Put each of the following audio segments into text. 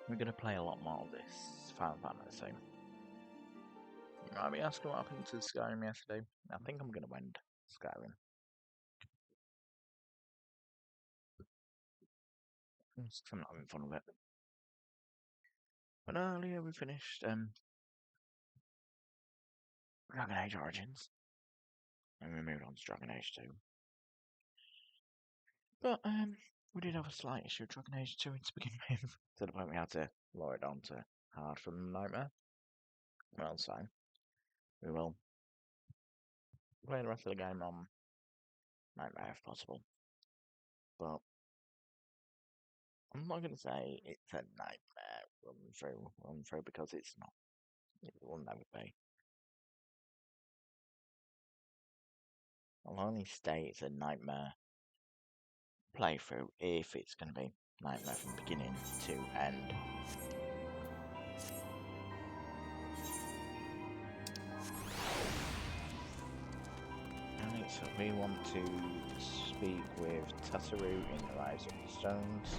We're going to play a lot more of this Final Fantasy. You might be asking what happened to Skyrim yesterday. I think I'm going to end Skyrim. I'm not having fun with it. But earlier we finished Dragon Age Origins. And we moved on to Dragon Age 2. But we did have a slight issue with Dragon Age 2 to begin with. To the point we had to lower it down to hard from Nightmare. Well, it's fine. We will play the rest of the game on Nightmare if possible. But I'm not going to say it's a nightmare run through because it's not. It will never be. I'll only state it's a nightmare playthrough if it's going to be nightmare from beginning to end. Right, so we want to speak with Tataru in the Rise of the Stones.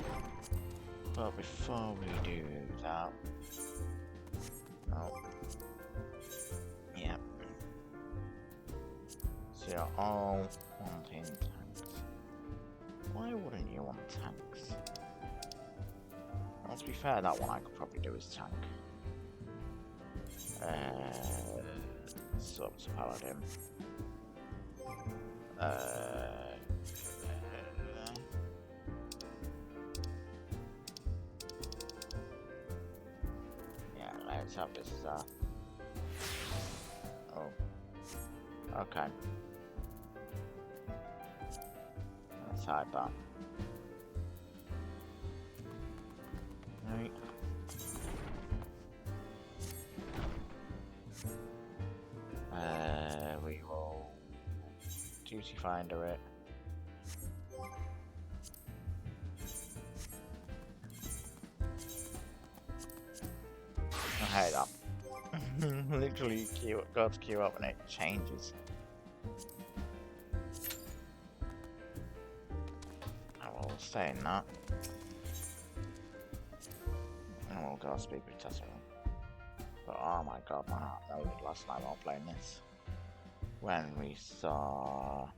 But before we do that... Oh. Yeah. So you're all wanting tanks. Why wouldn't you want tanks? Well, to be fair, that one I could probably do as tank. Swords of Paladin. Yeah, let's have this as a... Oh. Okay. Let's hide that. Right. We will duty finder it. I hate that. Literally go to queue up and it changes. I will stay in that. And we'll go speak with Tessa. But oh my god, my heart melted last night while playing this. When we saw...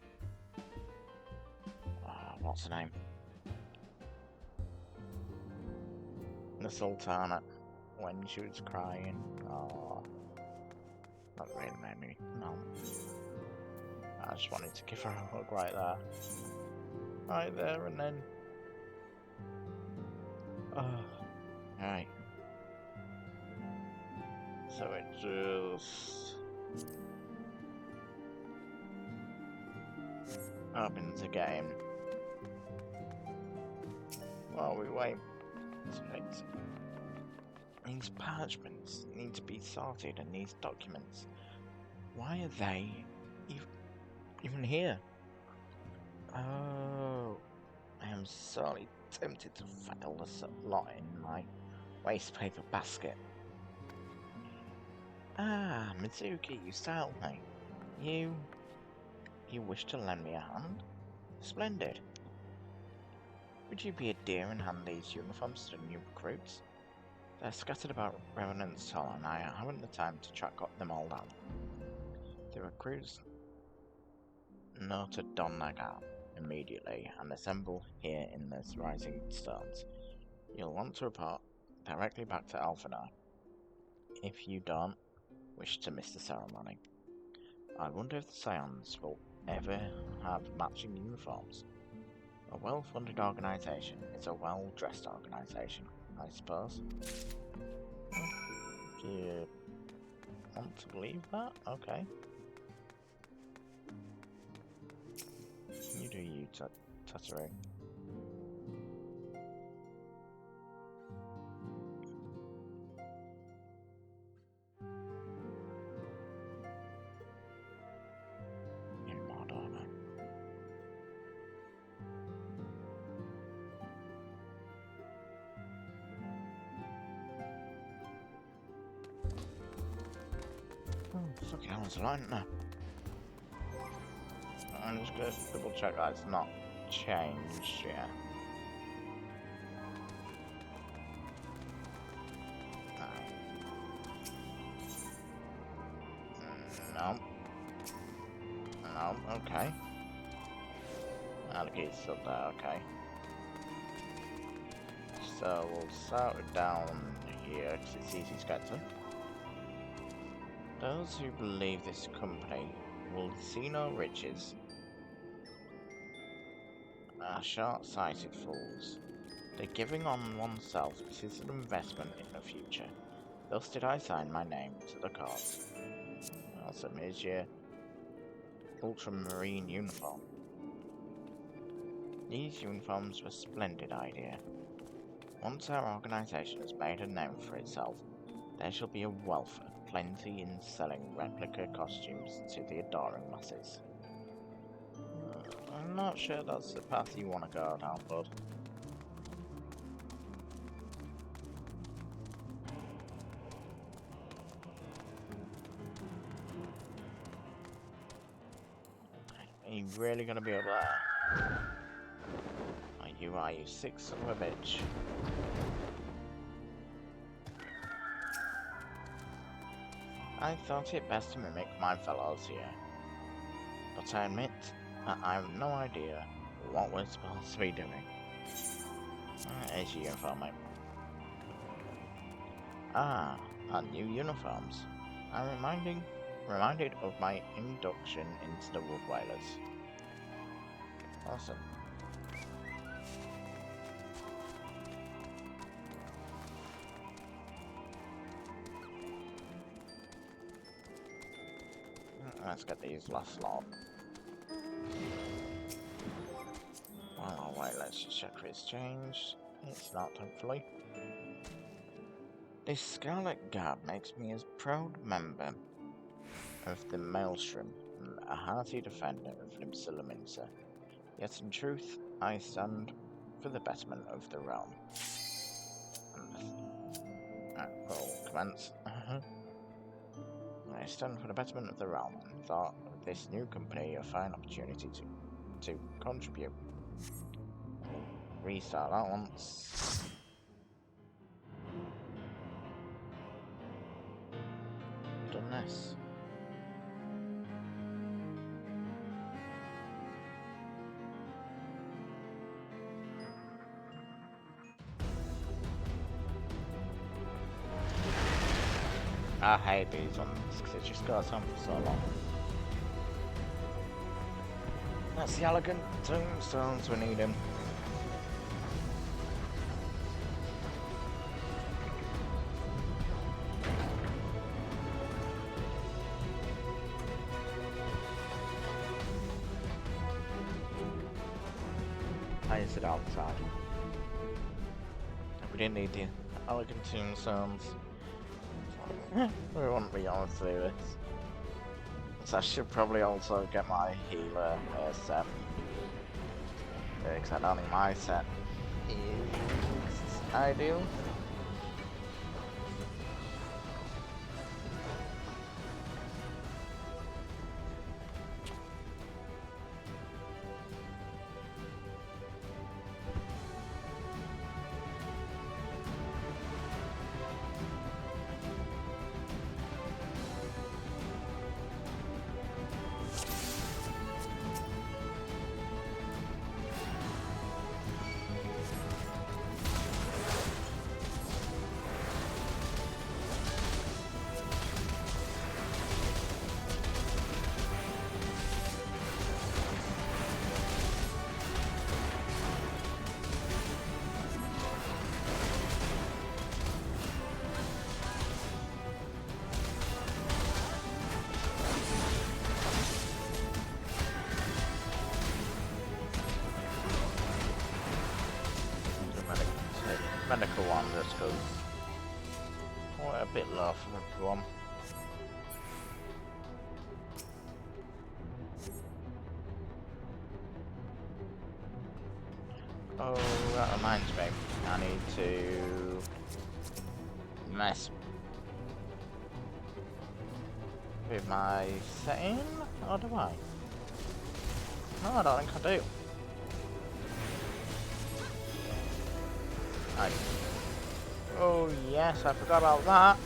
what's her name? The Sultana. When she was crying. Oh, that really made me melt. I just wanted to give her a hug right there. Right there and then... Right. So it just... opens again. While we wait. These parchments need to be sorted, and these documents. Why are they even here? Oh, I am sorely tempted to file this lot in my waste paper basket. Ah, Mizuki, you startled me. You wish to lend me a hand? Splendid. Would you be a dear and hand these uniforms to the new recruits? They're scattered about Revenant's Hall, and I haven't the time to track them all down. The recruits know to don their garb immediately and assemble here in the Rising Stones. You'll want to report directly back to Alphanor if you don't wish to miss the ceremony. I wonder if the Scions will ever have matching uniforms. A well-funded organisation is a well-dressed organisation, I suppose. Do you want to believe that? Okay. You do you, Tataru. In mod armor. Oh, fucking hell, it's a line now. I'm just gonna double check that it's not changed yet. the key's still there, okay. So we'll start it down here, because it's easy to get to. Those who believe this company will see no riches are short-sighted fools. The giving on oneself is an investment in the future. Thus did I sign my name to the cause. Awesome, here's your ultramarine uniform. These uniforms were a splendid idea. Once our organization has made a name for itself, there shall be a wealth of plenty in selling replica costumes to the adoring masses. I'm not sure that's the path you want to go down, bud. Are you really gonna be over there? Are you sick son of a bitch? I thought it best to mimic my fellows here, but I admit that I have no idea what we're supposed to be doing. Here's your uniform, mate. Ah, and new uniforms. I'm reminded of my induction into the Wood Whalers. Awesome. Let's get these last lot. Oh wait, let's just check for it's changed. It's not, thankfully. This Scarlet Guard makes me a proud member of the Maelstrom and a hearty defender of Limsa. Yet in truth, I stand for the betterment of the realm. We'll commence. I stand for the betterment of the realm and thought of this new company a fine opportunity to contribute. Restart that once. Done this. I hate these ones because it just goes on for so long. That's the elegant tombstones we need him. I sit outside. We didn't need the elegant tombstones. We wouldn't be able to do this. So I should probably also get my healer set. Because I don't think my set is ideal. Medical one just goes quite a bit low for everyone. Oh, that reminds me, I need to mess with my setting, or do I? No, I don't think I do. Oh yes, I forgot about that.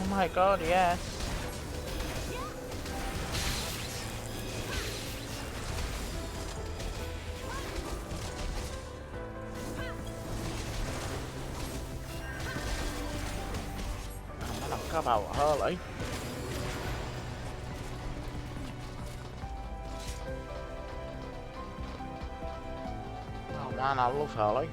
Oh my god, yes. Got out early. Oh man, I love Hurley.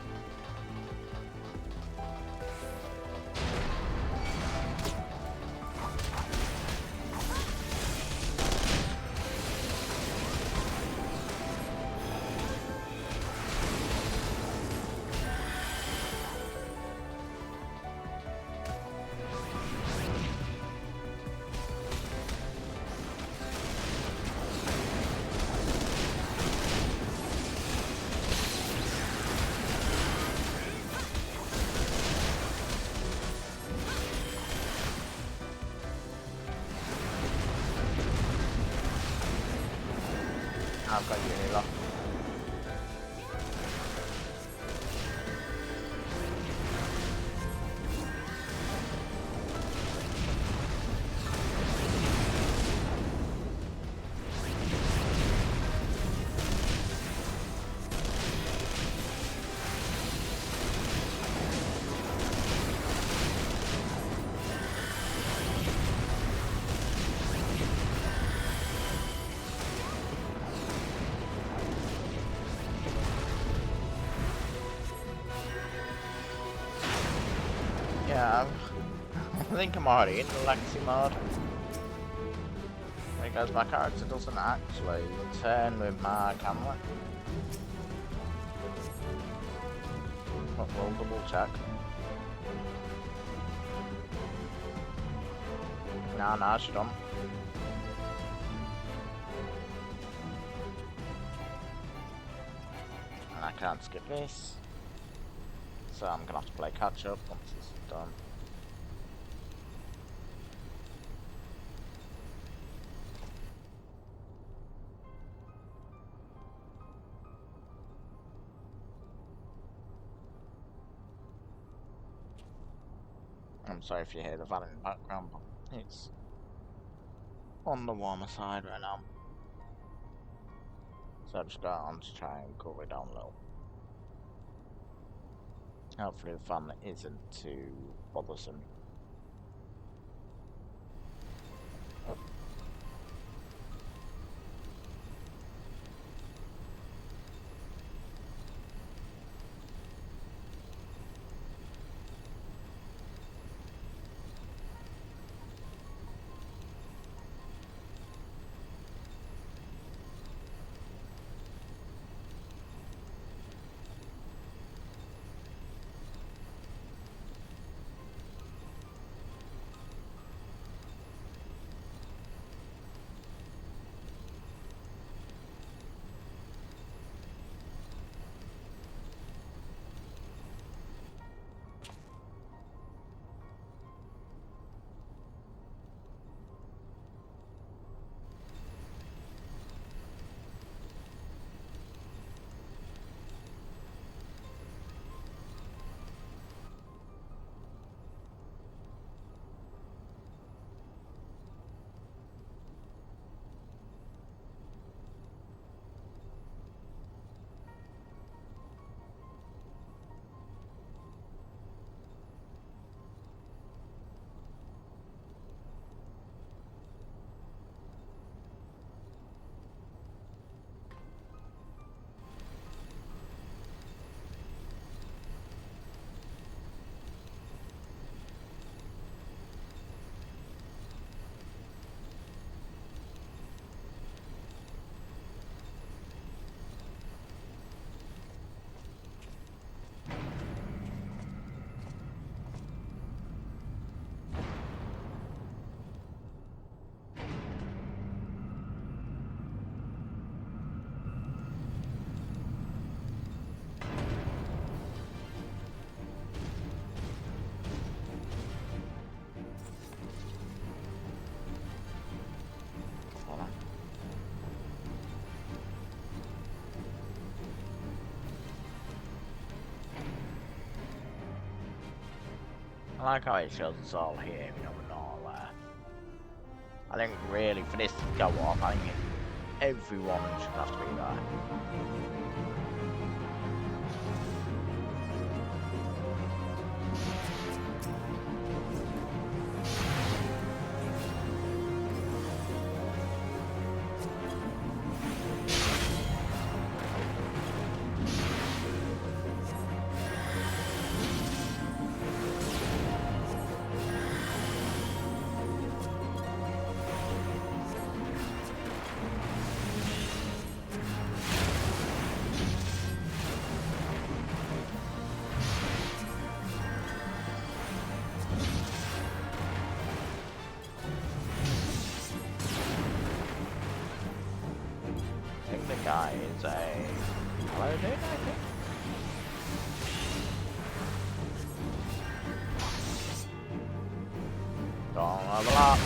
I've got uni lock. Yeah, I think I'm already in the Lexi mode. Because my character doesn't actually turn with my camera. But we'll double check. No, she don't. And I can't skip this. So I'm gonna have to play catch up once this is done. I'm sorry if you hear the van in the background, but it's on the warmer side right now. So I just got on to try and cool it down a little. Hopefully the fan isn't too bothersome. Oh. I like how it shows us all here, you know, we're not all there. I think really for this to go off, I think everyone should have to be there. guy is a paladin, I think. Don't overlap.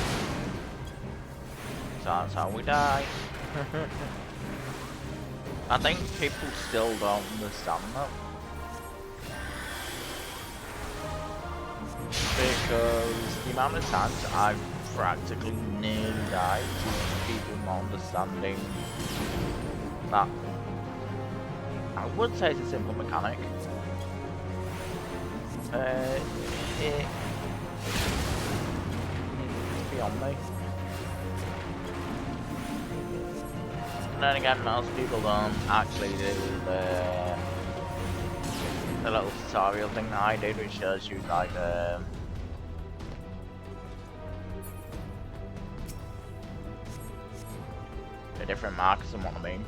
So that's how we die. I think people still don't understand that. Because the amount of times I've practically nearly died to people not understanding that. I would say it's a simple mechanic. It's beyond me. And then again, most people don't actually do the little tutorial thing that I did, which shows you like the different markers and what I mean.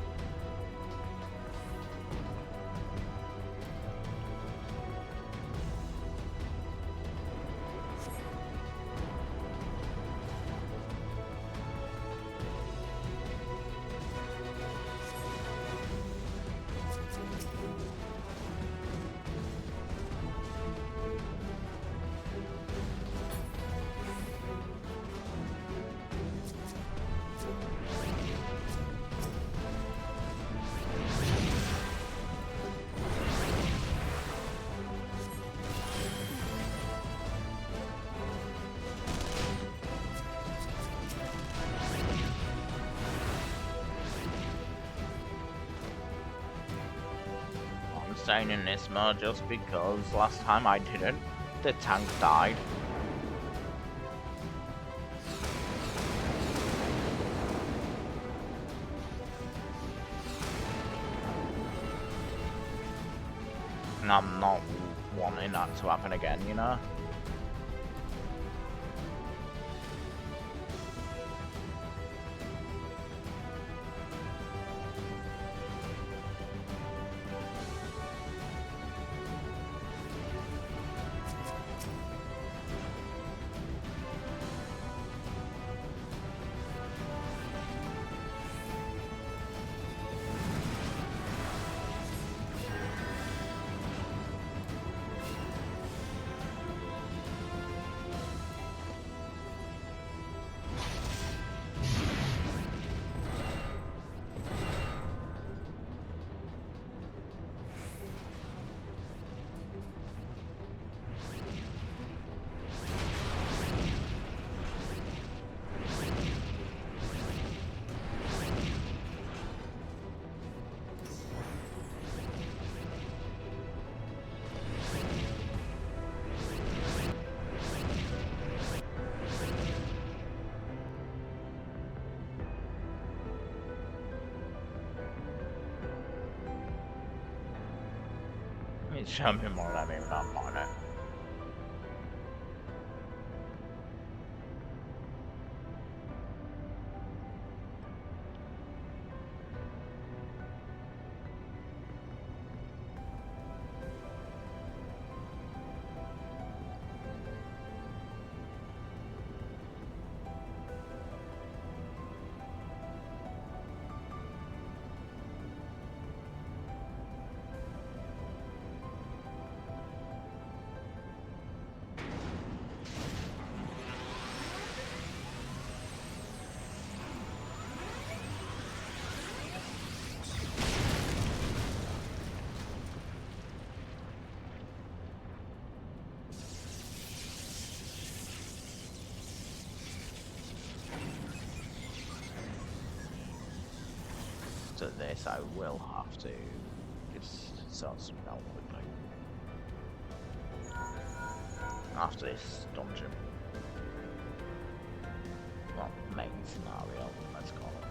Staying in this mode just because last time I didn't, the tank died. And I'm not wanting that to happen again, you know? It's jumping more than me when I'm on it. To this, I will have to just sort something out quickly after this dungeon. Well, main scenario, let's call it.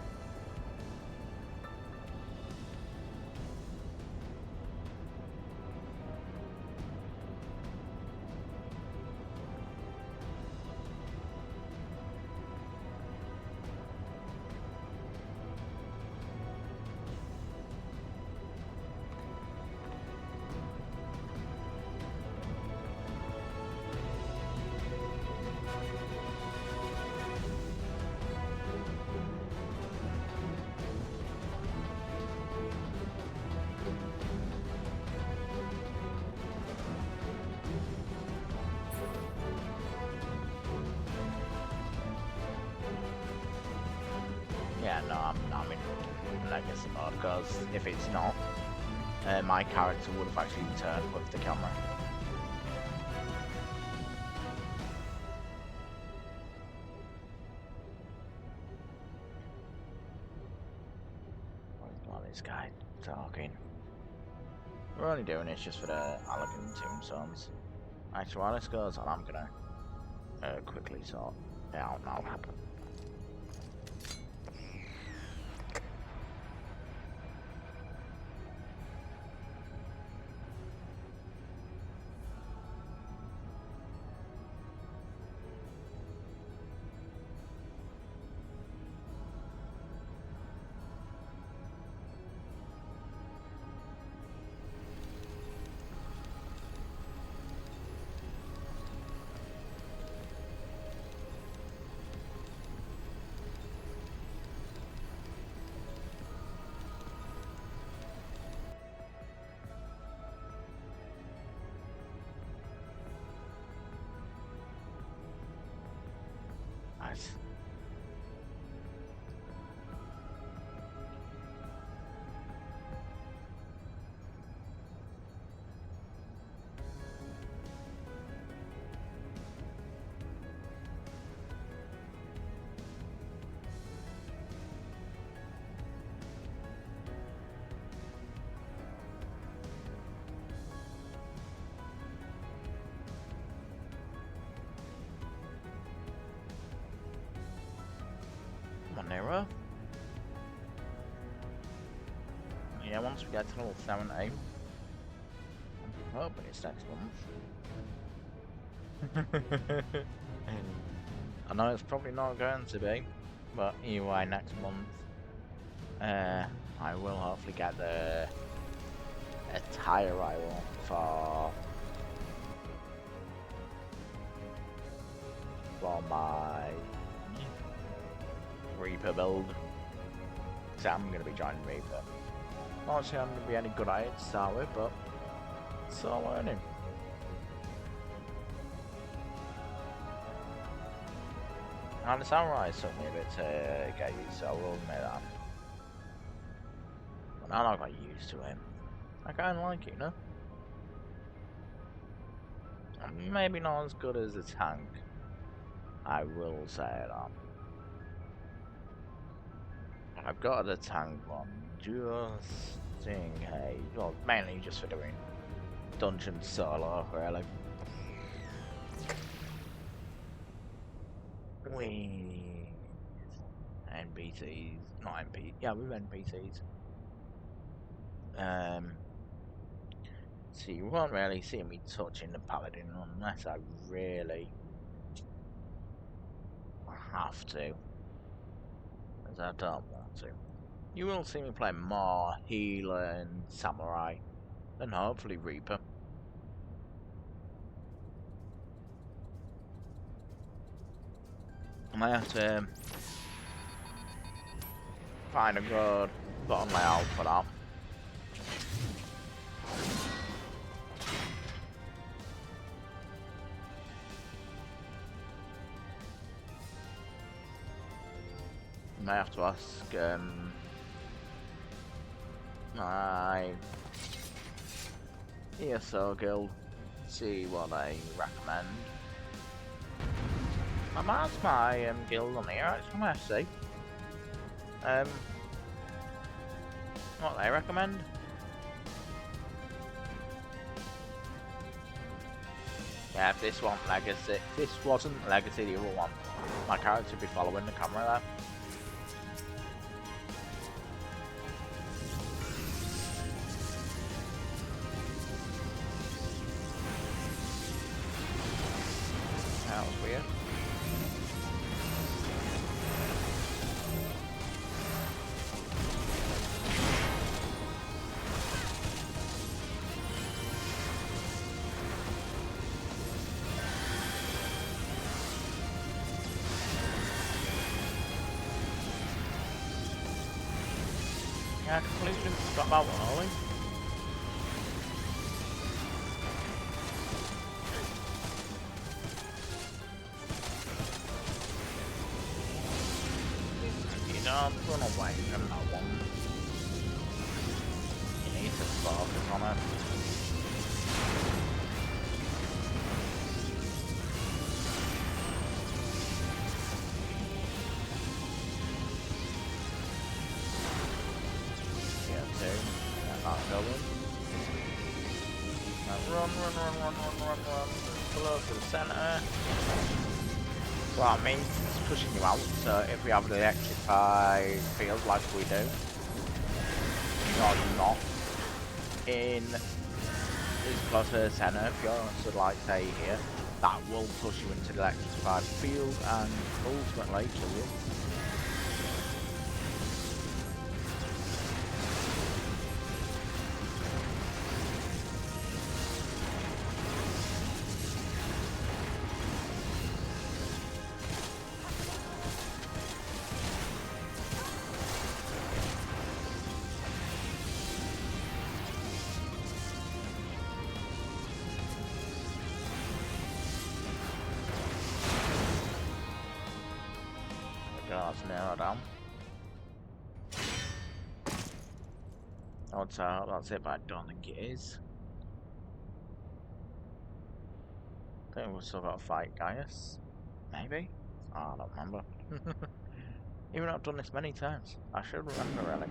legacy mode, because if it's not, my character would have actually turned with the camera. What's this guy talking? We're only doing this just for the elegant tombstones. Actually, while this goes on, I'm gonna quickly sort it out now. Nice. Come on, Nero. Yeah, once we get to level 70, I'm hoping it's next month. I know it's probably not going to be, but anyway, next month, I will hopefully get the attire I want for my Reaper build. So I'm going to be joining Reaper. Not sure I'm going to be any good at it to start with, but still learning. And the samurai took me a bit to get used to, I will admit that. But now I got used to it. I kind of like it, you know? Maybe not as good as a tank. I will say that. I've got the tank one just in case. Well, mainly just for doing dungeon solo, really. With NPCs, not NPCs, yeah, with NPCs. So you won't really see me touching the paladin unless I really have to, as I don't want to. You will see me play more healer and samurai, and hopefully Reaper. I might have to find a good bottom layout for that. I might have to ask my ESO guild, see what they recommend. I might ask my guild on here, actually, I might see what they recommend. Yeah, if this wasn't Legacy, if this wasn't Legacy, the other one, my character would be following the camera there. That was weird. Yeah, I completely forgot about Ollie. You know, I'm gonna wait from that one. going. Run. Pull up to the centre. So that means it's pushing you out. So if we have the electrified field like we do, you're not in as close to the centre. If you're sort of like say here, that will push you into the electrified field and ultimately kill you. That's narrowed down. I would say that's it, but I don't think it is. I think we've still got to fight Gaius. Maybe? Oh, I don't remember. Even though I've done this many times. I should remember, really.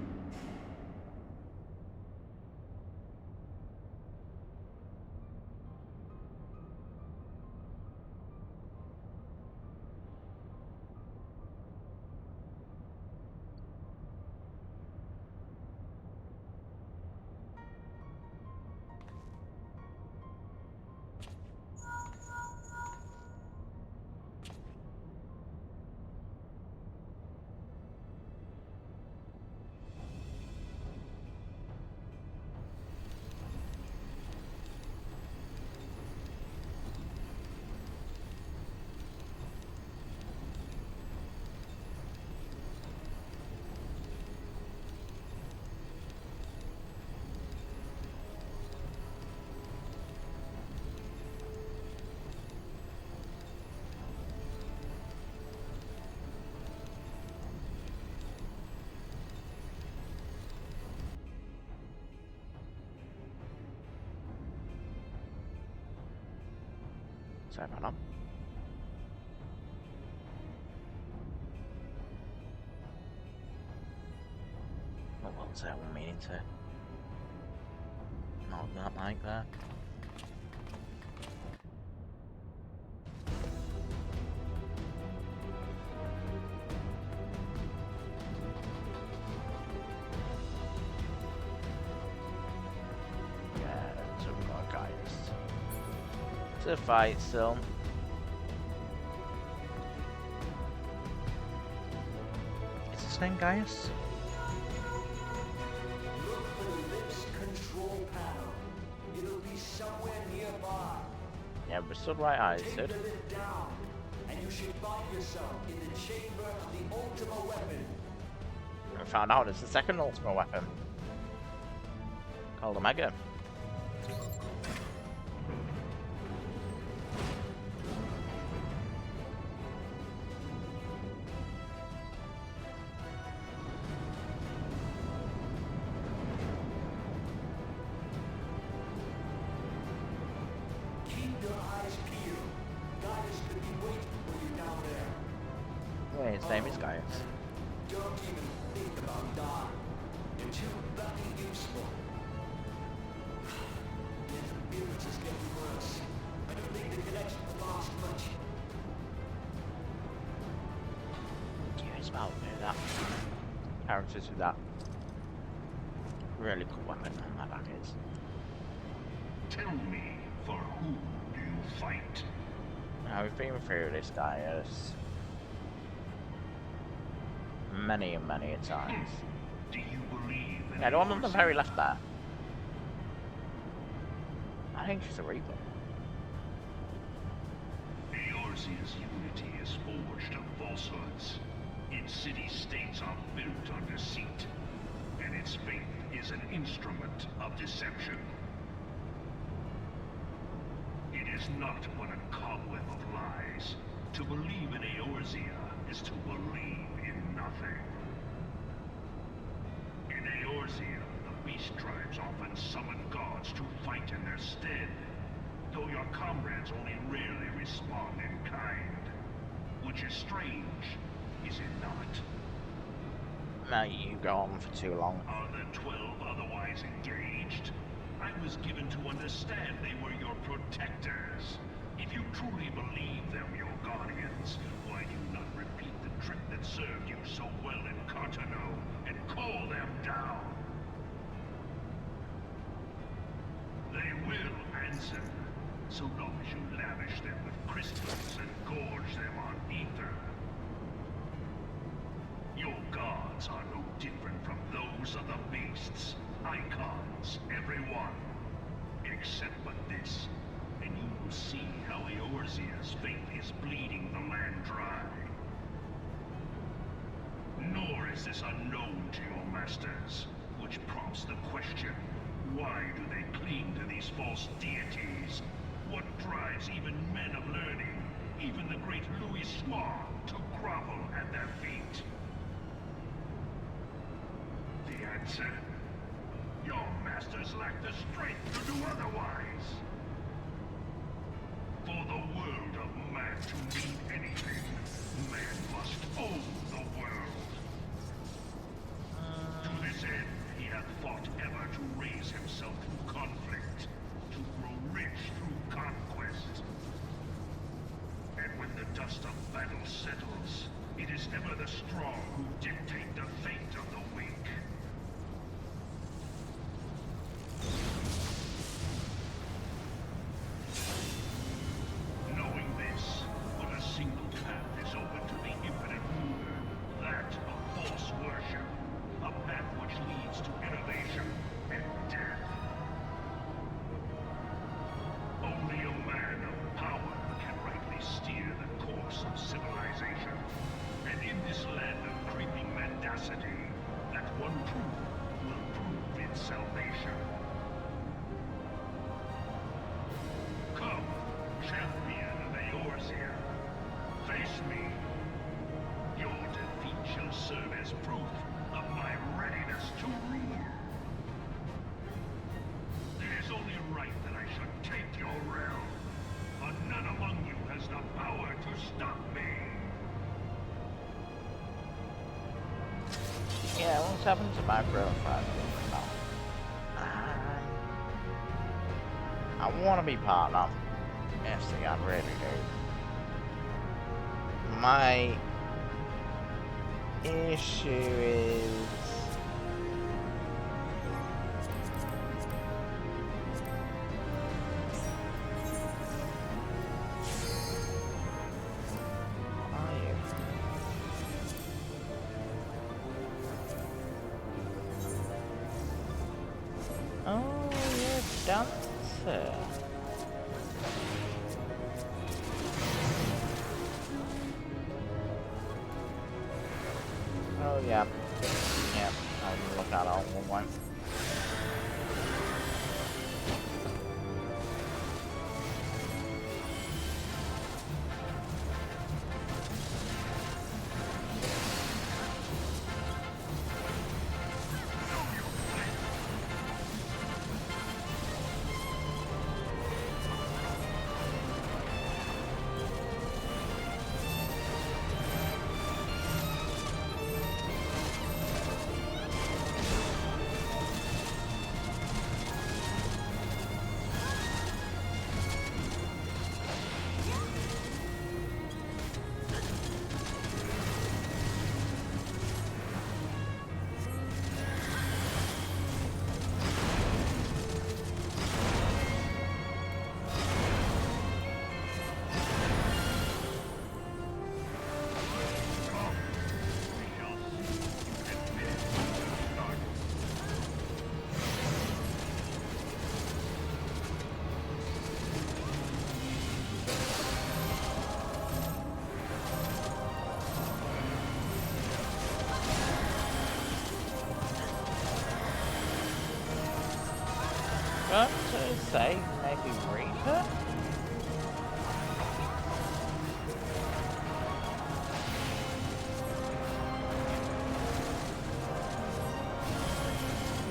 Sorry about that. What was that one meaning to? Not like that. Yeah, so we got Gaius to fight still. Is his name Gaius? Look for the lift's control panel. It'll be somewhere nearby. Yeah, we're still right eyes, Take dude. the lift down, and you should find yourself in the chamber of the Ultima weapon. We found out it's the second Ultima weapon. Called Omega. Keep your eyes peeled. Gaius could be waiting for you down there. Yeah, his name is Gaius. Don't even think about dying. You're too bloody useful. The interference is getting worse. I don't think the connection will last much. Curious about that. Characters with that really cool weapon on my back is. Tell me, for whom do you fight? Now we've been through this Gaius many and many a times. Do you believe in Yeah, the one on the Eorzean? very left there. I think she's a Reaper. Eorzea's unity is forged of falsehoods. Its city-states are built on deceit, and its faith is an instrument of deception. It is not but a cobweb of lies. To believe in Eorzea is to believe in nothing. In Eorzea, the beast tribes often summon gods to fight in their stead, though your comrades only rarely respond in kind. Which is strange, is it not? No, you go on for too long. Are the 12 otherwise engaged? I was given to understand they were your protectors. If you truly believe them your guardians, why do you not repeat the trick that served you so well in Cartano and call them down? They will answer, so long as you lavish them with crystals and gorge them on ether. Your gods are no different from those of the beasts. Icons, every one. Except but this, and you will see how Eorzea's fate is bleeding the land dry. Nor is this unknown to your masters, which prompts the question, why do they cling to these false deities? What drives even men of learning, even the great Louis Swan, to grovel at their feet? The answer? Your masters lack the strength to do otherwise. For the world of man to mean anything, man must own the world. To this end, he hath fought ever to raise himself through conflict, to grow rich through conquest. And when the dust of battle settles, it is ever the strong who dictate the fate of the weak. Knowing this, but a single path is open to the infinite ruler, that of false worship, a path which leads to innovation and death. Only a man of power can rightly steer the course of civilization, and in this land of creeping mendacity, that one truth will prove its salvation. Come, champion of Eorzea, face me. Your defeat shall serve as proof of my readiness to rule. It is only right that I should take your realm, but none among you has the power to stop me. Yeah, what's happened to my girlfriend? I want to be part of. Yes, I really do. My issue is oh, you're a dancer. Oh, yeah. Yeah, I'll look at all one. Got to say, maybe Reaper?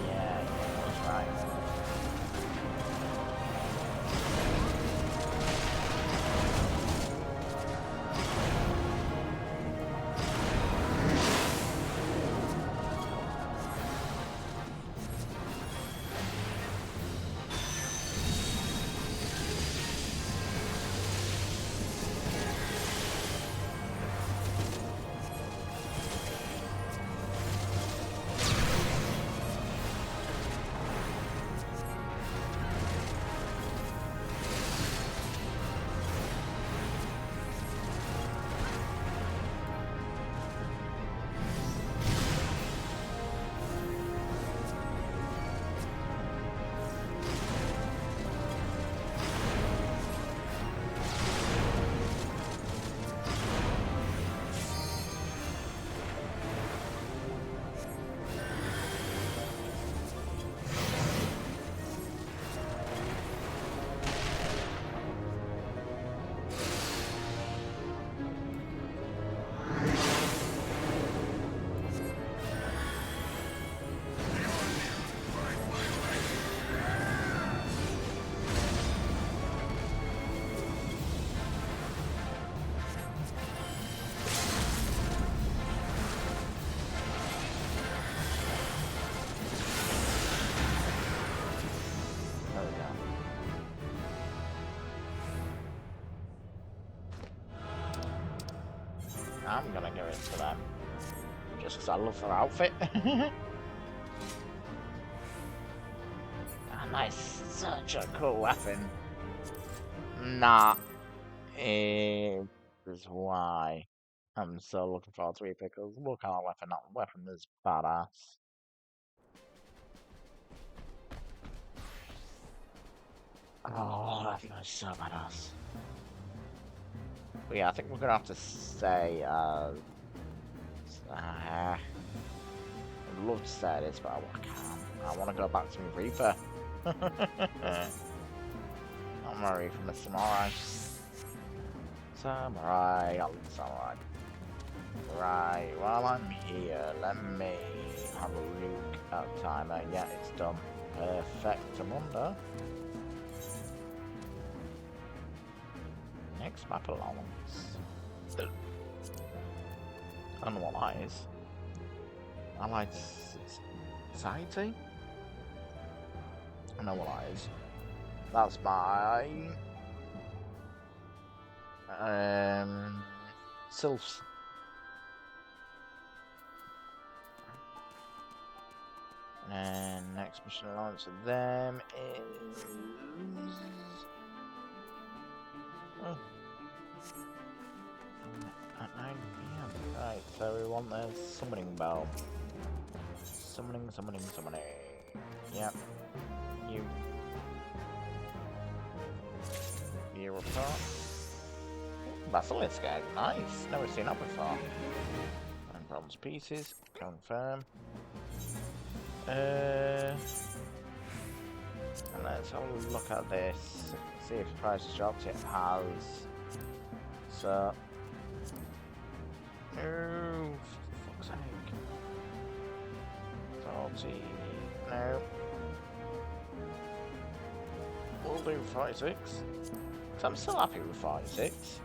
Yeah, that's right. into them. Just because I love their outfit. And that's such a cool weapon. Nah. Is why I'm so looking forward to it, because look at that weapon. That weapon is badass. Oh, that is so badass. But yeah, I think we're gonna have to say, I'd love to say this, but I can't. I want to go back to my Reaper. I'm a Reaper, Mr. Samurai. Samurai, I love Samurai. Right, while I'm here, let me have a look at the timer. Yeah, it's done. Perfectamundo. Next map allowance. I don't know what that is. Allied Society? I know what that is. That's my Sylphs. And next mission allowance for them is at 9 PM. Right, so we want the summoning bell. Summoning. Yep. You report. Basilisk egg, nice. Never seen that before. And bronze pieces, confirm. And let's have a look at this. See if the price has dropped. It has. So. Oh, for fuck's sake. 40. No. We'll do 46. So I'm still happy with 46.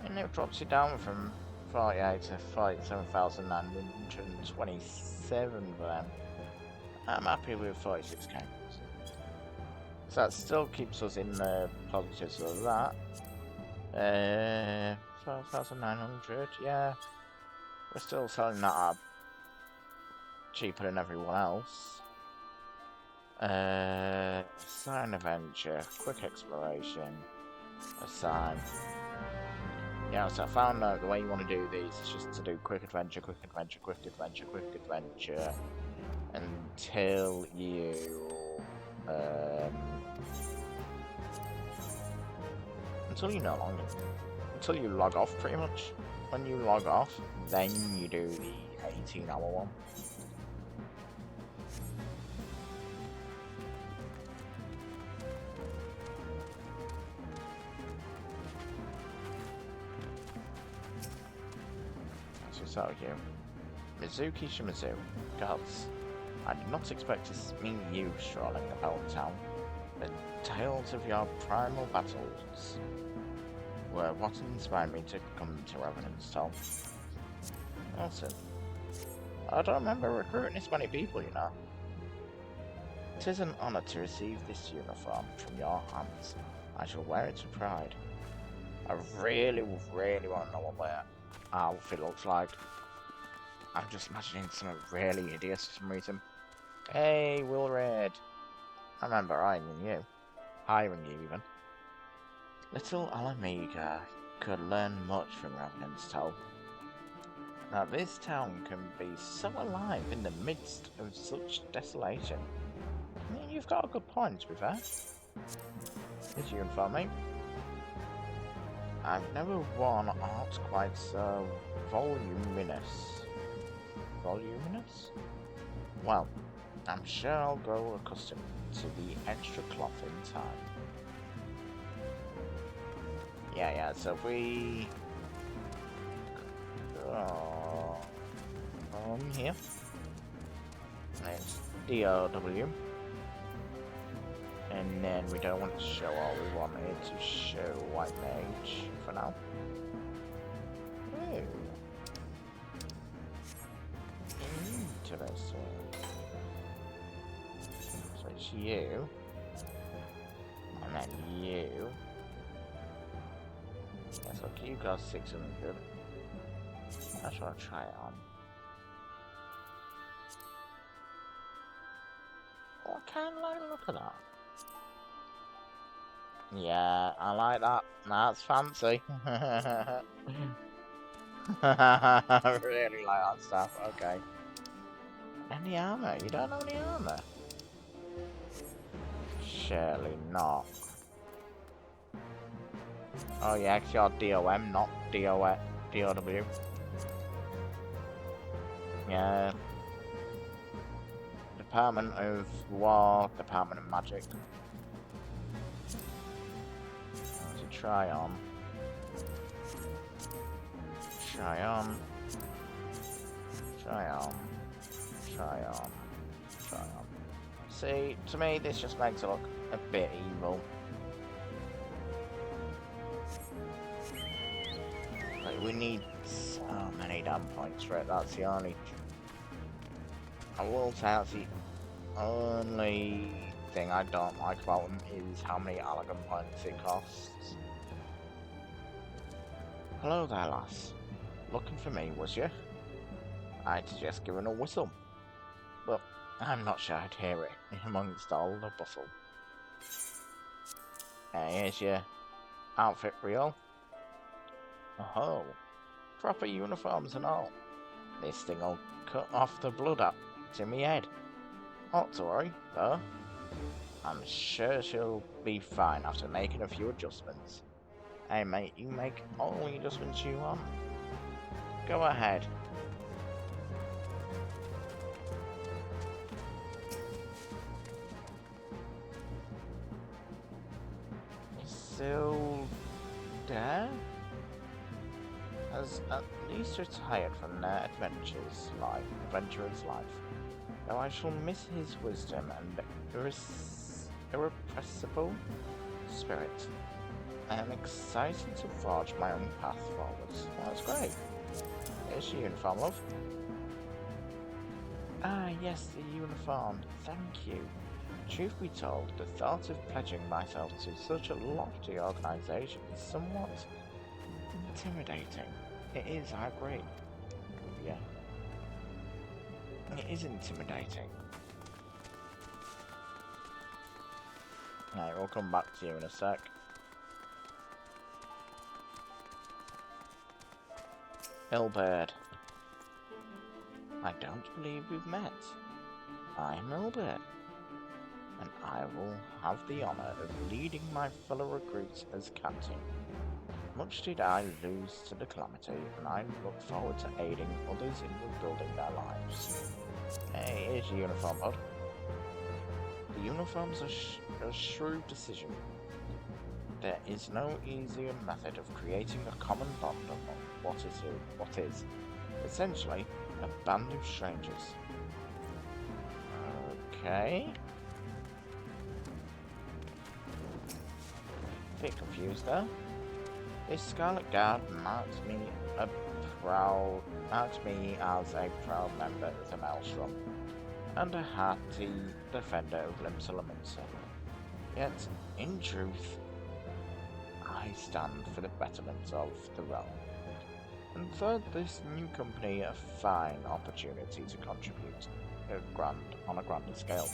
And it drops it down from 48 to 47,927 for them. I'm happy with 46k. So that still keeps us in the positives of that. 12,900, yeah. We're still selling that up cheaper than everyone else. Sign adventure, quick exploration, assign. Yeah, so I found out the way you want to do these is just to do quick adventure, until you until you log off pretty much. When you log off, then you do the 18-hour one. So you, Mizuki Shimizu, gods, I did not expect to meet you strolling about town. The tales of your primal battles were what inspired me to come to Revenant's Toll. Also, I don't remember recruiting this many people, you know. It is an honor to receive this uniform from your hands. I shall wear it with pride. I really want to know what their outfit looks like. I'm just imagining something really hideous for some reason. Hey, Wilred. I remember hiring you even. Little Alamega could learn much from Revenant's Toll. Now this town can be so alive in the midst of such desolation. I mean, you've got a good point, to be fair. Did you inform me? I've never worn art quite so voluminous. Voluminous? Well, I'm sure I'll grow accustomed to the extra cloth in time. Yeah, so if we go here, it's DOW, and then we don't want to show all, we want it to show white mage for now. Ooh. Interesting. So it's you, and then you. Yes, look, you got 600. I just want to try it on. Oh, I kind of like the look of that. Yeah, I like that. That's fancy. I really like that stuff. Okay. Any armor? You don't have any armor? Surely not. Oh yeah, 'cause you're DOM, not DOW. Yeah. Department of War, Department of Magic. To try on. Try on. Try on. Try on. Try on. See, to me, this just makes it look a bit evil. Like, we need so many damn points for it, that's the only... I will say that's the only thing I don't like about them is how many elegant points it costs. Hello there, lass. Looking for me, was you? I'd suggest giving a whistle. But I'm not sure I'd hear it amongst all the bustle. Here's your outfit reel. Oh, proper uniforms and all. This thing'll cut off the blood up to me head. Not to worry, though. I'm sure she'll be fine after making a few adjustments. Hey mate, you make all the adjustments you want. Go ahead. Still there? Has at least retired from their adventurous life. Though I shall miss his wisdom and irrepressible spirit. I am excited to forge my own path forwards. That's great. Here's your uniform, love. Ah, yes, the uniform. Thank you. Truth be told, the thought of pledging myself to such a lofty organisation is somewhat intimidating. It is, I agree. Yeah. It is intimidating. Right, we'll come back to you in a sec. Ilbird. I don't believe we've met. I'm Ilbird, and I will have the honour of leading my fellow recruits as captain. Much did I lose to the calamity, and I look forward to aiding others in rebuilding their lives. Hey, here's your uniform, bud. The uniform's a shrewd decision. There is no easier method of creating a common bond among what is, essentially, a band of strangers. Okay. Bit confused there. This Scarlet Guard marks me as a proud member of the Maelstrom, and a hearty defender of Limsa. Yet, in truth, I stand for the betterment of the realm, and for this new company a fine opportunity to contribute on a grander scale.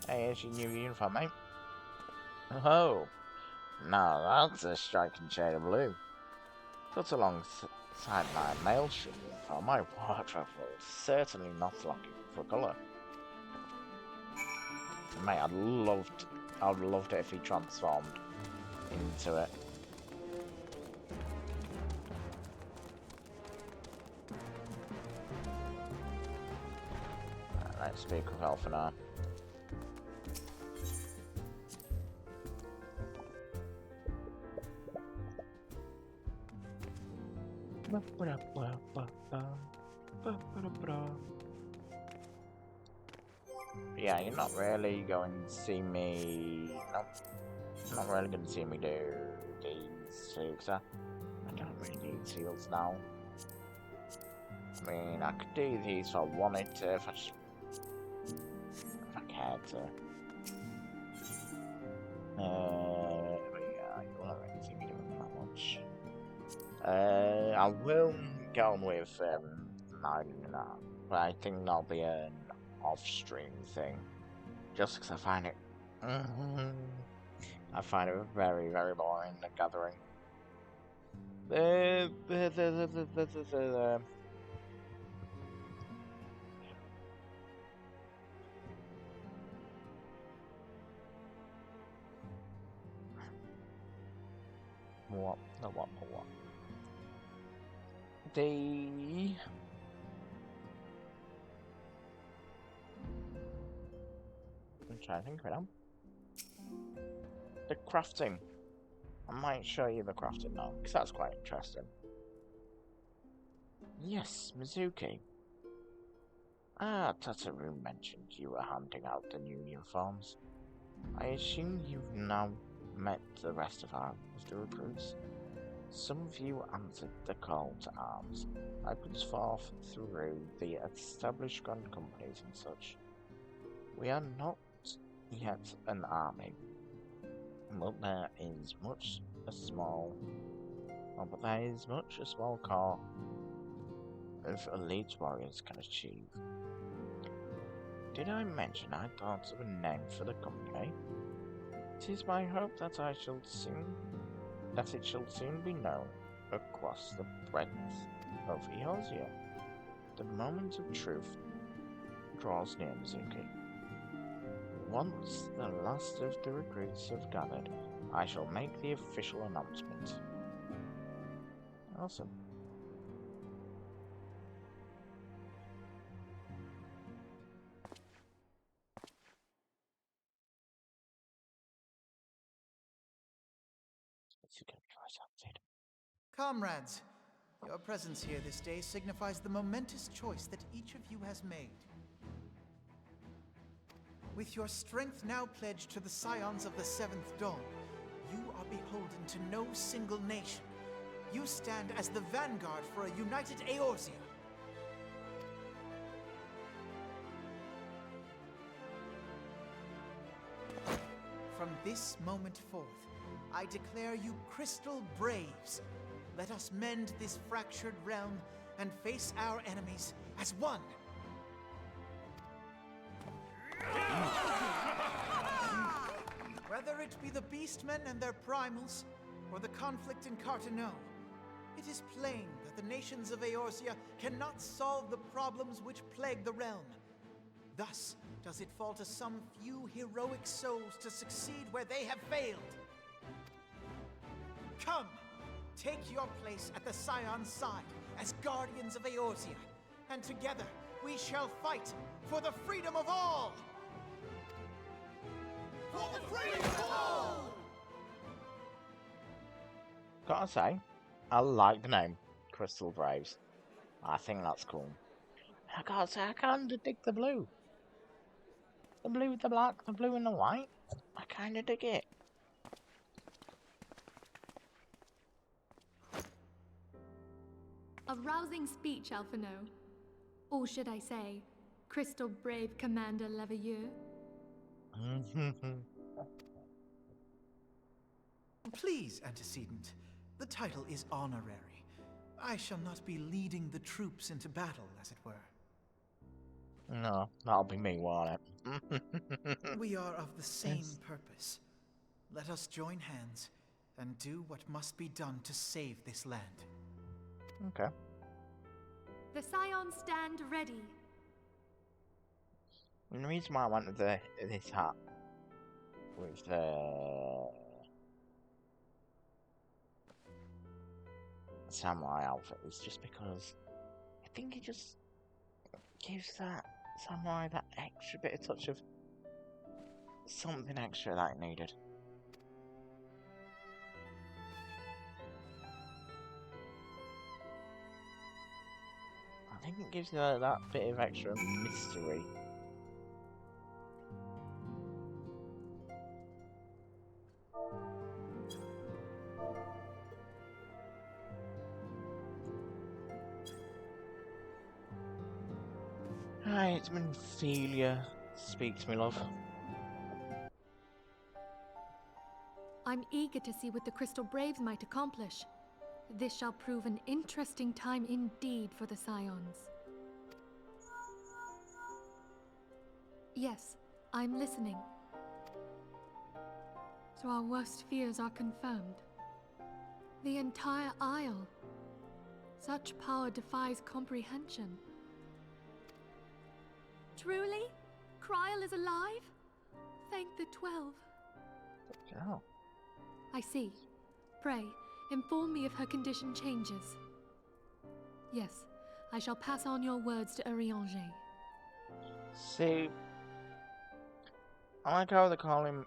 Hey, here's your new uniform, mate. Oh, now that's a striking shade of blue. Put alongside my Maelstrom uniform, my wardrobe will certainly not lacking for colour. Mate, I'd loved it if he transformed into it. Let's speak with Elfina. Yeah, you're not really going to see me. Nope. You're not really going to see me do these two, because I don't really need seals now. I mean, I could do these if I wanted to, if I cared to. But yeah, you won't really see me doing that much. I will get on with lining it up, but I think that'll be an off-stream thing. Just because I find it, I find it very, very boring. The gathering. What? The what? The what? The... I'm trying to think of it now. The crafting. I might show you the crafting now, because that's quite interesting. Yes, Mizuki. Ah, Tataru mentioned you were hunting out the new uniforms. I assume you've now met the rest of the recruits. Some of you answered the call to arms. I put forth through the established gun companies and such. We are not yet an army, but there is much a small core of elite warriors can achieve. Did I mention I thought of a name for the company? It is my hope that it shall soon be known across the breadth of Eosia. The moment of truth draws near, Mizuki. Once the last of the recruits have gathered, I shall make the official announcement. Awesome. Comrades, your presence here this day signifies the momentous choice that each of you has made. With your strength now pledged to the scions of the Seventh Dawn, you are beholden to no single nation. You stand as the vanguard for a united Eorzea. From this moment forth, I declare you Crystal Braves. Let us mend this fractured realm and face our enemies as one. Whether it be the Beastmen and their primals, or the conflict in Carteneau, it is plain that the nations of Eorzea cannot solve the problems which plague the realm. Thus does it fall to some few heroic souls to succeed where they have failed. Come, take your place at the Scion's side as guardians of Eorzea, and together we shall fight for the freedom of all! For the freedom of all! Gotta say, I like the name, Crystal Braves. I think that's cool. I gotta say, I kinda dig the blue. The blue, the black, the blue and the white. I kinda dig it. A rousing speech, Alphino. Or should I say, Crystal Brave Commander Leveilleur? Please, antecedent. The title is honorary. I shall not be leading the troops into battle, as it were. No, that'll be me, won't it? We are of the same purpose. Let us join hands and do what must be done to save this land. Okay. The Scions stand ready. And the reason why I wanted this hat with the samurai outfit is just because I think it just gives that samurai that extra bit of touch of something extra that it needed. I think it gives that bit of extra mystery. Hi, it's Minphelia. Speak to me, love. I'm eager to see what the Crystal Braves might accomplish. This shall prove an interesting time indeed for the Scions. Yes, I'm listening. So our worst fears are confirmed. The entire Isle. Such power defies comprehension. Truly? Kryl is alive? Thank the 12. Oh. I see. Pray, inform me if her condition changes. Yes, I shall pass on your words to Urianger. See, I like how they call him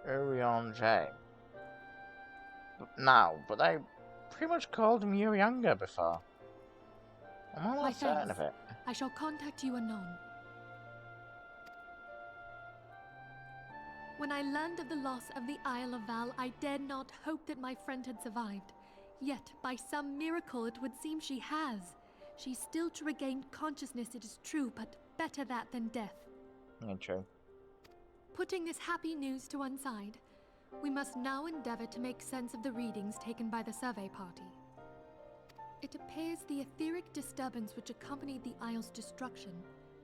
Urianger now, but they pretty much called him Urianger before. I'm My almost certain thanks. of it. I shall contact you anon. When I learned of the loss of the Isle of Val, I dared not hope that my friend had survived. Yet, by some miracle, it would seem she has. She's still to regain consciousness, it is true, but better that than death. Yeah, true. Putting this happy news to one side, we must now endeavor to make sense of the readings taken by the survey party. It appears the etheric disturbance which accompanied the Isle's destruction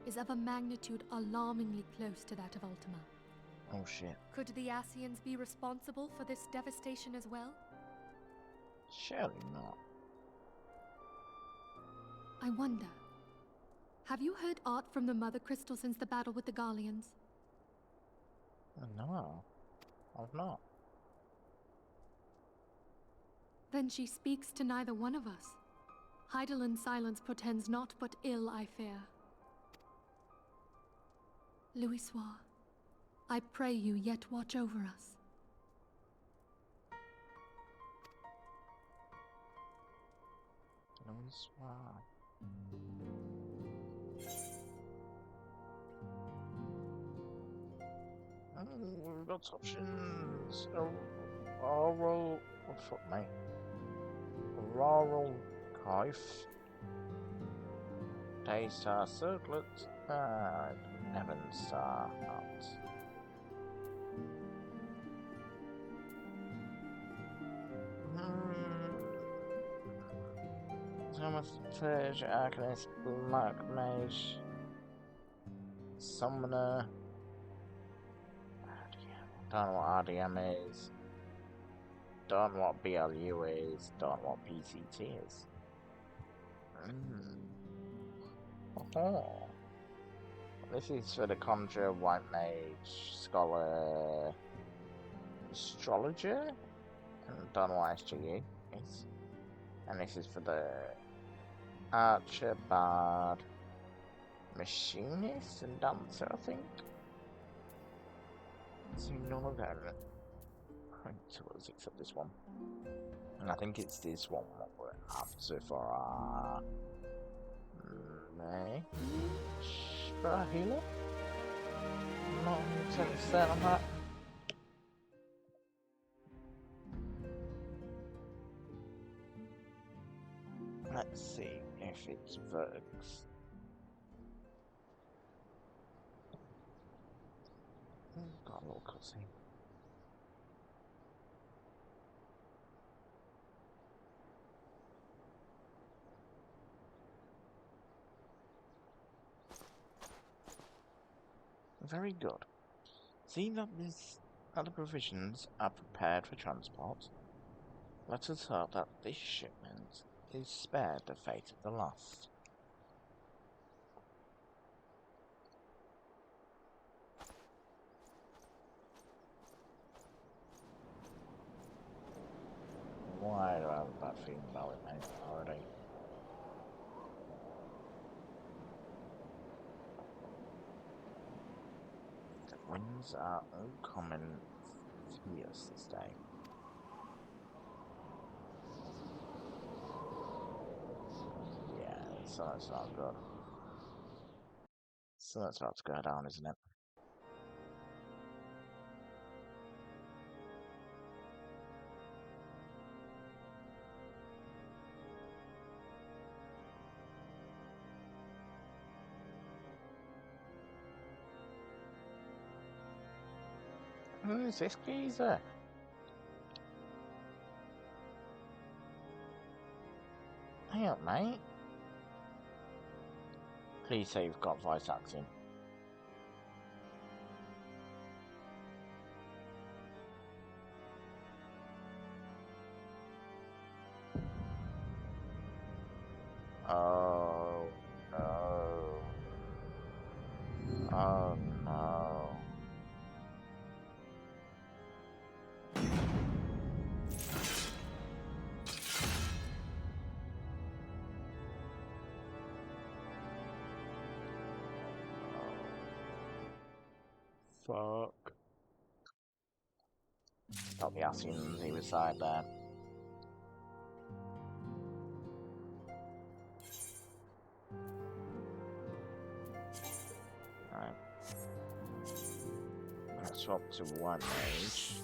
is of a magnitude alarmingly close to that of Ultima. Oh shit. Could the Ascians be responsible for this devastation as well? Surely not. I wonder. Have you heard aught from the Mother Crystal since the battle with the Garleans? No, I've not. Then she speaks to neither one of us. Heidel's silence portends naught but ill, I fear. Louisoix, I pray you yet watch over us. We've got options. Oral. What the fuck, mate? Rural Kife. Daystar Circlet. Evanstar Hut. Thaumaturge, Arcanist, Black Mage, Summoner. Don't know what RDM is. Don't know what BLU is. Don't know what PCT is. Oh. This is for the Conjurer, White Mage, Scholar, Astrologer, and don't know what SGE is. And this is for the Archer, Bard, Machinist, and Dancer, I think. See, none of them point to us except this one. And I think it's this one what we're after for our May. For our healer? I'm not 100% on that. Let's see if it's Vergs. Got a little cutscene. Very good. Seeing that the provisions are prepared for transport, let us hope that this shipment is spared the fate of the lost. Why do I have a bad feeling about it, mate, already? The winds are uncommon fierce this day. Yeah, so that's not good. So that's about to go down, isn't it? Who is this geezer? Hey, mate. Please say you've got voice acting. Oh no. Oh no. Fuck. Stop the Asians either side there. Right. Let's swap to one age.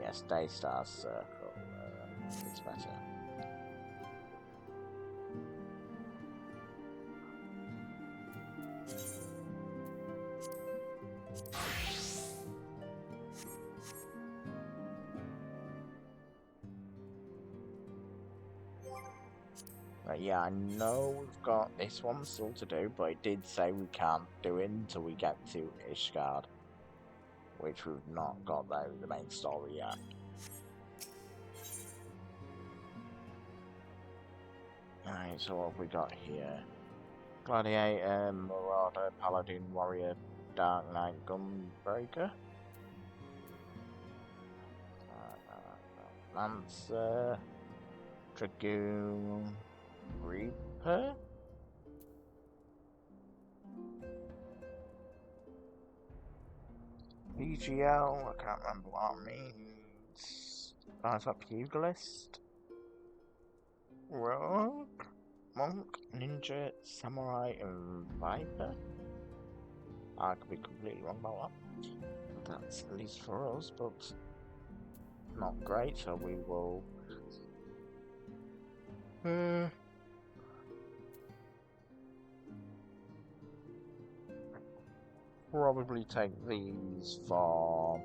Yes, Daystar Circle. It's better. Yeah, I know we've got this one still to do, but it did say we can't do it until we get to Ishgard, which we've not got the main story yet. Alright, so what have we got here? Gladiator, Marauder, Paladin, Warrior, Dark Knight, Gunbreaker. Lancer, Dragoon, Reaper. PGL, I can't remember what it means. That's a pugilist. Rogue, Monk, Ninja, Samurai, and Viper. I could be completely wrong about that. That's at least for us, but not great, so we will probably take these for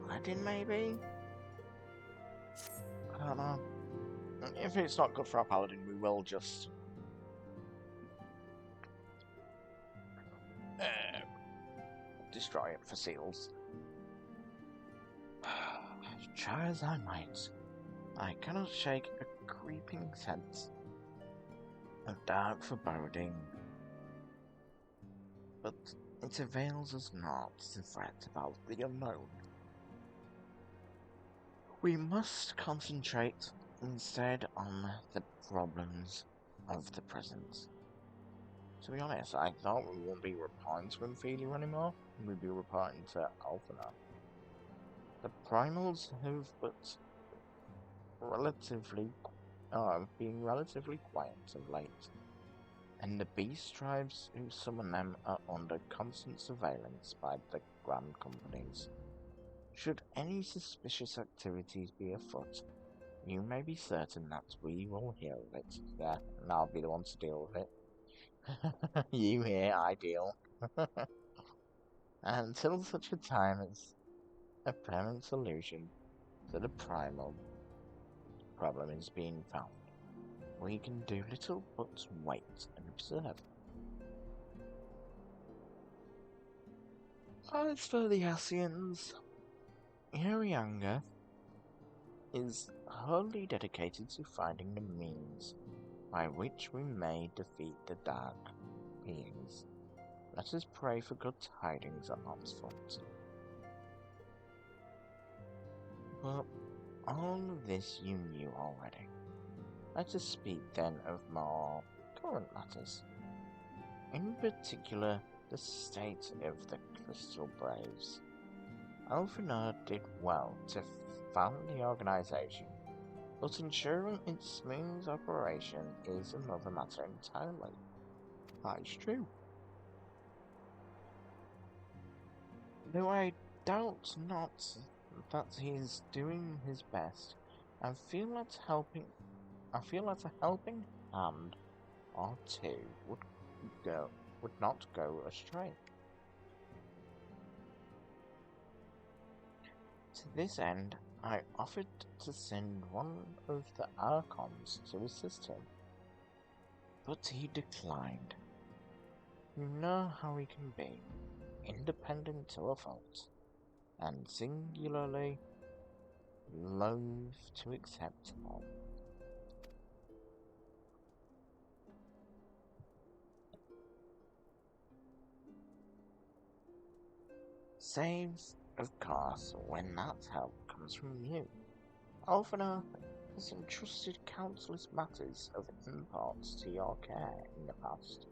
Aladdin, maybe? I don't know. If it's not good for our Paladin, we will just destroy it for seals. Try as I might, I cannot shake a creeping sense of dark foreboding. But it avails us not to fret about the unknown. We must concentrate instead on the problems of the present. To be honest, I thought we wouldn't be reporting to Inferior anymore. We'd be reporting to Alpha now. The primals have been relatively quiet of late, and the beast tribes who summon them are under constant surveillance by the Grand Companies. Should any suspicious activities be afoot, you may be certain that we will hear of it. Yeah, and I'll be the one to deal with it. You hear, I deal. Until such a time as a permanent solution to the primal problem is being found, we can do little but wait and observe. As for the Asians, Urianga is wholly dedicated to finding the means by which we may defeat the dark beings. Let us pray for good tidings on that front. But all of this you knew already. Let us speak then of more current matters. In particular, the state of the Crystal Braves. Alphenard did well to found the organization, but ensuring its smooth operation is another matter entirely. That is true. Though I doubt not that he is doing his best, I feel that a helping hand or two would not go astray. this end, I offered to send one of the Archons to assist him, but he declined. You know how he can be, independent to a fault, and singularly loath to accept help. Saves, of course, when that help comes from you. Alphina has entrusted countless matters of import to your care in the past,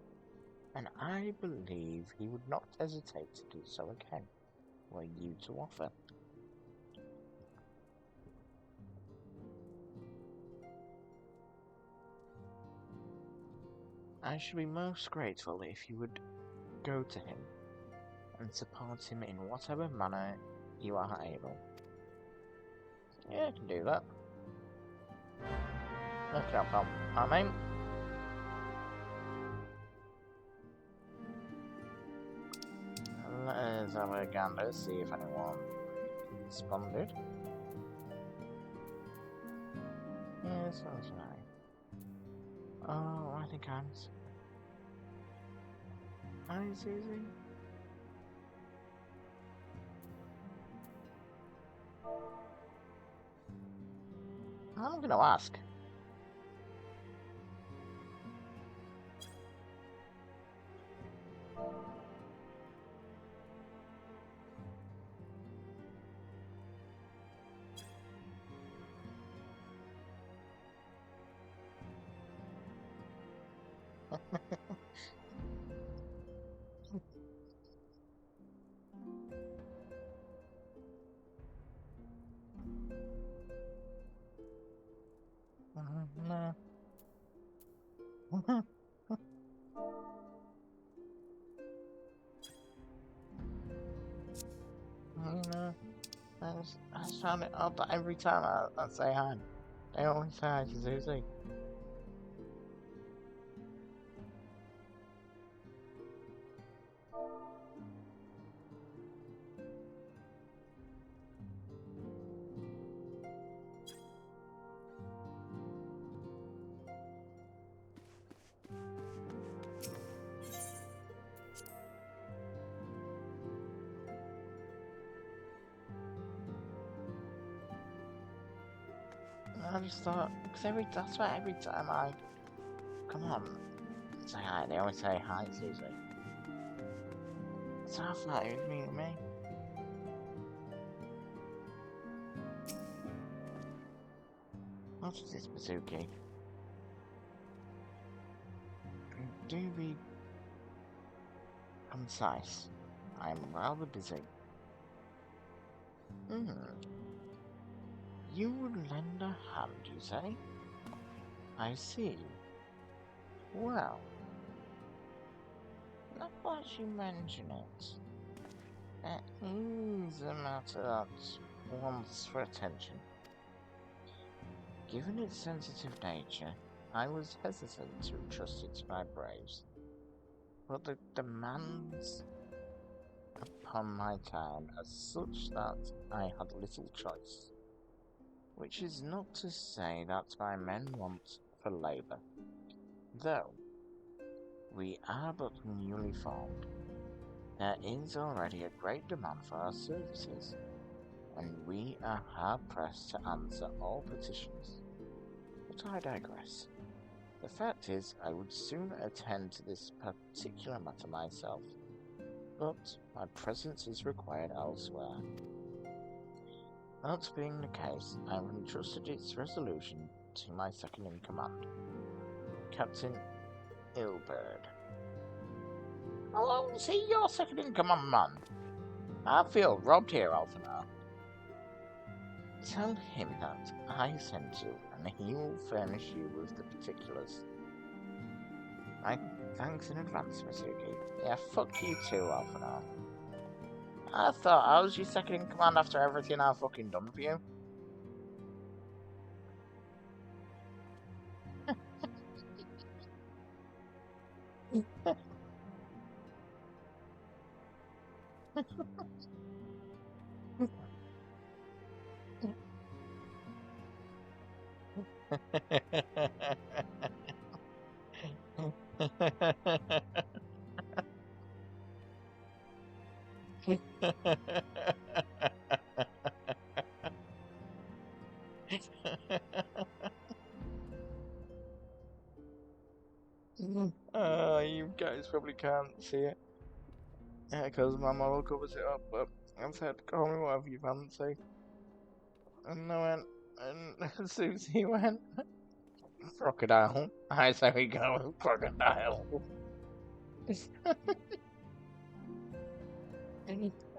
and I believe he would not hesitate to do so again, were you to offer. I should be most grateful if you would go to him and support him in whatever manner you are able. Yeah, I can do that. Okay, I mean, let us have a gander, see if anyone responded. Yes, that's right. Oh, I think I'm. Hi, Susie. I'm gonna ask. No. No. I just found it odd that every time I say hi, they always say hi to Susie. I just thought, because that's why every time I come on, say hi, they always say hi, Susie. So I thought it was me. What is this, Bazooki? Do be concise. I am rather busy. You would lend a hand, you say? I see. Well, now that you mention it, there is a matter that wants for attention. Given its sensitive nature, I was hesitant to entrust it to my braves, but the demands upon my time are such that I had little choice. Which is not to say that my men want for labour, though we are but newly formed. There is already a great demand for our services, and we are hard-pressed to answer all petitions. But I digress. The fact is, I would soon attend to this particular matter myself, but my presence is required elsewhere. That being the case, I have entrusted its resolution to my second-in-command, Captain Ilbird. How long is he your second-in-command, man? I feel robbed here, Alphina. Tell him that I sent you, and he will furnish you with the particulars. Thanks in advance, Masuki. Yeah, fuck you too, Alphina. I thought I was your second-in-command after everything I've fucking done for you. You guys probably can't see it. Yeah, because my model covers it up, but I said, call me whatever you fancy. And I went, and Susie went, crocodile. I say we go with crocodile.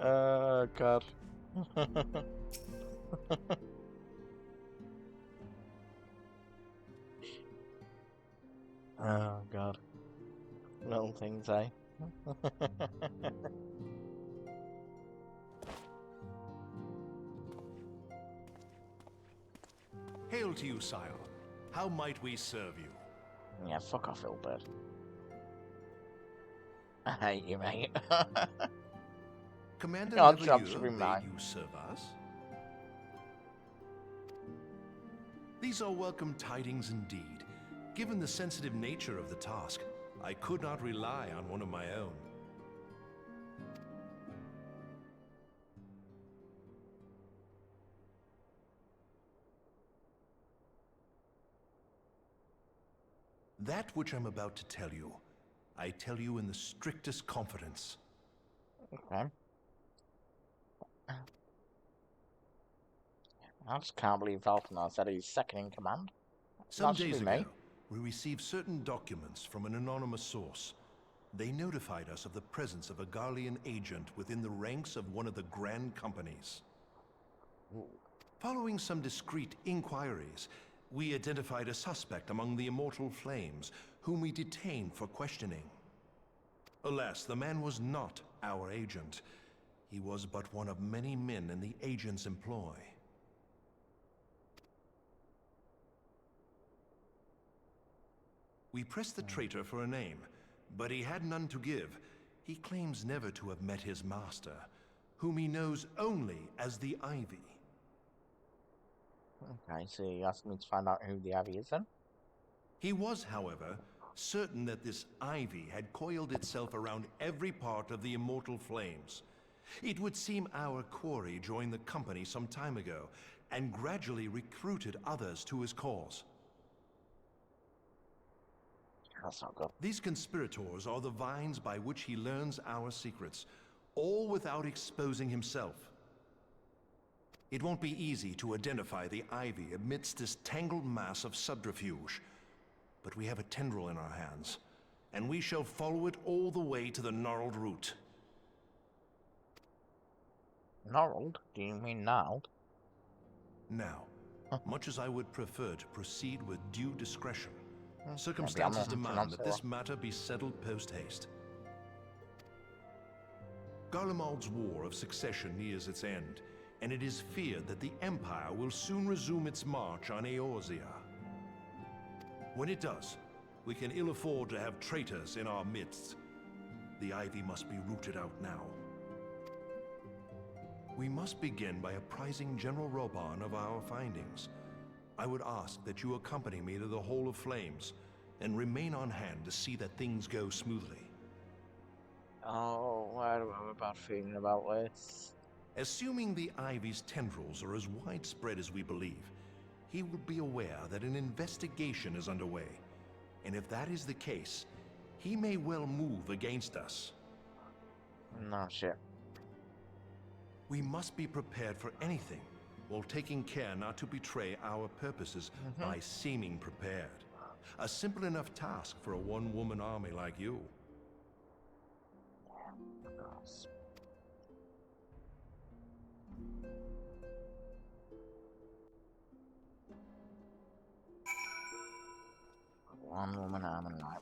Oh, God. Oh, God. Little things, eh? Hail to you, sire. How might we serve you? Yeah, fuck off, Hilbert. I hate you, mate. Commander Your job should Leveilleur be bade mine. you serve us? These are welcome tidings indeed. Given the sensitive nature of the task, I could not rely on one of my own. That which I'm about to tell you, I tell you in the strictest confidence. Okay. I just can't believe Valtanar said he's second in command. Some That should days be ago, me. we received certain documents from an anonymous source. They notified us of the presence of a Garlean agent within the ranks of one of the Grand Companies. Following some discreet inquiries, we identified a suspect among the Immortal Flames, whom we detained for questioning. Alas, the man was not our agent. He was but one of many men in the agent's employ. We pressed the traitor for a name, but he had none to give. He claims never to have met his master, whom he knows only as the Ivy. Okay, so you asked me to find out who the Abby is then? He was, however, certain that this Ivy had coiled itself around every part of the Immortal Flames. It would seem our quarry joined the company some time ago, and gradually recruited others to his cause. That's not good. These conspirators are the vines by which he learns our secrets, all without exposing himself. It won't be easy to identify the Ivy amidst this tangled mass of subterfuge, but we have a tendril in our hands, and we shall follow it all the way to the gnarled root. Gnarled? Do you mean gnarled? Now, much as I would prefer to proceed with due discretion, Maybe I'm circumstances not demand pronouncing that it this matter be settled post-haste. Garlemald's War of Succession nears its end, and it is feared that the Empire will soon resume its march on Eorzea. When it does, we can ill afford to have traitors in our midst. The Ivy must be rooted out now. We must begin by apprising General Roban of our findings. I would ask that you accompany me to the Hall of Flames, and remain on hand to see that things go smoothly. Oh, why do I have a bad feeling about this? Assuming the Ivy's tendrils are as widespread as we believe, he will be aware that an investigation is underway, and if that is the case, he may well move against us. No shit. We must be prepared for anything, while taking care not to betray our purposes by seeming prepared. A simple enough task for a one-woman army like you. One woman arm and light.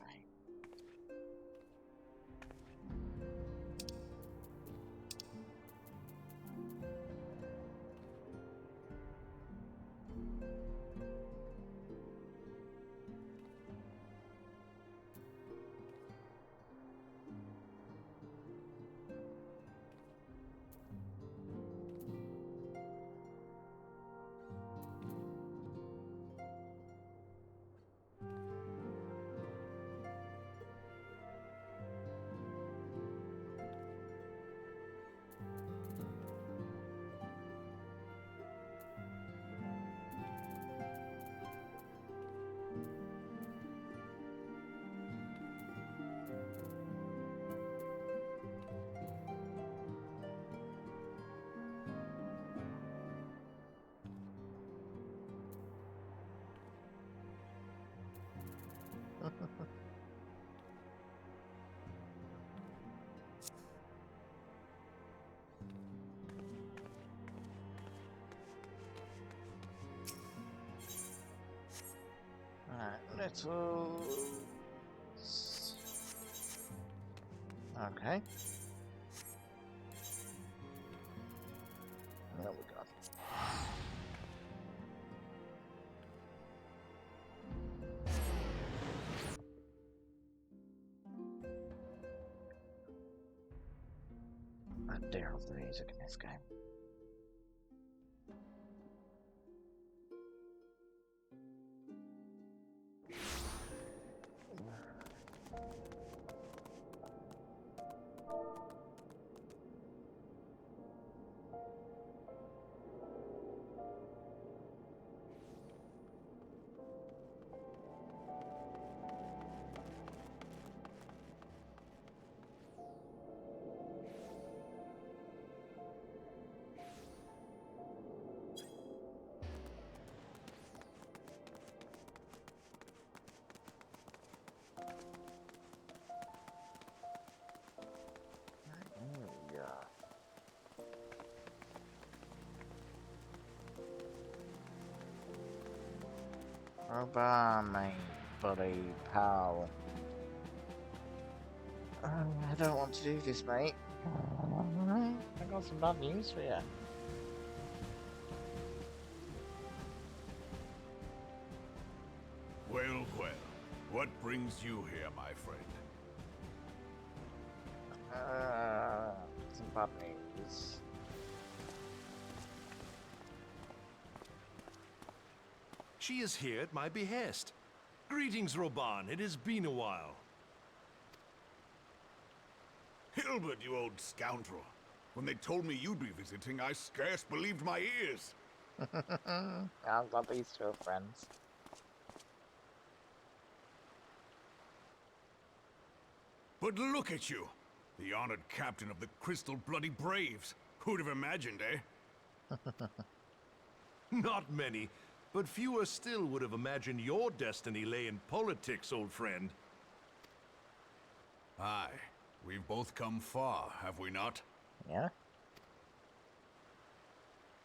Alright, little... Okay. There we go. I dare love the music in this game. Bye, my buddy pal. I don't want to do this, mate. I got some bad news for you. Well, well. What brings you here, my friend? Some bad news. She is here at my behest. Greetings, Roban. It has been a while. Hilbert, you old scoundrel. When they told me you'd be visiting, I scarce believed my ears. I'm glad these two are friends. But look at you. The honored captain of the Crystal Bloody Braves. Who'd have imagined, eh? Not many, but fewer still would have imagined your destiny lay in politics, old friend. Aye. We've both come far, have we not? Yeah.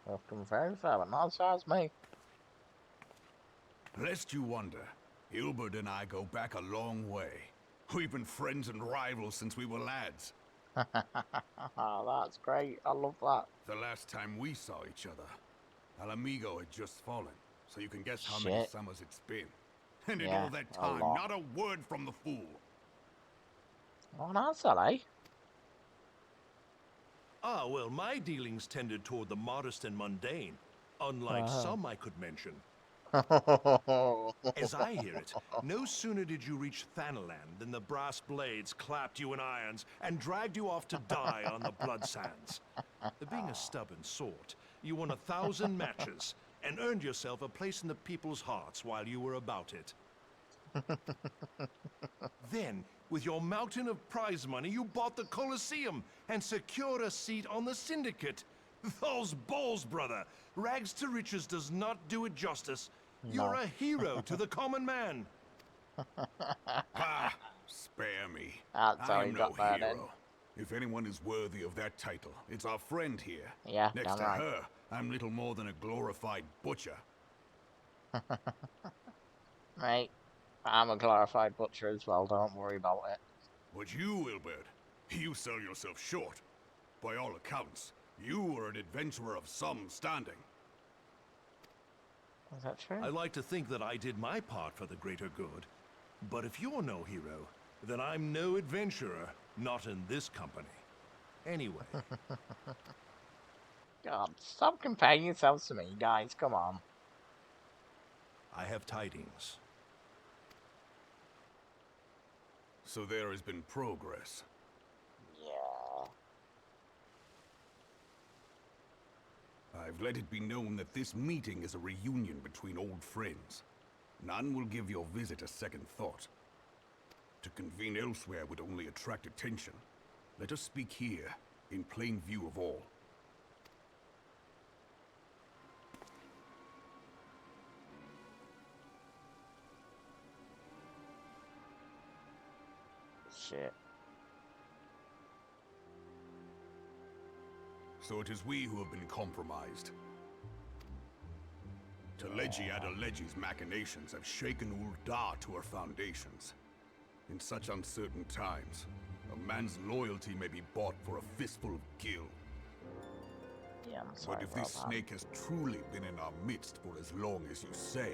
We've come very far, but not as far as me. Lest you wonder, Hilbert and I go back a long way. We've been friends and rivals since we were lads. Oh, that's great. I love that. The last time we saw each other, Alamigo had just fallen, so you can guess how many summers it's been. And in Yeah, all that a time, lot. not a word from the fool. Oh, that's alright. Ah, well, my dealings tended toward the modest and mundane, unlike some I could mention. As I hear it, no sooner did you reach Thanaland than the brass blades clapped you in irons and dragged you off to die on the blood sands. Being a stubborn sort, you won 1,000 matches and earned yourself a place in the people's hearts while you were about it. Then, with your mountain of prize money, you bought the Colosseum and secured a seat on the Syndicate. Those balls, brother! Rags to riches does not do it justice. You're a hero to the common man. Ah, spare me. That's how I he am got no that in. hero. If anyone is worthy of that title, it's our friend here. Yeah, Next damn to right. her, I'm little more than a glorified butcher. Mate, I'm a glorified butcher as well, don't worry about it. But you, Wilbert, you sell yourself short. By all accounts, you are an adventurer of some standing. Is that true? I like to think that I did my part for the greater good. But if you're no hero, then I'm no adventurer, not in this company. Anyway, God, stop comparing yourselves to me, guys, come on. I have tidings. So there has been progress. Yeah. I've let it be known that this meeting is a reunion between old friends. None will give your visit a second thought. To convene elsewhere would only attract attention. Let us speak here, in plain view of all. shit. So it is we who have been compromised. Teleji Adeleji's machinations have shaken Ul'dah to her foundations. In such uncertain times, a man's loyalty may be bought for a fistful of gil. Yeah, I'm sorry But if about this that. snake has truly been in our midst for as long as you say,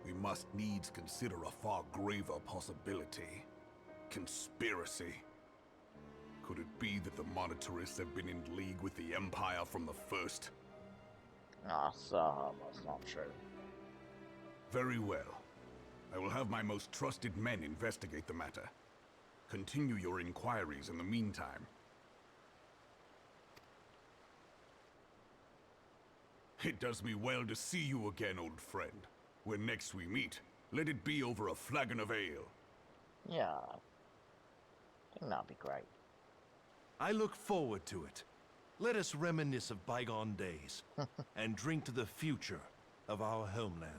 we must needs consider a far graver possibility. Conspiracy. Could it be that the monetarists have been in league with the Empire from the first? Ah, so that's not true. Very well. I will have my most trusted men investigate the matter. Continue your inquiries in the meantime. It does me well to see you again, old friend. When next we meet, let it be over a flagon of ale. Yeah, I think that'd be great. I look forward to it. Let us reminisce of bygone days and drink to the future of our homeland.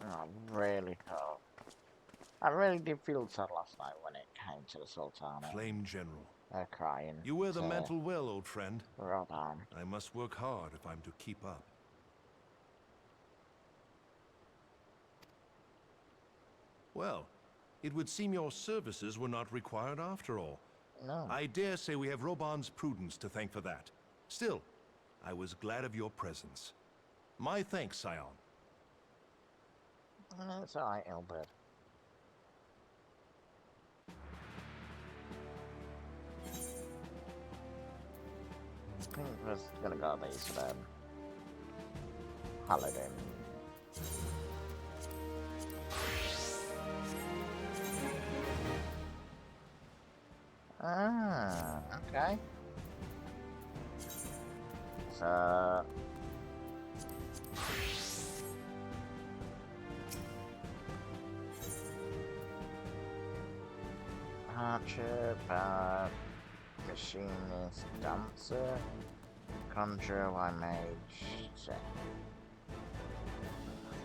I really hope. I really did feel sad last night when it came to the Sultana. Flame General, Crying. you wear the to mantle well, old friend. Rodan. I must work hard if I'm to keep up. Well, it would seem your services were not required after all. No. I dare say we have Roban's prudence to thank for that. Still, I was glad of your presence. My thanks, Scion. It's alright, Elbert. I think we're just gonna go these for them. Paladin. Ah, okay. So... Archer, bard, machinist, dancer, conjurer, wine mage,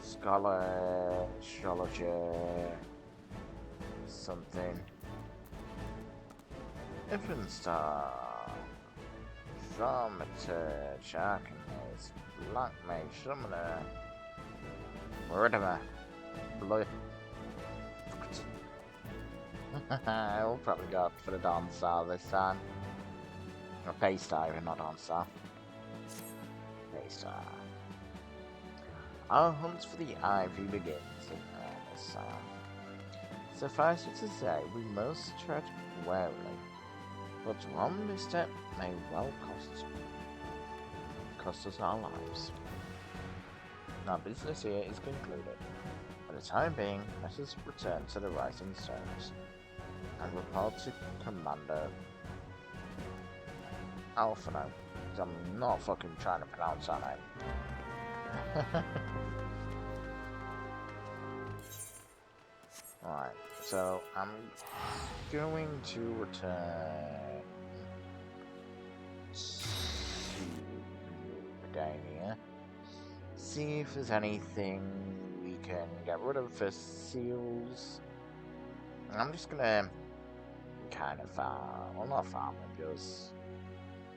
scholar, astrologer, something. Infant star, thaumaturge, arcanist, black mage, summoner, murderer, blood. We'll probably go for the Dawn Star this time. Or Paystar, not Dawn Star. Paystar. Our hunt for the Ivy begins in earnest. Suffice it to say, we must tread warily. But one misstep may well cost us our lives. Our business here is concluded. For the time being, let us return to the Rising Stones and report to Commander Alphano, because I'm not fucking trying to pronounce her name. Alright, so I'm going to return to Redania. See if there's anything we can get rid of for seals. I'm just gonna kind of farm, well not farm, just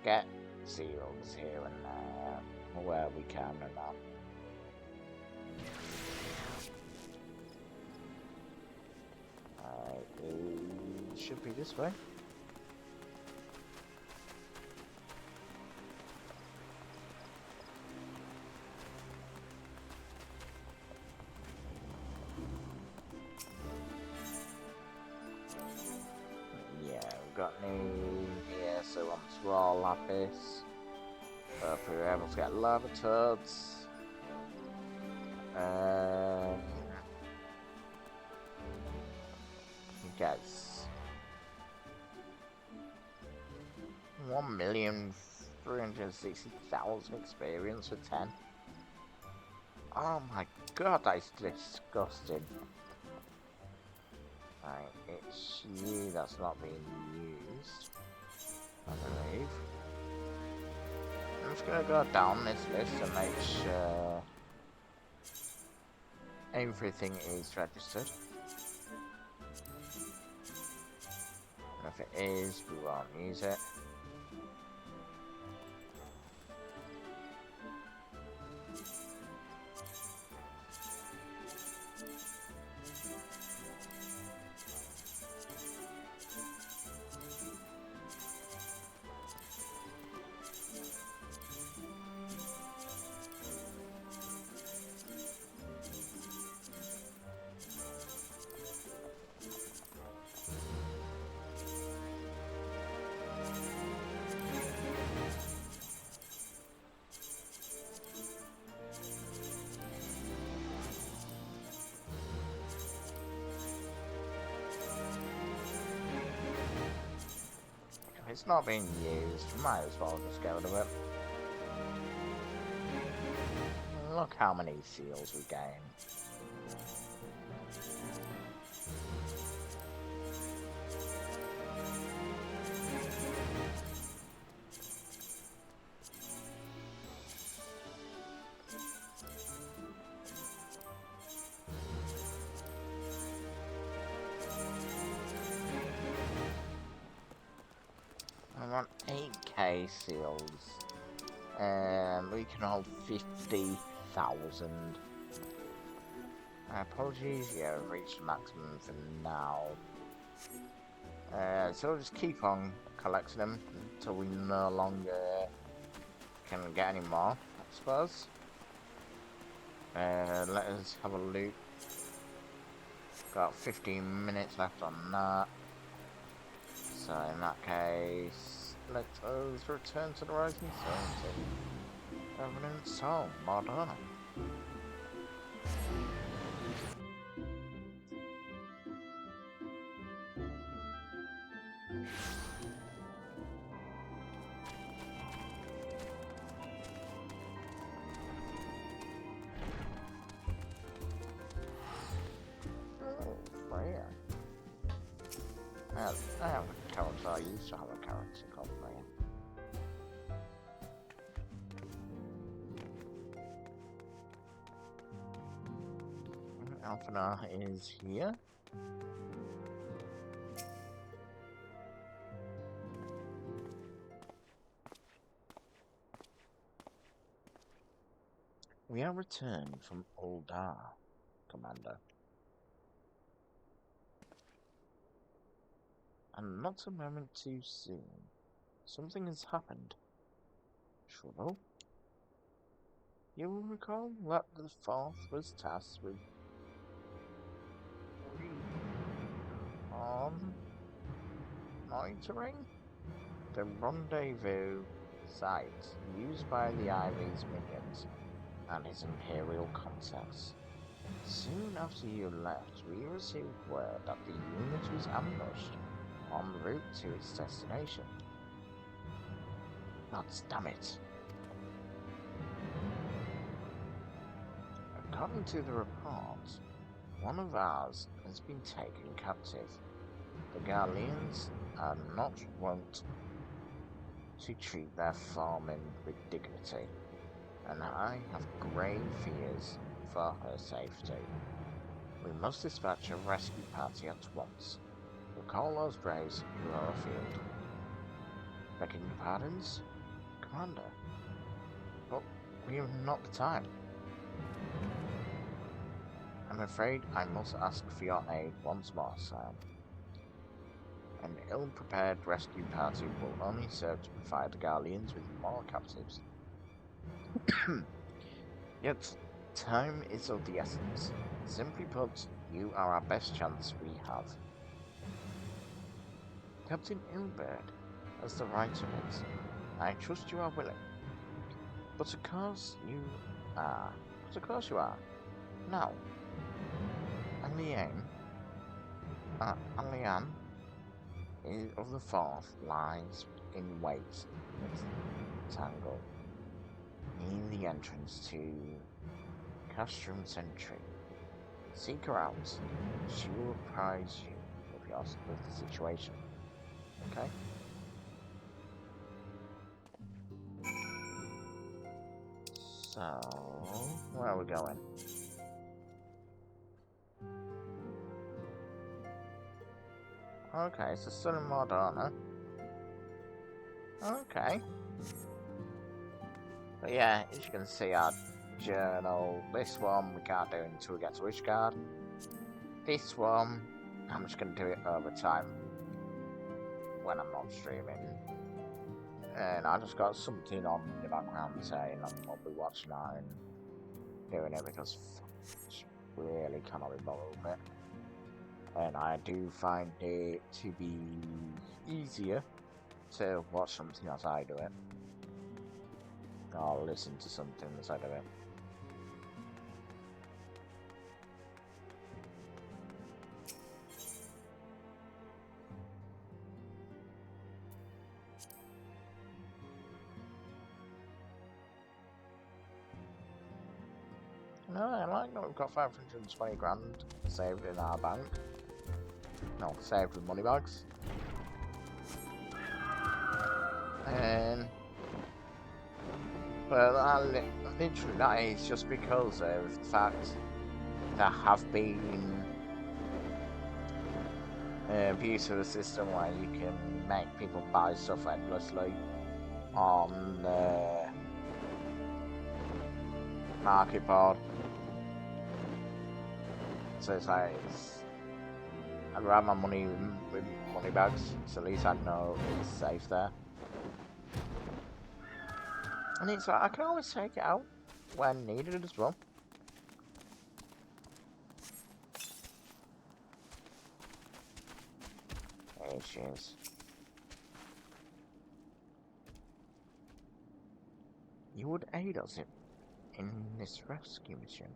get seals here and there where we can and that. It should be this way. Yeah, we've got new here, so on to raw lapis. If we were able to get lava toads. Guys, 1,360,000 experience for 10. Oh my god, that's disgusting. Right, it's you that's not being used, I believe. I'm just gonna go down this list and make sure everything is registered. And if it is, we won't use it. If it's not being used, we might as well just get rid of it. Look how many seals we gain. I want 8k seals, and we can hold 50,000. Apologies, yeah, we've reached the maximum for now. So we'll just keep on collecting them until we no longer can get any more, I suppose. Let us have a look. Got 15 minutes left on that. So in that case, let us return to the Rising Sun. Evidence Home, Madonna. Oh, Freya. I have a character. I used to have a character called Freya. Alphina is here. We are returned from Uldar, Commander. And not a moment too soon. Something has happened. Trouble? You will recall that the Fourth was tasked with monitoring the rendezvous site used by the IV's minions and his Imperial contacts. Soon after you left, we received word that the unit was ambushed en route to its destination. God damn it. According to the report, one of ours has been taken captive. The Garleans are not wont to treat their foremen with dignity, and I have grave fears for her safety. We must dispatch a rescue party at once. Recall those braves who are afield. Begging your pardons, Commander, but we have not the time. I'm afraid I must ask for your aid once more, sir. An ill-prepared rescue party will only serve to provide the Garleans with more captives. Yet, time is of the essence. Simply put, you are our best chance we have. Captain Ilbert has the right of it. I trust you are willing. But of course you are. Now, Alian of the Fourth lies in wait with Tangle near the entrance to Castrum Sentry. Seek her out. She will apprise you with the situation. Okay? So, where are we going? Okay, so still in Mordana. Okay. But yeah, as you can see, our journal, this one we can't do until we get to Ishgard. This one, I'm just going to do it over time when I'm not streaming. And I just got something on in the background saying I'll be watching that and doing it because I just really cannot be bothered with it. And I do find it to be easier to watch something as I do it. Or listen to something as I do it. No, I like that we've got 520 grand saved in our bank. No, saved with money bags. But literally that is just because of the fact there have been abuse of the system where you can make people buy stuff endlessly on the market board. So it's like, I'd rather my money with money bags, so at least I know it's safe there. And it's like, I can always take it out when needed as well. There she is. You would aid us in this rescue mission.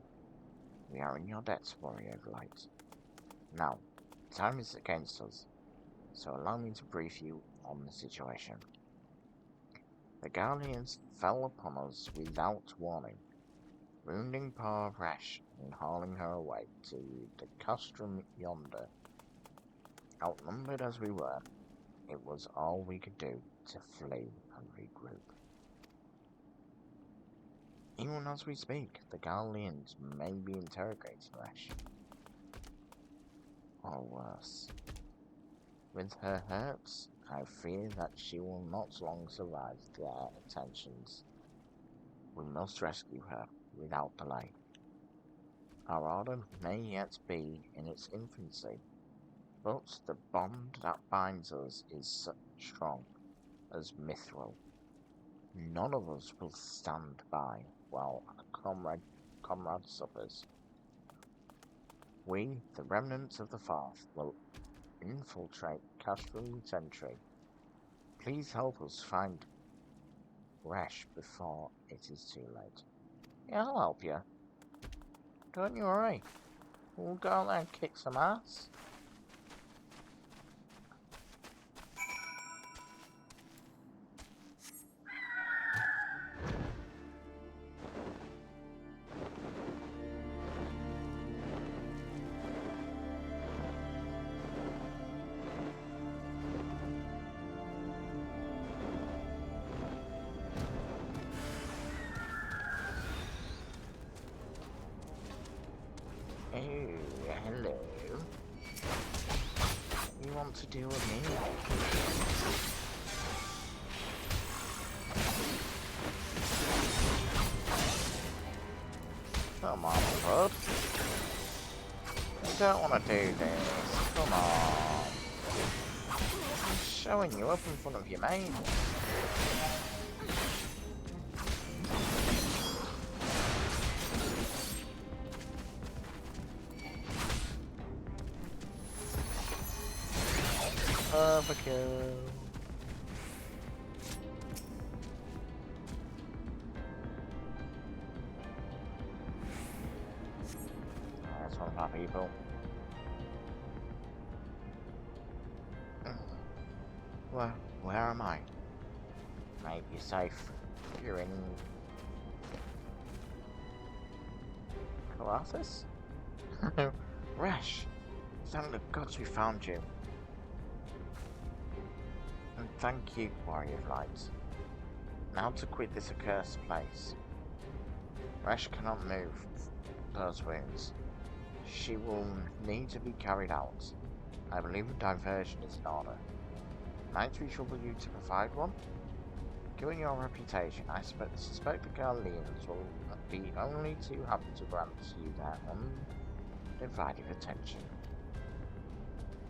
We are in your debt, Warrior of Light. Now, time is against us, so allow me to brief you on the situation. The Guardians fell upon us without warning, wounding poor Resh and hauling her away to the castrum yonder. Outnumbered as we were, it was all we could do to flee and regroup. Even as we speak, the Guardians may be interrogating Resh. Or worse. With her hurts, I fear that she will not long survive their attentions. We must rescue her without delay. Our order may yet be in its infancy, but the bond that binds us is such strong as mithril. None of us will stand by while a comrade suffers. We, the remnants of the Farth, will infiltrate Castrum Sentry. Please help us find Resh before it is too late. Yeah, I'll help you. Don't you worry. We'll go out there and kick some ass. Oh, hello. You want to deal with me? Come on, bud. You don't want to do this. Come on. I'm showing you up in front of your mate. Overkill. That's one of our people. Well, where am I? Mate, you're safe. You're in Colossus? Resh, thank the gods we found you. And thank you, Warrior of Light. Now to quit this accursed place. Resh cannot move those wounds. She will need to be carried out. I believe a diversion is in order. Might we trouble you to provide one? Given your reputation, I suspect the Garleans will be only too happy to grant you their undivided attention.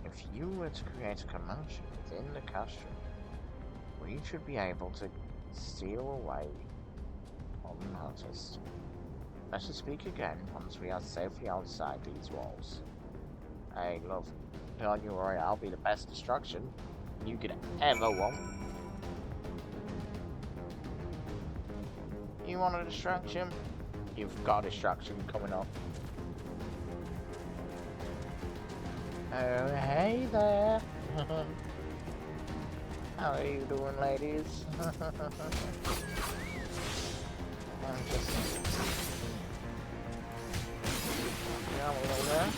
If you were to create a commotion within the castrum, we should be able to steal away unnoticed. Let us speak again once we are safely outside these walls. Hey, love, don't you worry, I'll be the best distraction you could ever want. You want a distraction? You've got a distraction coming up. Oh, hey there. How are you doing, ladies? I'm just... Yeah, over there.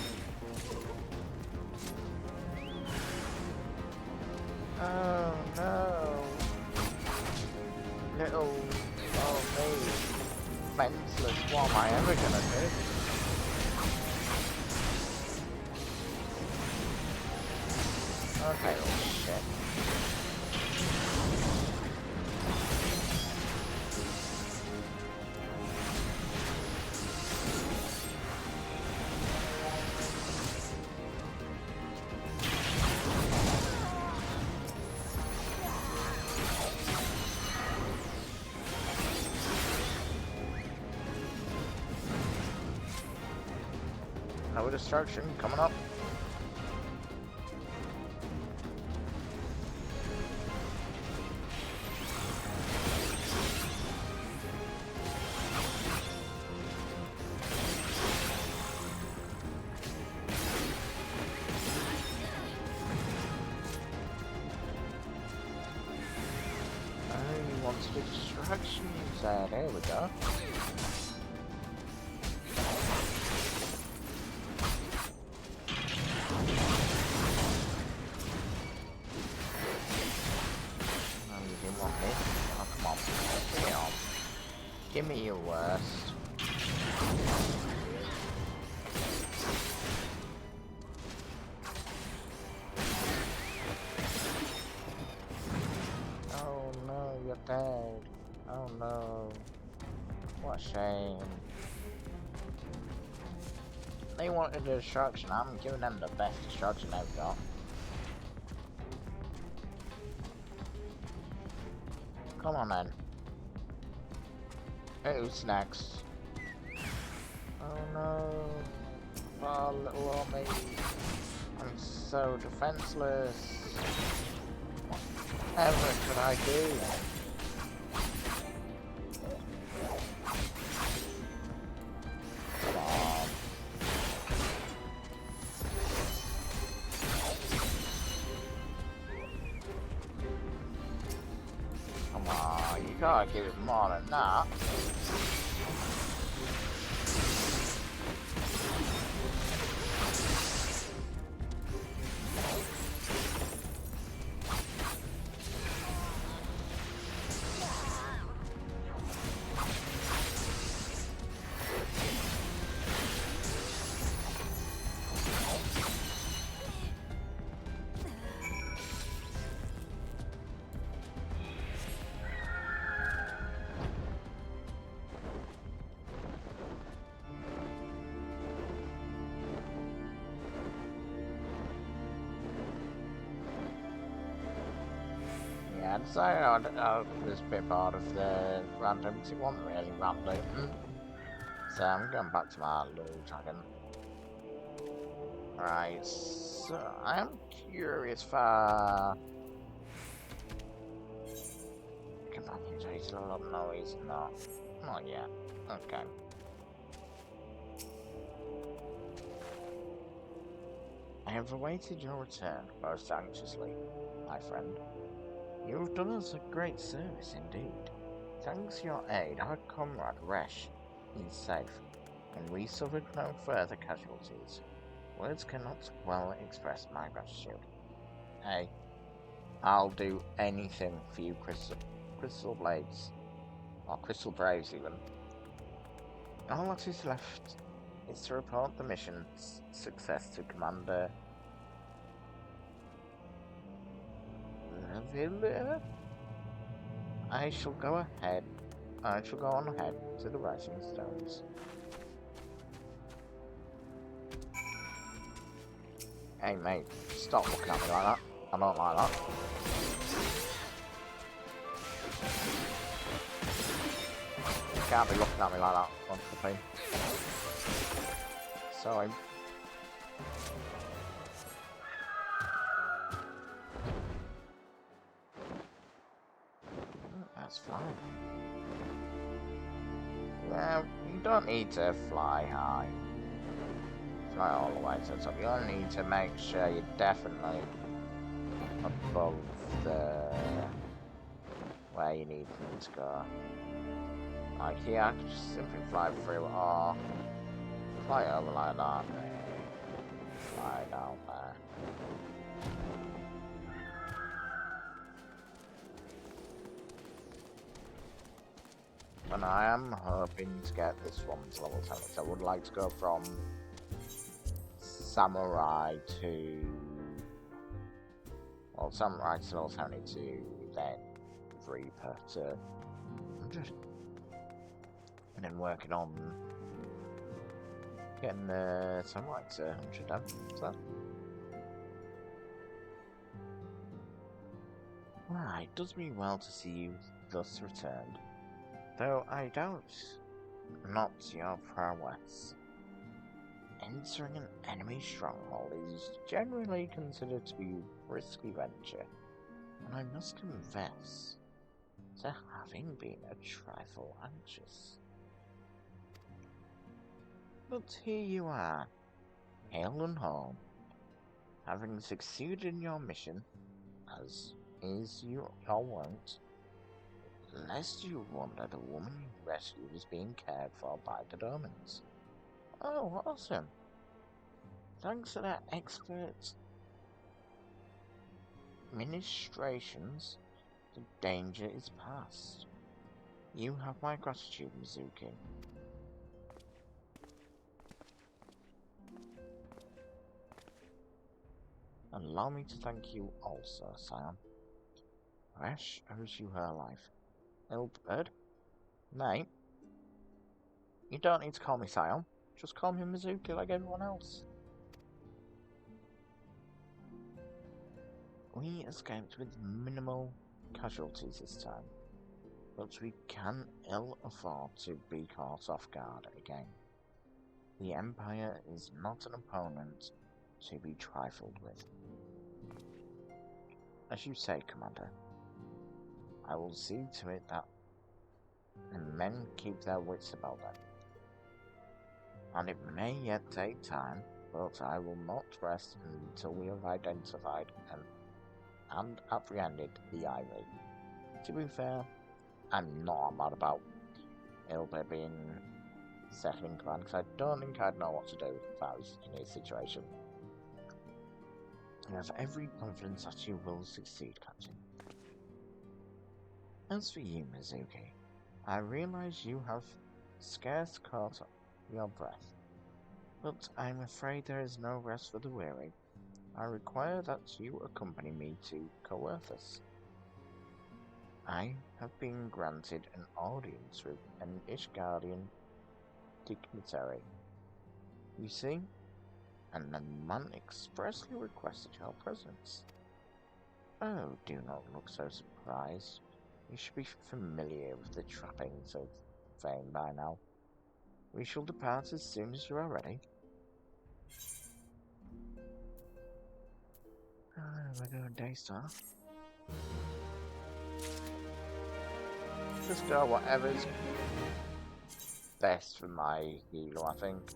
Oh, no. Little... Oh, me. Fenceless. What am I ever gonna do? Okay, oh shit. No destruction coming up. You wanted a distraction, you said. There we go. Give me your worst. Oh no, you're dead. Oh no. What a shame. They wanted a destruction, I'm giving them the best destruction they've got. Come on then. Who's next? Oh no. Oh, little old me. I'm so defenseless. Whatever could I do? Come on. Come on, you gotta give it more than that. I decided I'd this bit part of the random, because it wasn't really random. So I'm going back to my little dragon. Right, so I am curious for companion chase a lot of noise. Not yet. Okay. I have awaited your return most anxiously, my friend. You have done us a great service indeed. Thanks to your aid, our comrade Resh is safe, and we suffered no further casualties. Words cannot well express my gratitude. Hey, I'll do anything for you, Crystal Blades. Or Crystal Braves, even. All that is left is to report the mission's success to Commander Villa. I shall go on ahead to the Rising Stones. Hey mate, stop looking at me like that. I don't like that. You can't be looking at me like that, honestly. Sorry. That's fine. Yeah, you don't need to fly high. Fly all the way to the top. You only need to make sure you're definitely above the where you need them to go. Like here, I could just simply fly through or fly over like that. Fly down there. And I am hoping to get this one to level 10. So I would like to go from Samurai to... Well, Samurai to level 72, then Reaper to 100. And then working on getting the Samurai to 100 done. So. Well, it does me well to see you thus returned. Though I doubt not your prowess. Entering an enemy stronghold is generally considered to be a risky venture, and I must confess to having been a trifle anxious. But here you are, hail and home, having succeeded in your mission, as is your wont. Lest you wonder, the woman you rescued is being cared for by the Domans. Oh, awesome. Thanks to their expert ministrations, the danger is past. You have my gratitude, Mizuki. Allow me to thank you also, Scion. Resh owes you her life. Ilbird? Mate? You don't need to call me Scion. Just call me Mizuki like everyone else. We escaped with minimal casualties this time, but we can ill afford to be caught off guard again. The Empire is not an opponent to be trifled with. As you say, Commander, I will see to it that the men keep their wits about them. And it may yet take time, but I will not rest until we have identified and apprehended the Ivy. To be fair, I'm not mad about Ilbe being second in command, because I don't think I'd know what to do if I was in his situation. I have every confidence that you will succeed, Captain. As for you, Mizuki, I realize you have scarce caught your breath, but I'm afraid there is no rest for the weary. I require that you accompany me to Coerthus. I have been granted an audience with an Ishgardian dignitary. You see, and the man expressly requested your presence. Oh, do not look so surprised. You should be familiar with the trappings of fame by now. We shall depart as soon as you are ready. We're going Daystar. Just go whatever's best for my hero, I think.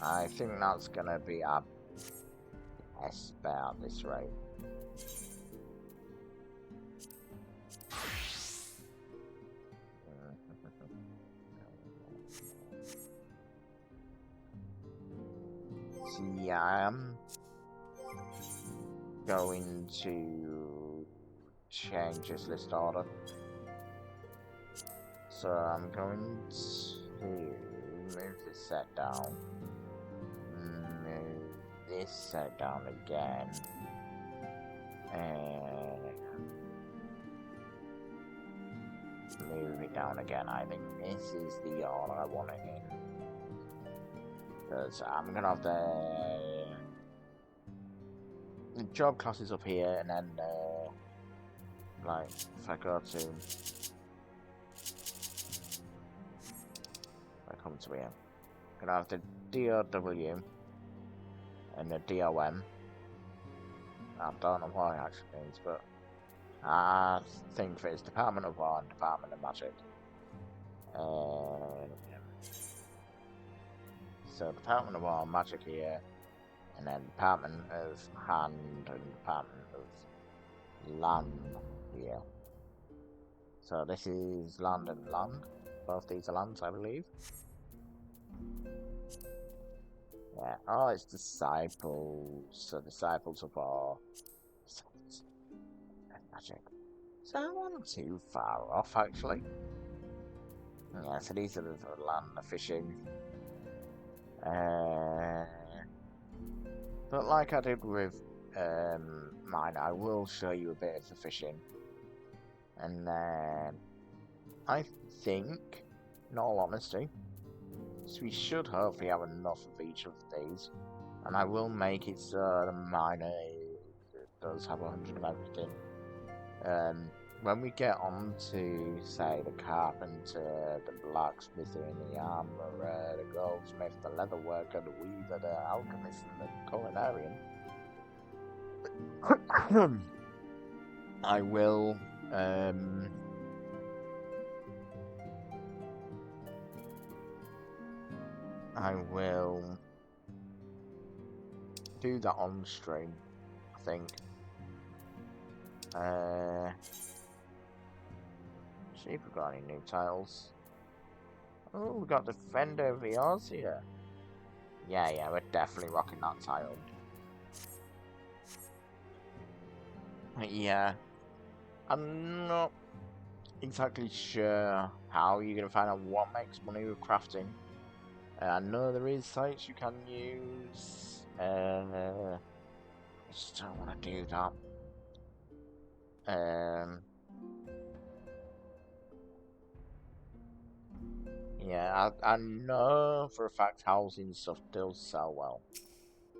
I think that's gonna be our best bet at this rate. So yeah, going to change this list order. So I'm going to move this set down. Move this set down again. And move it down again. I think this is the order I want it in. Because I'm gonna have the job classes up here, and then like if I go to, if I come to here, I'm gonna have the DOW and the DOM. I don't know what it actually means, but I think that it's Department of War and Department of Magic. So Department of War, Magic here, and then Department of Hand and Department of Land here. So this is Land and Land. Both these are lands, I believe. Yeah. Oh, it's Disciples. So Disciples of War. Magic. So I wasn't too far off, actually. Yeah, so these are the land, the fishing. But like I did with mine, I will show you a bit of the fishing. And then I think, in all honesty, so we should hopefully have enough of each of these. And I will make it so the miner does have 100 of everything. When we get on to, say, the carpenter, the blacksmithing, the armourer, the goldsmith, the leatherworker, the weaver, the alchemist, and the culinarian, I will, do that on stream, I think. See if we've got any new titles. Oh, we got Defender of Eorzea. Yeah, we're definitely rocking that title. Yeah. I'm not exactly sure how you're going to find out what makes money with crafting. I know there is sites you can use. I just don't want to do that. Yeah, I know for a fact housing stuff does sell well.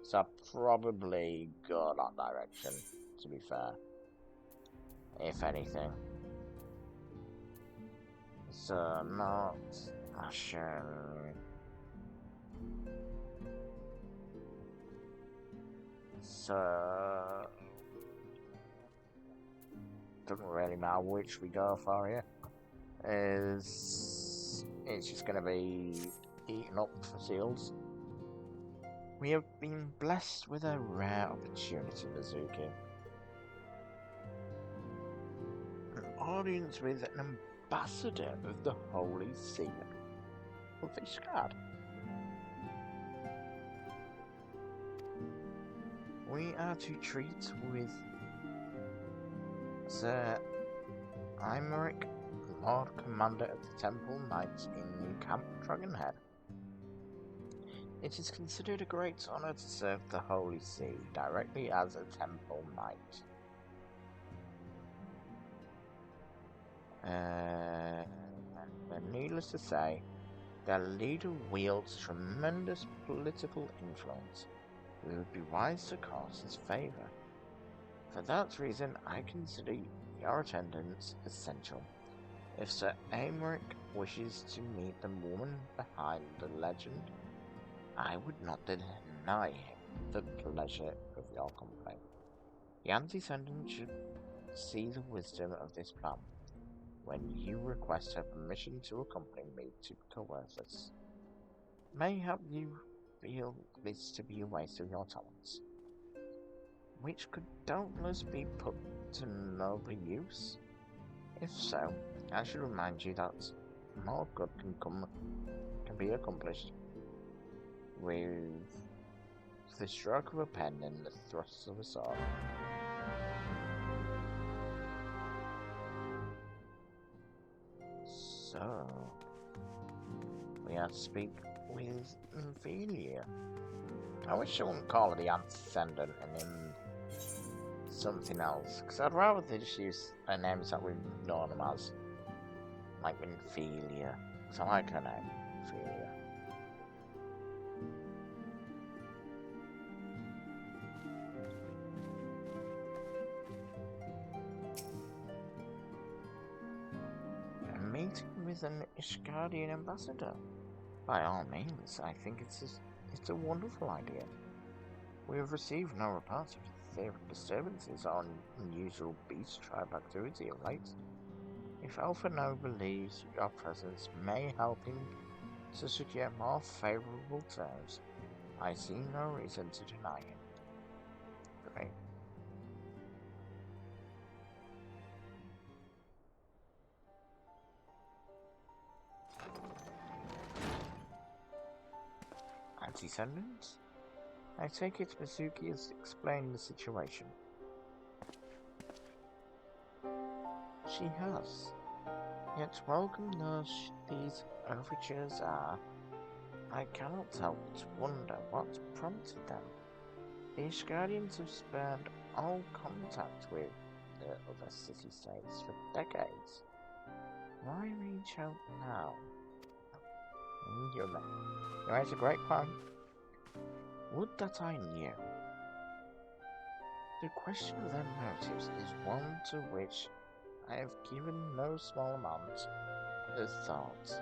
So I'll probably go that direction, to be fair. If anything. So, not fashion. So, doesn't really matter which we go for here. It's just going to be eaten up for seals. We have been blessed with a rare opportunity, Mizuki. An audience with an ambassador of the Holy See of Ishgard. We are to treat with Sir Imeric, Lord Commander of the Temple Knights in Camp Dragonhead. It is considered a great honor to serve the Holy See directly as a Temple Knight. Needless to say, their leader wields tremendous political influence. It would be wise to cause his favor. For that reason, I consider your attendance essential. If Sir Aymeric wishes to meet the woman behind the legend, I would not deny him the pleasure of your company. The antecedent should see the wisdom of this plan. When you request her permission to accompany me to Coerthus, mayhap you feel this to be a waste of your talents, which could doubtless be put to noble use. If so, I should remind you that more good can be accomplished with with the stroke of a pen and the thrust of a sword. So, we are to speak with Ophelia. I wish I wouldn't call her the Ascendant and him something else, because I'd rather they just use their names that we've known them as, like Ophelia, because I like her name, Ophelia. A meeting with an Ishgardian ambassador? By all means, I think it's a wonderful idea. We have received no reports of theoretic disturbances or unusual beast tribe activity of late. If Alpha No believes your presence may help him to secure more favorable terms, I see no reason to deny him. Great. Anti-Descendants? I take it Mizuki has explained the situation. She has. Yet welcome though these overtures are, I cannot help but wonder what prompted them. The Ishgardians have spurned all contact with the other city-states for decades. Why reach out now? You raise a great point. Would that I knew. The question of their motives is one to which I have given no small amount of thought.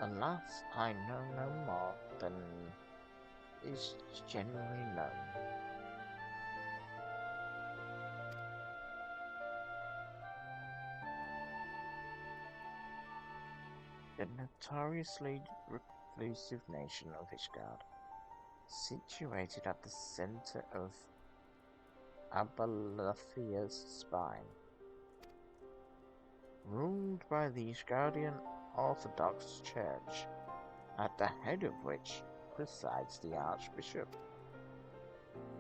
Alas, I know no more than is generally known. The notoriously reclusive nation of Ishgard, situated at the center of Abalathia's spine, ruled by the Ishgardian Orthodox Church, at the head of which presides the Archbishop.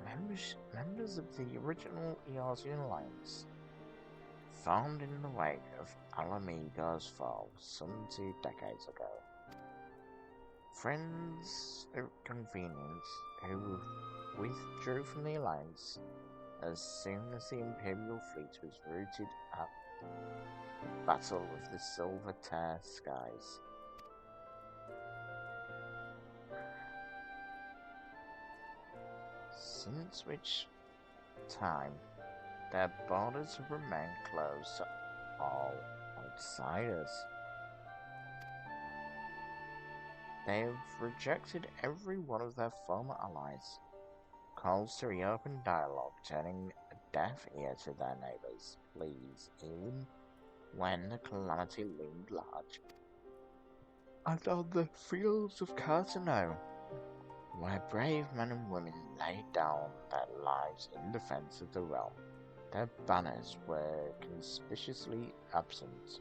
Members of the original Eorzean Alliance, formed in the wake of Alamigo's fall some 2 decades ago. Friends of convenience who withdrew from the Alliance as soon as the Imperial fleet was routed at the Battle of the Silver Tear Skies. Since which time their borders have remained closed to all outsiders. They have rejected every one of their former allies. Calls to reopen dialogue, turning a deaf ear to their neighbours' pleas, even when the calamity loomed large. And on the fields of Cartano, where brave men and women laid down their lives in defence of the realm, their banners were conspicuously absent.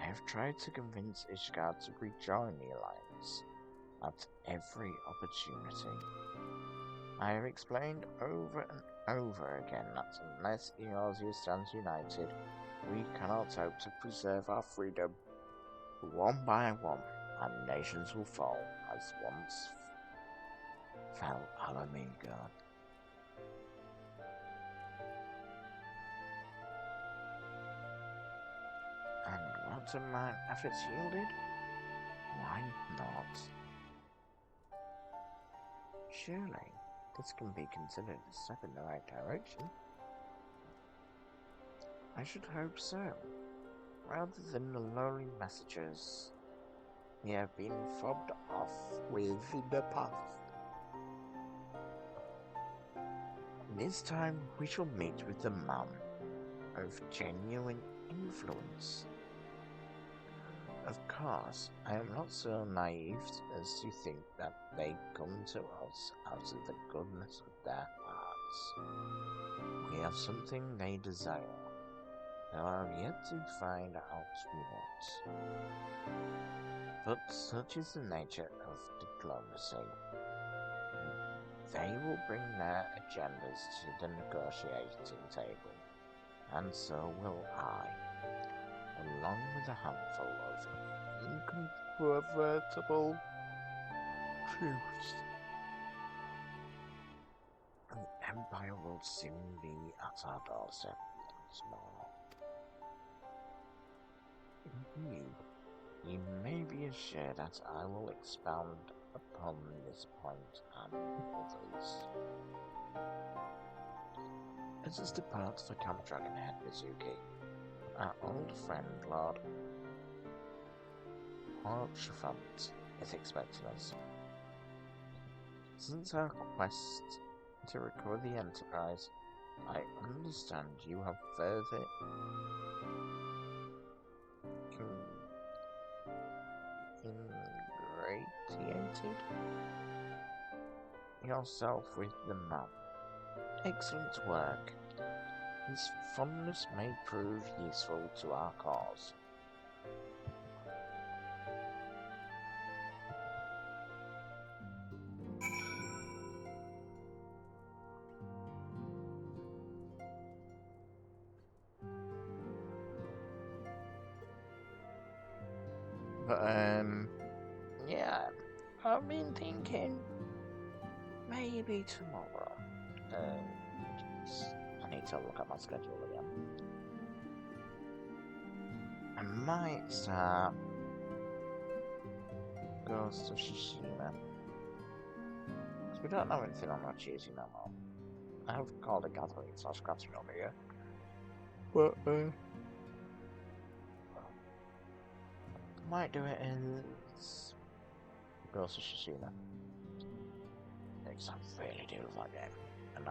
I have tried to convince Ishgard to rejoin the Alliance at every opportunity. I have explained over and over again that unless Eorzea stands united, we cannot hope to preserve our freedom. One by one, our nations will fall, as once fell Alamigo. And what have my efforts yielded? Why not? Surely, this can be considered a step in the right direction. I should hope so, rather than the lowly messages we have been fobbed off with in the past. This time we shall meet with the man of genuine influence. Of course, I am not so naive as to think that they come to us out of the goodness of their hearts. We have something they desire, though I have yet to find out what. But such is the nature of diplomacy. They will bring their agendas to the negotiating table, and so will I, along with a handful of incontrovertible truths. And the Empire will soon be at our doorstep once more. Indeed, you may be assured that I will expound upon this point and others. Let us depart for Camp Dragonhead, Mizuki. Our old friend, Lord Archfront, is expecting us. Since our quest to recover the Enterprise, I understand you have further ingratiated yourself with the man. Excellent work. His fondness may prove useful to our cause. But, yeah, I've been thinking maybe tomorrow. I need to look at my schedule again. I might start Ghost of Tsushima. Because we don't know anything on that Tuesday no more. I have called a gathering / crafting over here. But, might do it as Ghost of Tsushima. Because I really do love that game. And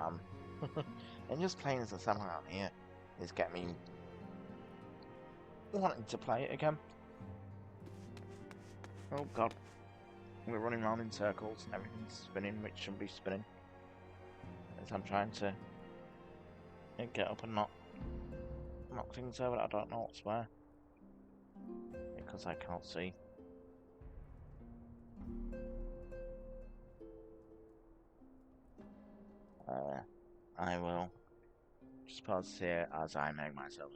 and just playing as a samurai out here is getting me wanting to play it again. Oh god. We're running around in circles, everything's spinning which shouldn't be spinning. As I'm trying to get up and knock things over, I don't know what's where. Because I can't see. I will just pause here as I make myself,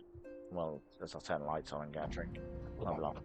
well, as I turn the lights on and get a drink. Not be long.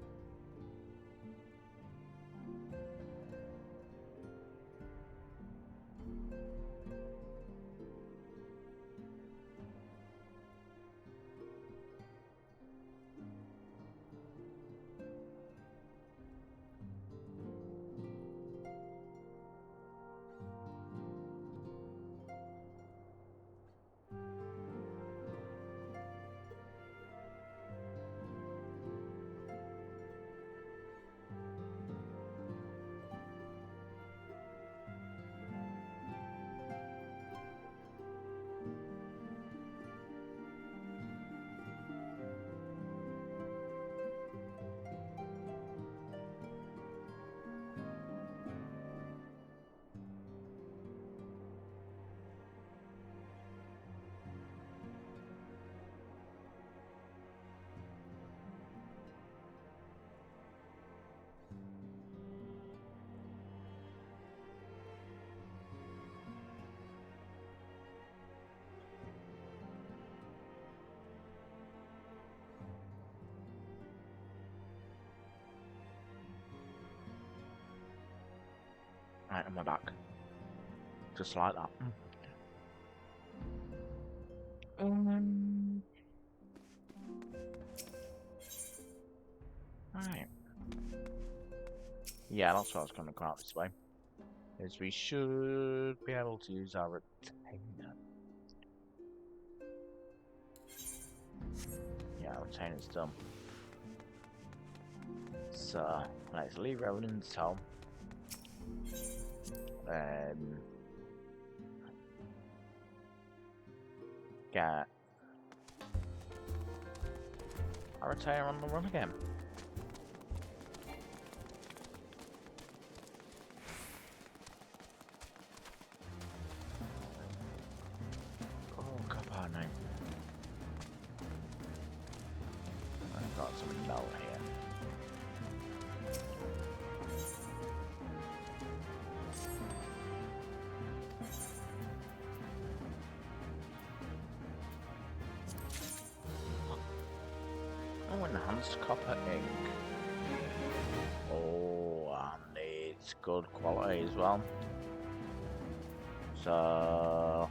Right, on my back. Just like that. Right. Yeah, that's what I was going to come out this way. Is we should be able to use our retainer. Yeah, our retainer's done. So, let's leave Revenant's home. Get our retainer on the run again. Oh, God, pardon me. Enhanced copper ink. Oh, and it's good quality as well. So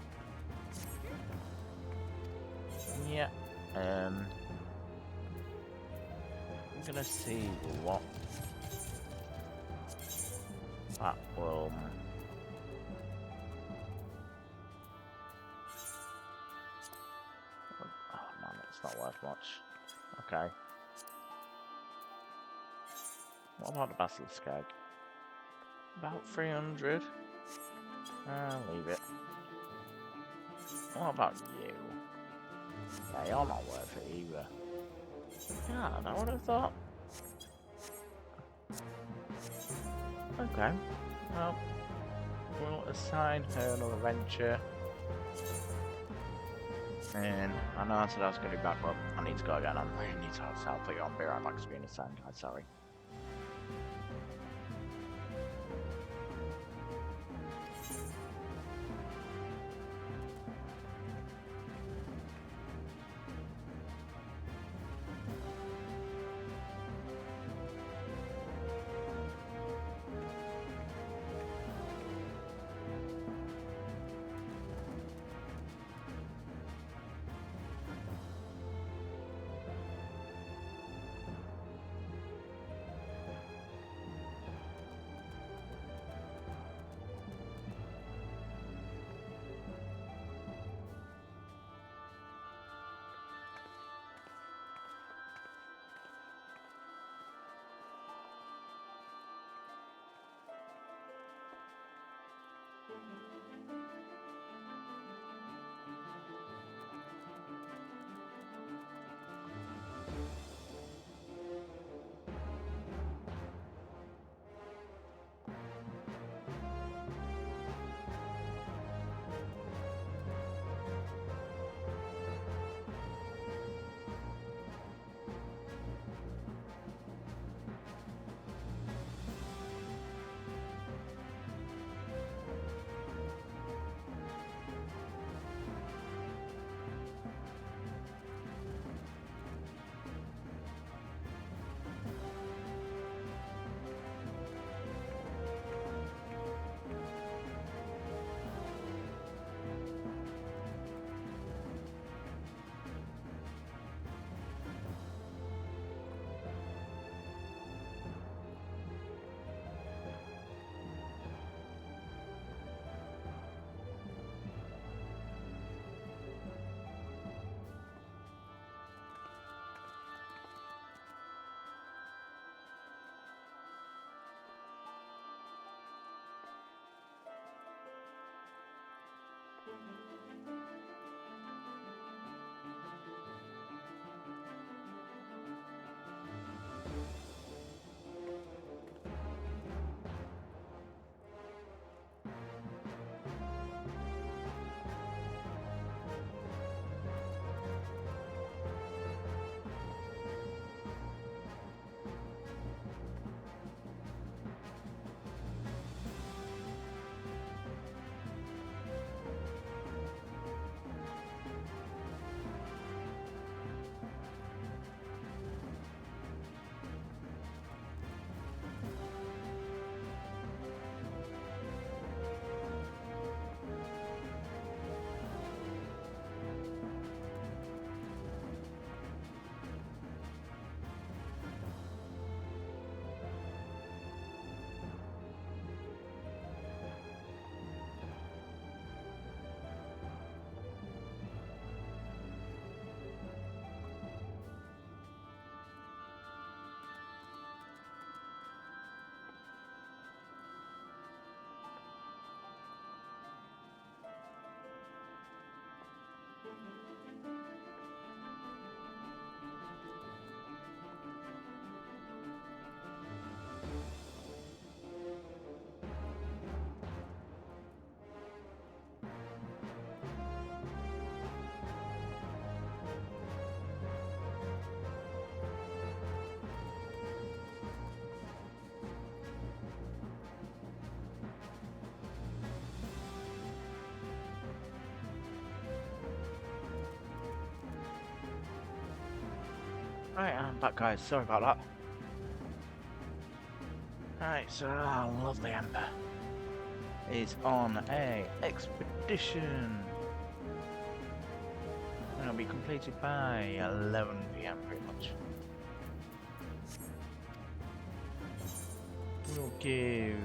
yeah, I'm gonna see what that will. Oh man, it's not worth much. Okay. What about the basilisk egg? About 300. I'll leave it. What about you? Yeah, you're not worth it either. God, I would have thought. Okay. Well, we'll assign her another venture. And I know I said I was going to be back, but I need to go again. I need to I'll put you on beer. I'd like to be in a second, guys. Sorry. Right, I'm back, guys. Sorry about that. Right, so our lovely Ember is on a expedition. And it'll be completed by 11 PM pretty much. We'll give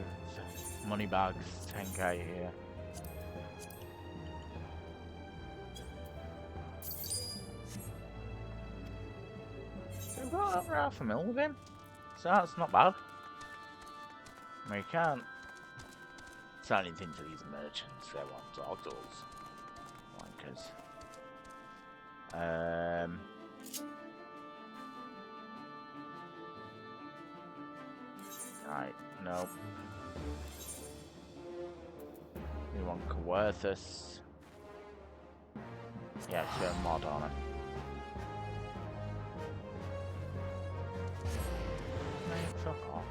Moneybags 10k here. So we've got over half a mil with him. So that's not bad. We can't sell anything to these merchants. They want our doors. Wankers. Right, nope. We want Coerthus. Yeah, show mod on it. Mate, fuck off.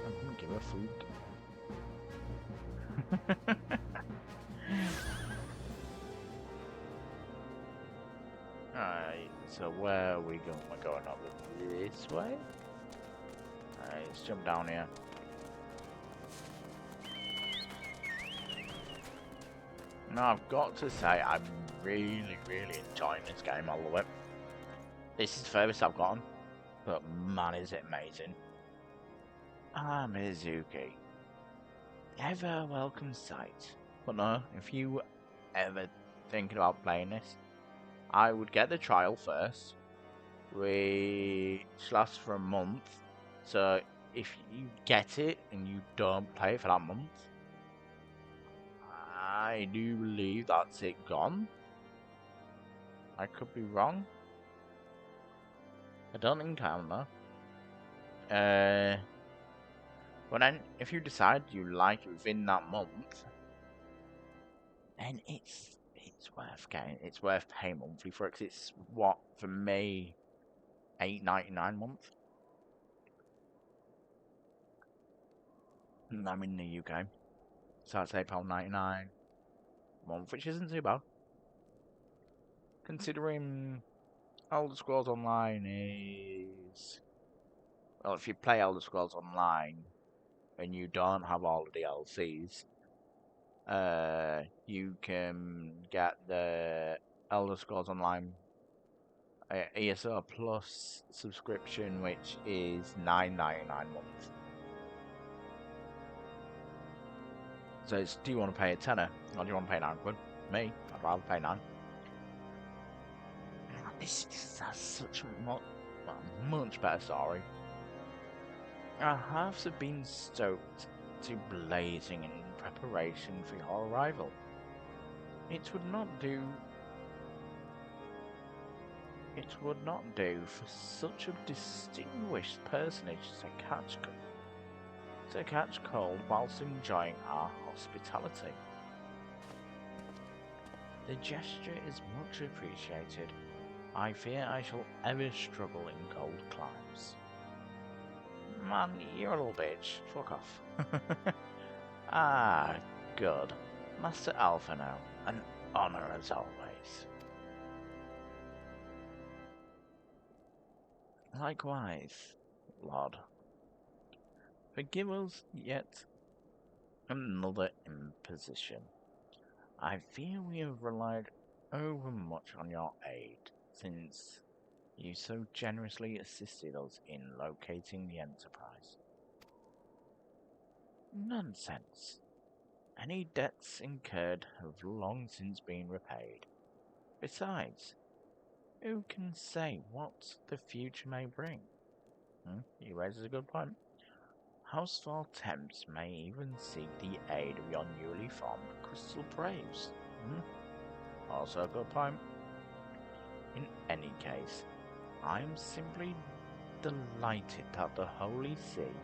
I don't give a fuck. Alright, so where are we going? We're going up this way? Alright, let's jump down here. Now, I've got to say, I'm really, really enjoying this game. I love it. This is the furthest I've gotten, but man, is it amazing. Ah, Mizuki. Ever a welcome sight. But no, if you ever thinking about playing this, I would get the trial first, which lasts for a month. So if you get it and you don't play it for that month, I do believe that's it gone. I could be wrong. I don't think I am though. But then if you decide you like it within that month, then it's worth getting. It's worth paying monthly for it. 'Cause it's what for me, $8.99 a month. And I'm in the UK, so that's £8.99 a month, which isn't too bad. Considering Elder Scrolls Online is... Well, if you play Elder Scrolls Online and you don't have all the DLCs, you can get the Elder Scrolls Online ESO Plus subscription, which is $9.99 a month. So it's, do you want to pay a tenner or do you want to pay £9? Me, I'd rather pay 9. This just has such a much better story. Our halves have been stoked to blazing in preparation for your arrival. It would not do for such a distinguished personage to catch cold whilst enjoying our hospitality. The gesture is much appreciated. I fear I shall ever struggle in cold climes. Man, you're a little bitch. Fuck off. Ah, good. Master Alpha now. An honor as always. Likewise, Lord. Forgive us yet another imposition. I fear we have relied overmuch on your aid, since you so generously assisted us in locating the Enterprise. Nonsense. Any debts incurred have long since been repaid. Besides, who can say what the future may bring? He raises a good point. Houseful attempts may even seek the aid of your newly formed Crystal Braves. Also a good point. In any case, I am simply delighted that the Holy See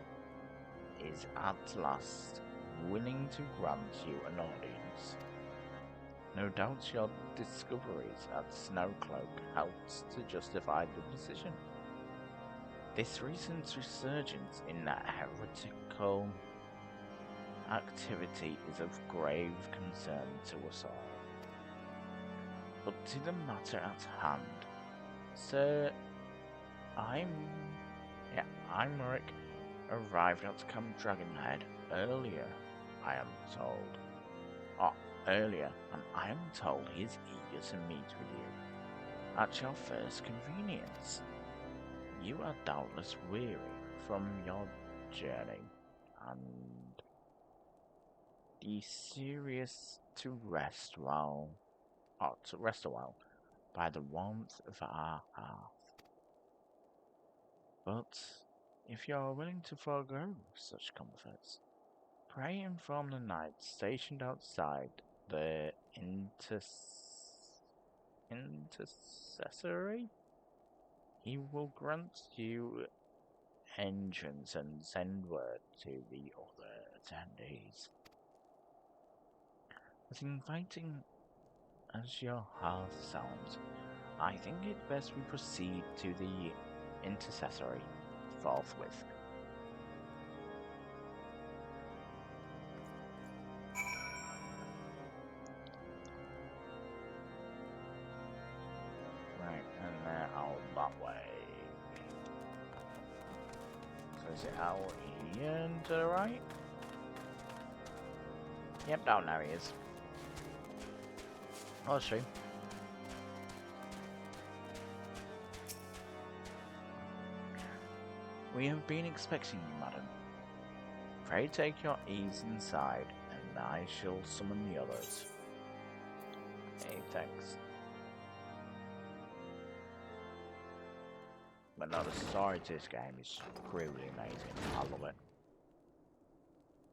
is at last willing to grant you an audience. No doubt your discoveries at Snowcloak helped to justify the decision. This recent resurgence in that heretical activity is of grave concern to us all. But to the matter at hand, Sir I'm Rick. Arrived at Camp Dragonhead earlier, I am told. Earlier, and I am told he's eager to meet with you at your first convenience. You are doubtless weary from your journey, and desirous to rest a while by the warmth of our hearth. But if you are willing to forego such comforts, pray inform the knights stationed outside the intercessory. He will grant you entrance and send word to the other attendees. As inviting as your hearth sounds, I think it best we proceed to the intercessory forthwith. Right, and they're out that way. So is it out here and to the right? Yep, down there he is. Oh, that's true. We have been expecting you, madam. Pray take your ease inside, and I shall summon the others. Hey, thanks. But no, the story to this game is truly amazing. I love it.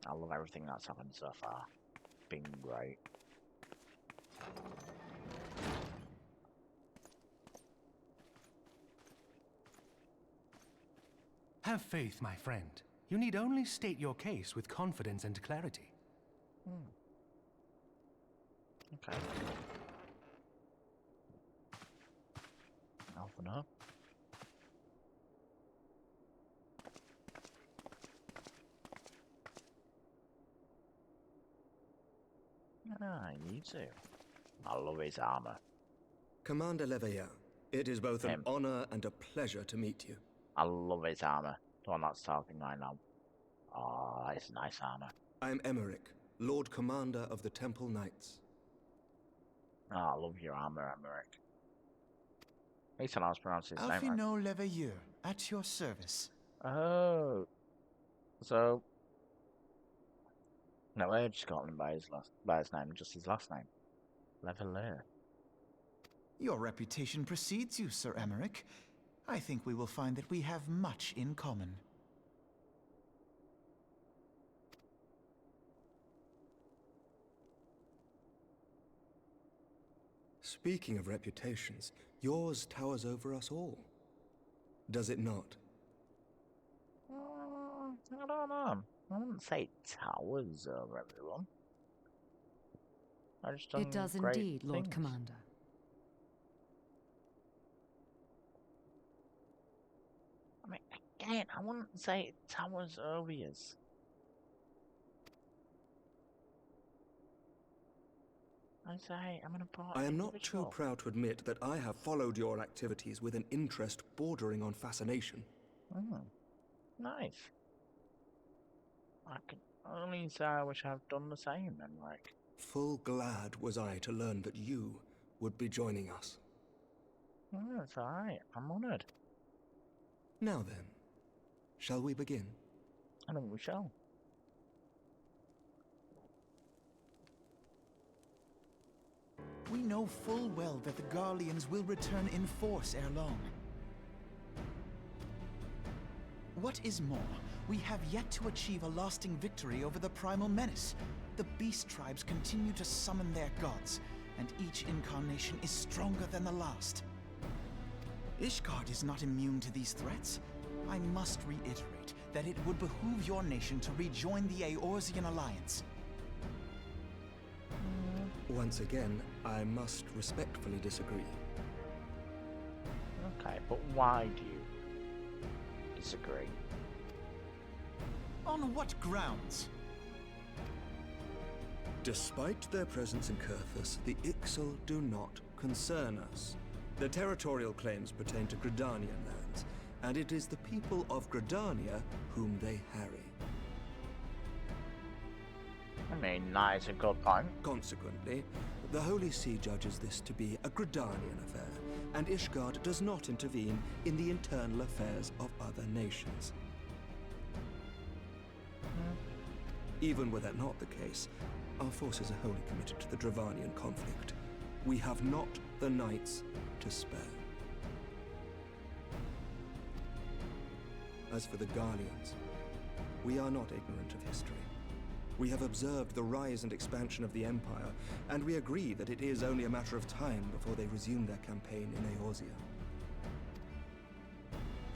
I love everything that's happened so far. It's been great. Have faith, my friend. You need only state your case with confidence and clarity. Okay. Open up. Ah, you too. I love his armor. Commander Leveilleur, it is both an Him. honor and a pleasure to meet you. I love his armor. The one that's talking right now. Oh, it's nice armor. I'm Emmerich, Lord Commander of the Temple Knights. Oh, I love your armor, Emmerich. At least I was pronouncing his name right. Alphino Leveilleur, at your service. Oh. So. No, I just called him by his name, just his last name. Leveilleur. Your reputation precedes you, Sir Emmerich. I think we will find that we have much in common. Speaking of reputations, yours towers over us all. Does it not? I don't know. I wouldn't say it towers over everyone. I just done It does great indeed, Lord things. Commander. I mean, again, I wouldn't say it towers over us. I say I'm an important I am not individual. too proud to admit that I have followed your activities with an interest bordering on fascination. Nice. I can only say I wish I've done the same, then, like. Full glad was I to learn that you would be joining us. It's alright. I'm honoured. Now then, shall we begin? I think we shall. We know full well that the Garleans will return in force ere long. What is more, we have yet to achieve a lasting victory over the primal menace. The beast tribes continue to summon their gods, and each incarnation is stronger than the last. Ishgard is not immune to these threats. I must reiterate that it would behoove your nation to rejoin the Eorzean Alliance. Once again, I must respectfully disagree. Okay, but why do you disagree? On what grounds? Despite their presence in Kurthus, the Ixal do not concern us. Their territorial claims pertain to Gridanian lands, and it is the people of Gridania whom they harry. I mean, that is a good point. Consequently, the Holy See judges this to be a Gridanian affair, and Ishgard does not intervene in the internal affairs of other nations. Even were that not the case, our forces are wholly committed to the Dravanian conflict. We have not the knights to spare. As for the Garleans, we are not ignorant of history. We have observed the rise and expansion of the Empire, and we agree that it is only a matter of time before they resume their campaign in Eorzea.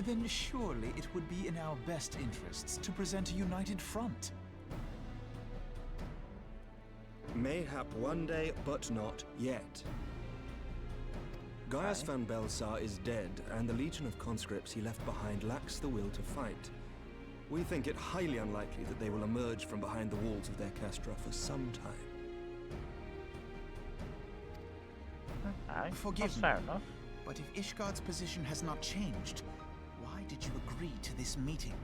Then surely it would be in our best interests to present a united front. Mayhap one day, but not yet. Gaius van Belsar is dead, and the legion of conscripts he left behind lacks the will to fight. We think it highly unlikely that they will emerge from behind the walls of their castra for some time. Okay, Forgive that's me, fair enough. but if Ishgard's position has not changed, why did you agree to this meeting?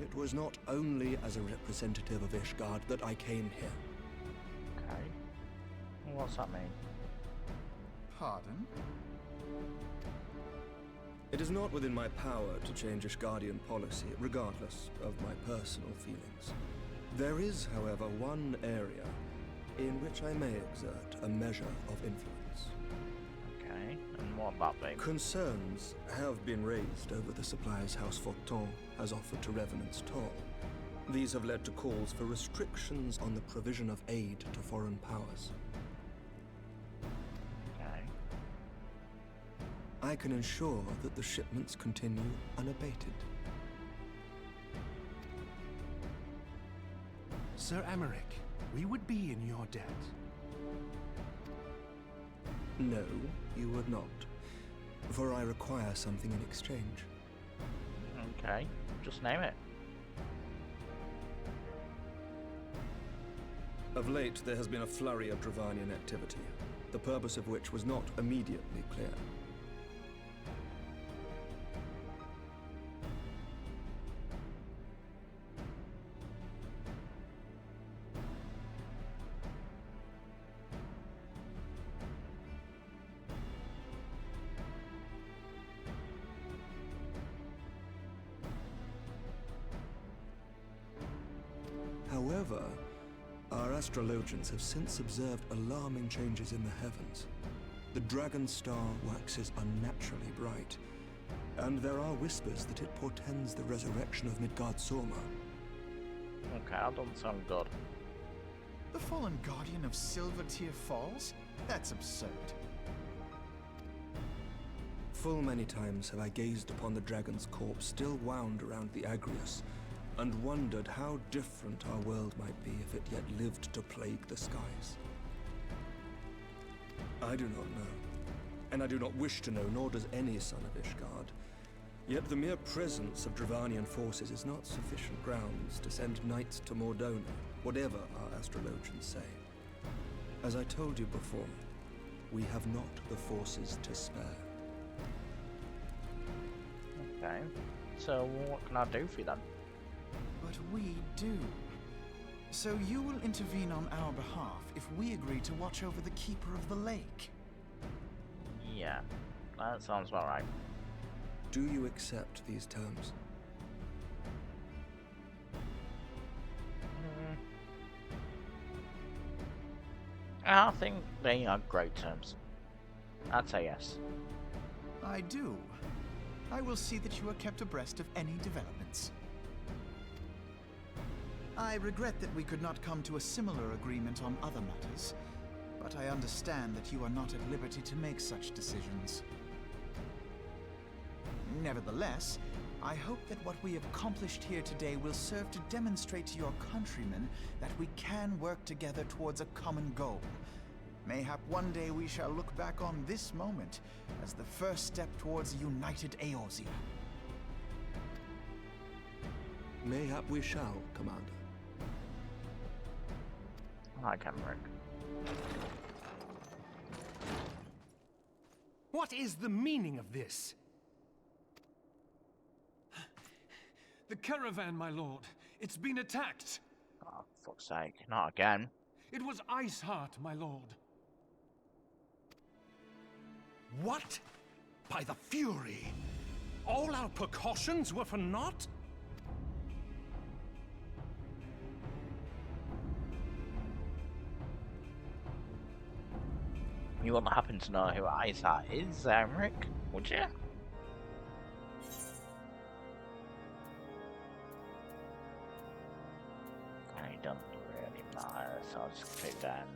It was not only as a representative of Ishgard that I came here. Okay. What's that mean? Pardon? It is not within my power to change Ishgardian policy, regardless of my personal feelings. There is, however, one area in which I may exert a measure of influence. Okay, and what about me? Concerns have been raised over the supplies House Forton has offered to Revenant's toll. These have led to calls for restrictions on the provision of aid to foreign powers. Okay. I can ensure that the shipments continue unabated. Sir Emmerich, we would be in your debt. No, you would not. For I require something in exchange. Okay, just name it. Of late, there has been a flurry of Dravanian activity, the purpose of which was not immediately clear. However, our astrologians have since observed alarming changes in the heavens. The dragon star waxes unnaturally bright, and there are whispers that it portends the resurrection of Midgard-Sorma. Okay, that doesn't sound good. The fallen guardian of Silvertear Falls? That's absurd. Full many times have I gazed upon the dragon's corpse still wound around the Agrius, and wondered how different our world might be if it yet lived to plague the skies. I do not know, and I do not wish to know, nor does any son of Ishgard. Yet the mere presence of Dravanian forces is not sufficient grounds to send knights to Mordona, whatever our astrologians say. As I told you before, we have not the forces to spare. Okay, so what can I do for you then? But we do. So you will intervene on our behalf if we agree to watch over the Keeper of the Lake. Yeah, that sounds about right. Do you accept these terms? I think they are great terms. I'd say yes. I do. I will see that you are kept abreast of any developments. I regret that we could not come to a similar agreement on other matters, but I understand that you are not at liberty to make such decisions. Nevertheless, I hope that what we have accomplished here today will serve to demonstrate to your countrymen that we can work together towards a common goal. Mayhap one day we shall look back on this moment as the first step towards united Eorzea. Mayhap we shall, Commander. I like Emmerich. What is the meaning of this? The caravan, my lord. It's been attacked. Oh, fuck's sake, not again. It was Iceheart, my lord. What? By the Fury! All our precautions were for naught? You wouldn't happen to know who Isaac is, Rick, would you? It doesn't really matter, so I'll just click them.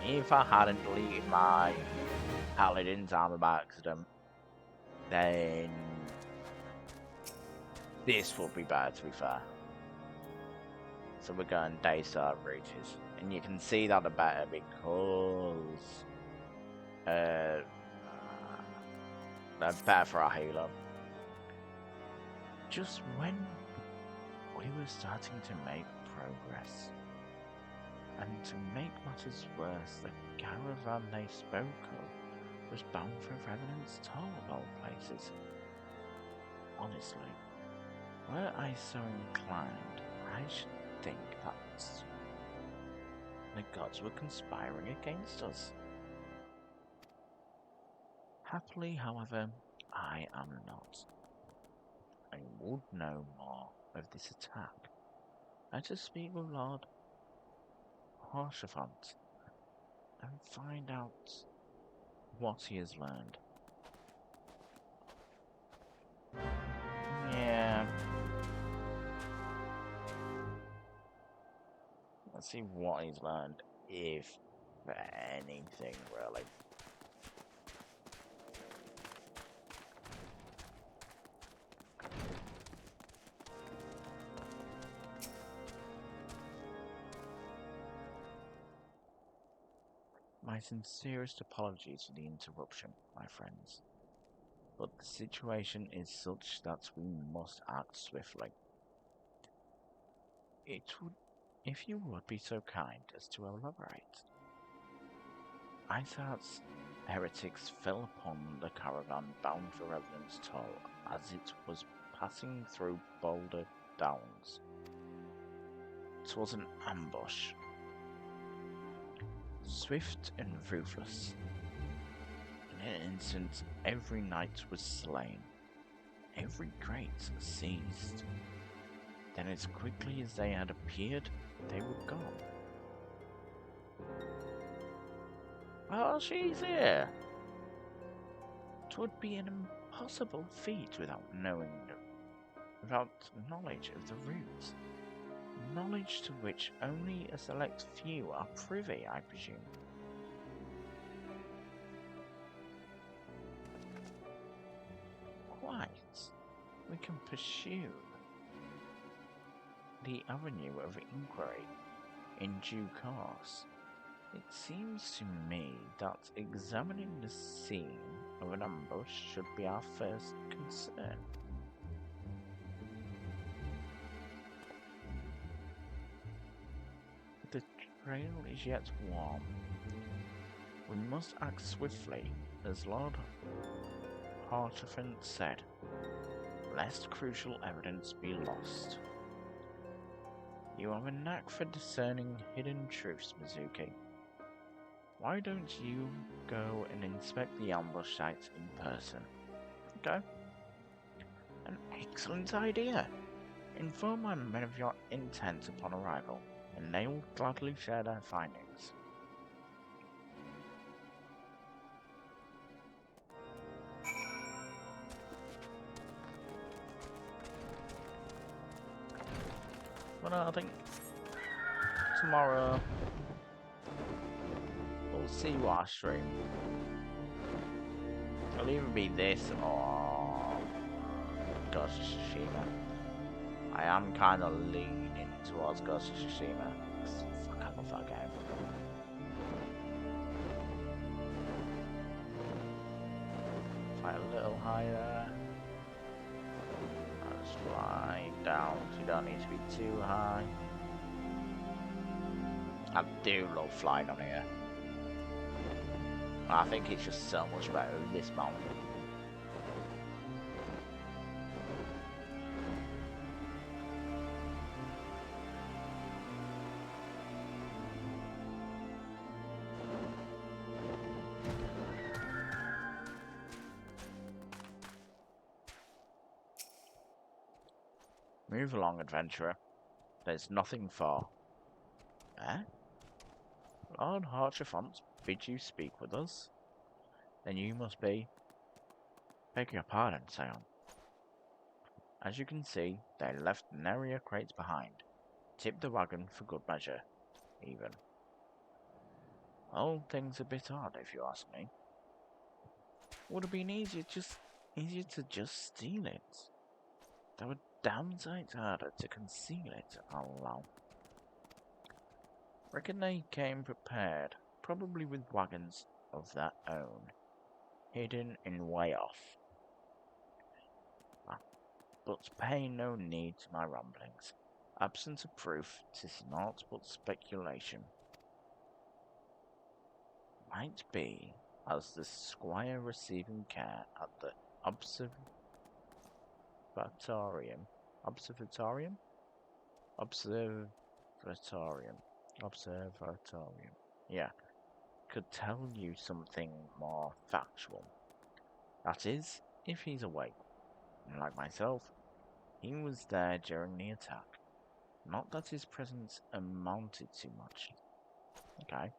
If I hadn't deleted my Paladin's armor by accident, then this would be bad, to be fair. So we're going Daystar Breaches. And you can see that better because they're better for our healer. Just when we were starting to make progress, and to make matters worse, the caravan they spoke of was bound for Revenant's Toll of all places. Honestly, were I so inclined, I should think that the gods were conspiring against us. Happily, however, I am not. I would know more of this attack. Let us speak with Lord Harshavant and find out what he has learned. Yeah. Let's see what he's learned, if anything, really. My sincerest apologies for the interruption, my friends. But the situation is such that we must act swiftly. It would, if you would be so kind as to elaborate. Isart's heretics fell upon the caravan bound for Revenant's Toll as it was passing through Boulder Downs. It was an ambush. Swift and ruthless. In an instant, every knight was slain. Every crate seized. Then as quickly as they had appeared, they were gone. Oh, she's here! 'Twould be an impossible feat without knowledge of the route. Knowledge to which only a select few are privy, I presume. Quite. We can pursue the avenue of inquiry in due course. It seems to me that examining the scene of an ambush should be our first concern. The trail is yet warm. We must act swiftly, as Lord Hartefant said, lest crucial evidence be lost. You have a knack for discerning hidden truths, Mizuki. Why don't you go and inspect the ambush sites in person? Okay. An excellent idea. Inform my men of your intent upon arrival, and they will gladly share their findings. But I think tomorrow we'll see what I stream. It'll either be this or Ghost of Tsushima. I am kind of leaning towards Ghost of Tsushima. Fuck, I love that game. Fly a little higher. I'll just fly down, so you don't need to be too high. I do love flying on here. I think it's just so much better in this mount. Move along, adventurer. There's nothing for. Eh? Lord Harchefont bid you speak with us? Then you must be... Beg your pardon, Sion. As you can see, they left narrower crates behind. Tipped the wagon for good measure, even. Whole thing's a bit odd, if you ask me. Would have been easier to just steal it. They were damn sight harder to conceal it, I'll allow. Reckon they came prepared, probably with wagons of their own, hidden in way off. But pay no need to my ramblings. Absent of proof, 'tis naught but speculation. Might be, as the squire receiving care at the observatorium, yeah, could tell you something more factual. That is, if he's awake. Like myself, he was there during the attack. Not that his presence amounted to much. Okay.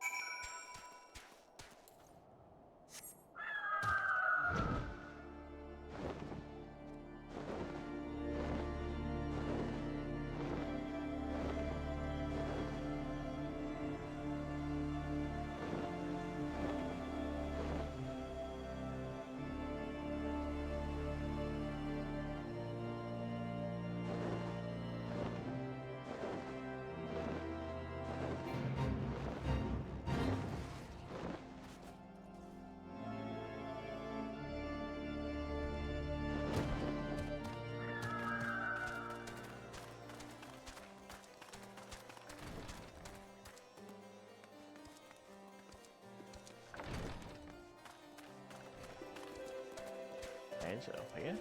Is it up here?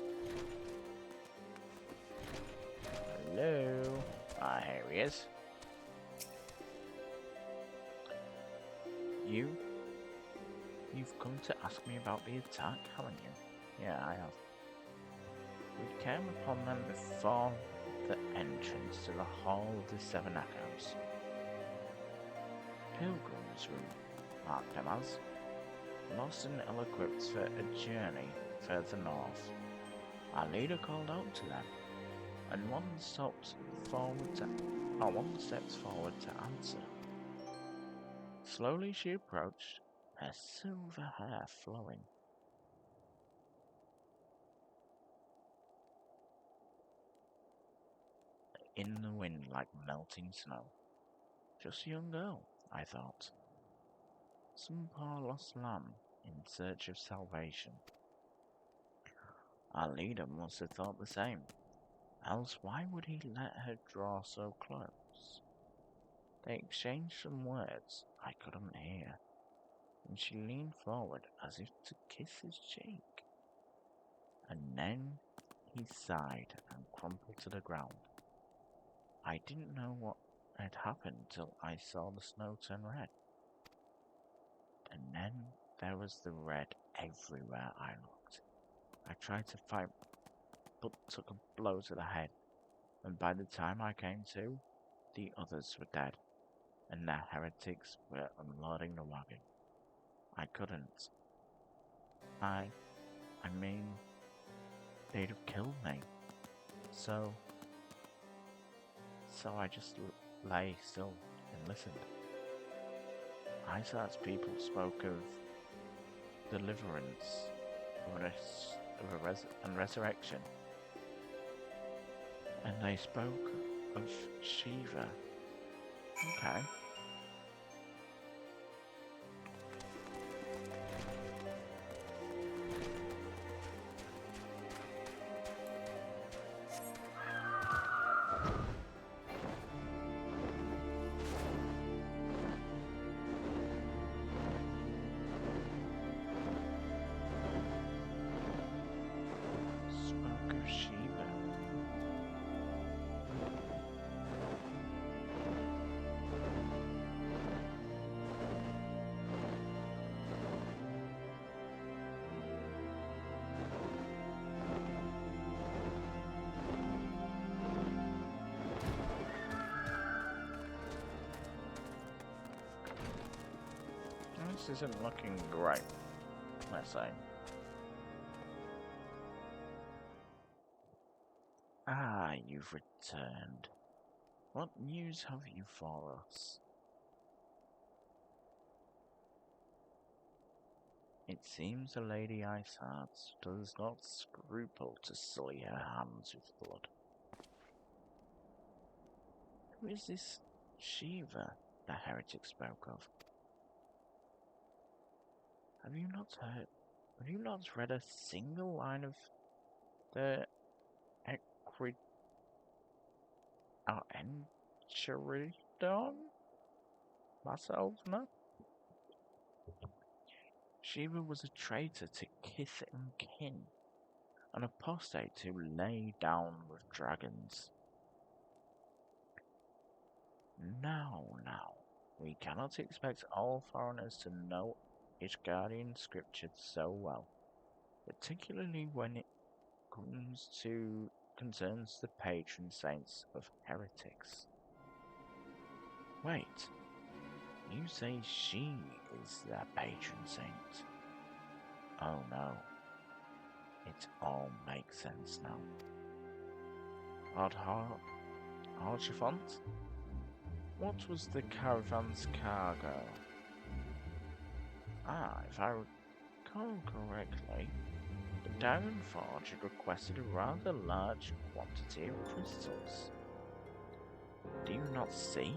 Hello? Ah, here he is. You've come to ask me about the attack, haven't you? Yeah, I have. We came upon them before the entrance to the Hall of the Seven Echoes. Pilgrims, we marked them as, lost and ill-equipped for a journey further north. Our leader called out to them, and one steps forward to answer. Slowly she approached, her silver hair flowing. In the wind like melting snow. Just a young girl, I thought. Some poor lost lamb in search of salvation. Our leader must have thought the same, else why would he let her draw so close? They exchanged some words I couldn't hear, and she leaned forward as if to kiss his cheek. And then he sighed and crumpled to the ground. I didn't know what had happened till I saw the snow turn red. And then there was the red everywhere I looked. I tried to fight, but took a blow to the head, and by the time I came to, the others were dead, and the heretics were unloading the wagon. I couldn't. I mean, they'd have killed me. So I just lay still and listened. Isaac's people spoke of deliverance, and resurrection, and they spoke of Shiva. Okay. This isn't looking great, let's say. Ah, you've returned. What news have you for us? It seems the Lady Iceheart does not scruple to sully her hands with blood. Who is this Shiva the heretic spoke of? Have you not read a single line of the Enchiridion? Myself, no? Shiva was a traitor to kith and kin, an apostate who lay down with dragons. Now, we cannot expect all foreigners to know Ishgardian scripture so well, particularly when it concerns the patron saints of heretics. Wait, you say she is their patron saint? Oh no, it all makes sense now. Lord Archifont? What was the caravan's cargo? Ah, if I recall correctly, the Diamond Forge had requested a rather large quantity of crystals. Do you not see?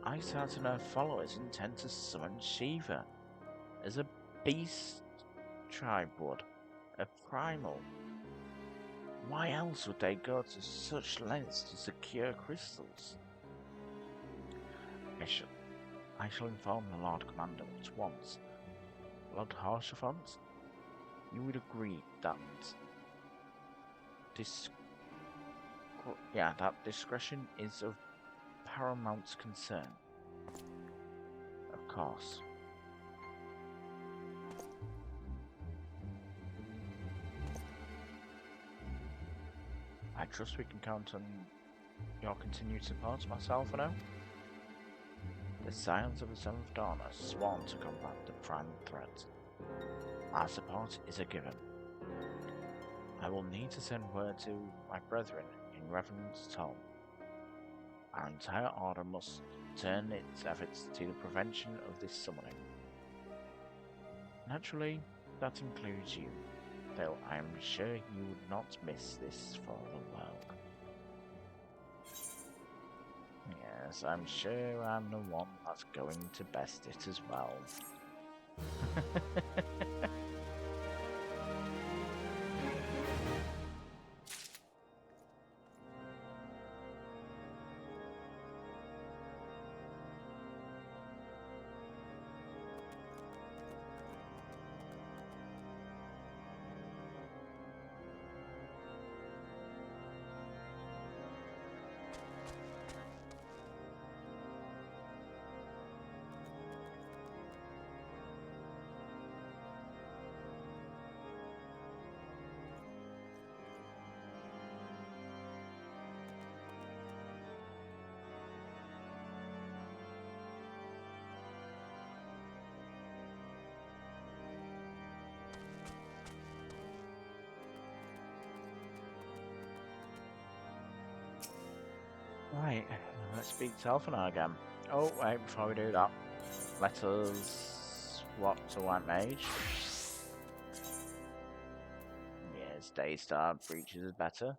Iceheart and her followers intend to summon Shiva as a beast tribe would, a primal. Why else would they go to such lengths to secure crystals? I shall inform the Lord Commander at once. Lord Harshafont, you would agree that discretion is of paramount concern. Of course. I trust we can count on your continued support, myself and all. The Scions of the Seventh Dawn are sworn to combat the prime threat. Our support is a given. I will need to send word to my brethren in Revenant's Toll. Our entire order must turn its efforts to the prevention of this summoning. Naturally, that includes you, though I am sure you would not miss this for the world. Yes, I'm sure I'm the one that's going to best it as well. Right, let's speak to Elfenar again. Oh, wait, before we do that, let us swap to White Mage. Yes, Daystar Breaches is better.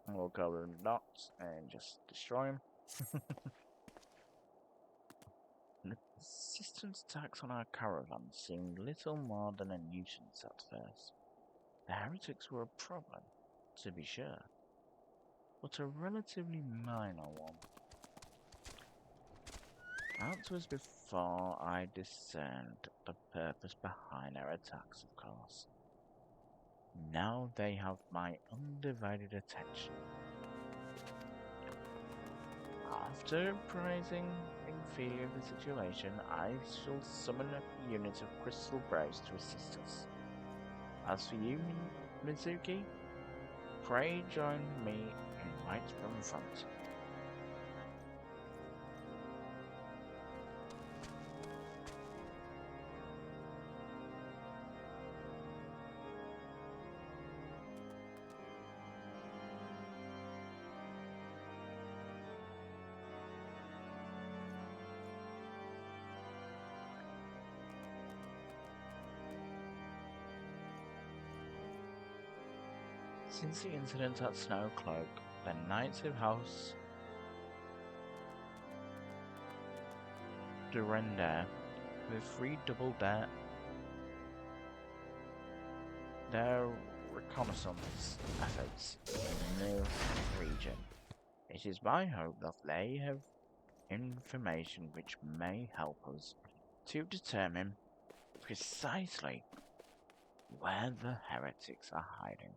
And we'll go with Knots and just destroy him. The persistent attacks on our caravan seemed little more than a nuisance at first. The heretics were a problem, to be sure, but a relatively minor one. That was before I discerned the purpose behind their attacks, of course. Now they have my undivided attention. After apprising Ophelia of the situation, I shall summon a unit of crystal braves to assist us. As for you, Mizuki, pray join me in right from front. Since the incident at Snowcloak, the Knights of House Durender have redoubled their reconnaissance efforts in the region. It is my hope that they have information which may help us to determine precisely where the heretics are hiding.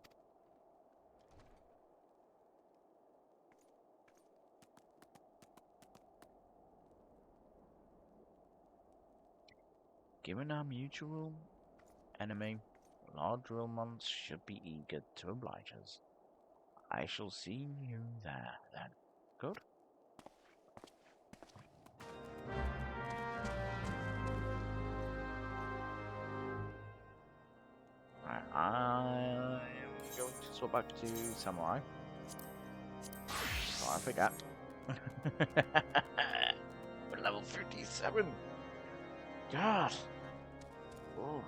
Given our mutual enemy, Lord Drillmont should be eager to oblige us. I shall see you there, then. Good? Right, I am going to swap back to Samurai. So I forget. We're level 57! God! Oh.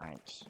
Right.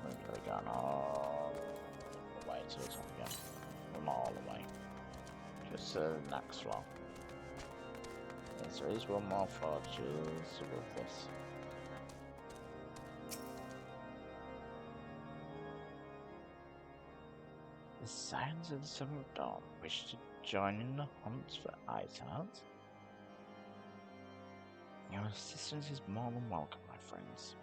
We're really going all the way to the top again. Well, not all the way. Just the next floor. Yes, there is one more floor just above this. The Scions of the Seventh Dawn wish to join in the hunt for Isart? Your assistance is more than welcome, my friends.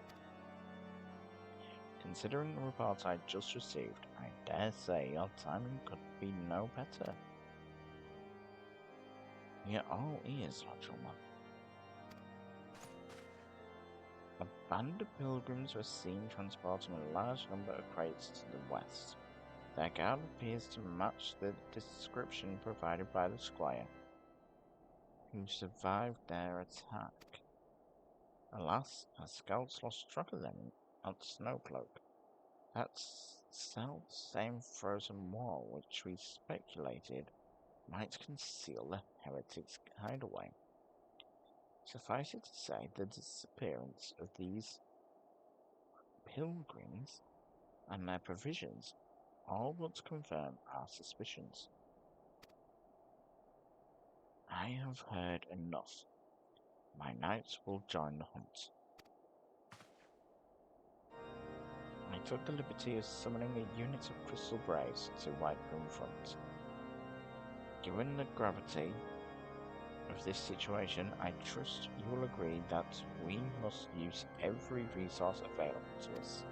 Considering the reports I just received, I dare say your timing could be no better. We are all ears, Lord Drillmont. A band of pilgrims were seen transporting a large number of crates to the west. Their garb appears to match the description provided by the squire, who survived their attack. Alas, our scouts lost track of them at Snowcloak. That self-same frozen wall which we speculated might conceal the heretics' hideaway. Suffice it to say, the disappearance of these pilgrims and their provisions all but confirm our suspicions. I have heard enough. My knights will join the hunt. I took the liberty of summoning a unit of crystal braves to Whitebourne Front. Given the gravity of this situation, I trust you will agree that we must use every resource available to us.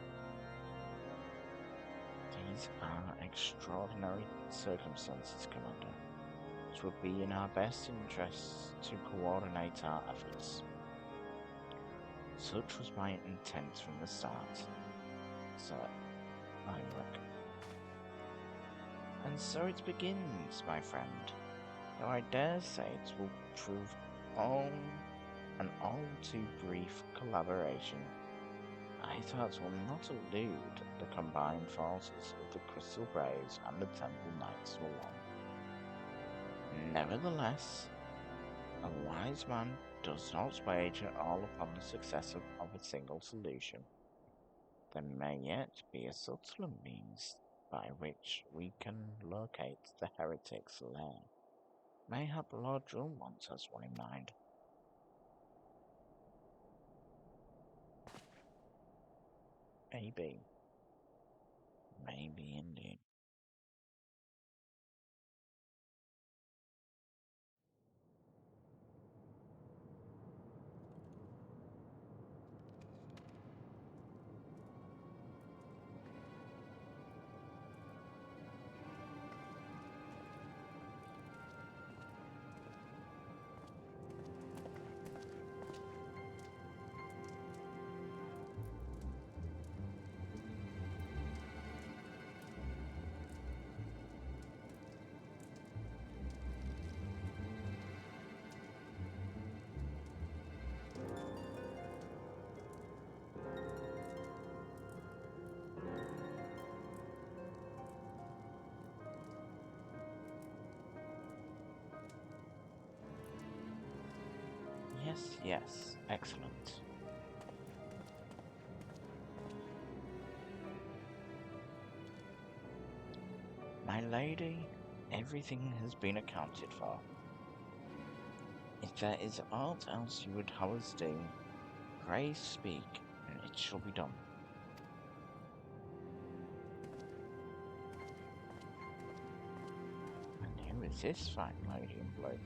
These are extraordinary circumstances, Commander. It would be in our best interests to coordinate our efforts. Such was my intent from the start, Sir Heinrich. And so it begins, my friend. Though I dare say it will prove an all too brief collaboration. I Ice Hearts will not elude the combined forces of the Crystal Braves and the Temple Knights for long. Nevertheless, a wise man does not wager all upon the success of a single solution. There may yet be a subtler means by which we can locate the heretic's lair. Mayhap Lord Drumont has one in mind. Maybe. Maybe indeed. Yes, excellent. My lady, everything has been accounted for. If there is aught else you would have us do, pray speak, and it shall be done. And who is this fine lady in blue?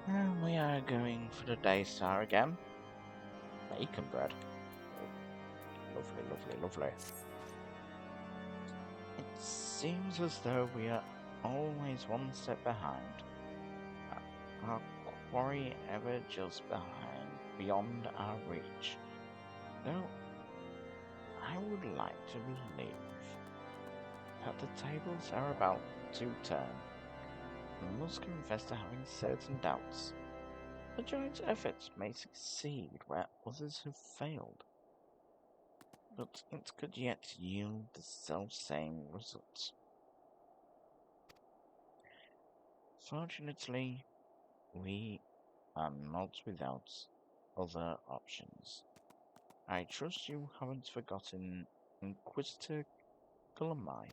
And we are going for the Daystar again. Bacon bread. Oh, lovely. It seems as though we are always one step behind. Our quarry ever just beyond our reach. Though I would like to believe that the tables are about to turn. I must confess to having certain doubts. A joint effort may succeed where others have failed, but it could yet yield the self-same result. Fortunately, we are not without other options. I trust you haven't forgotten Inquisitor Gulamai.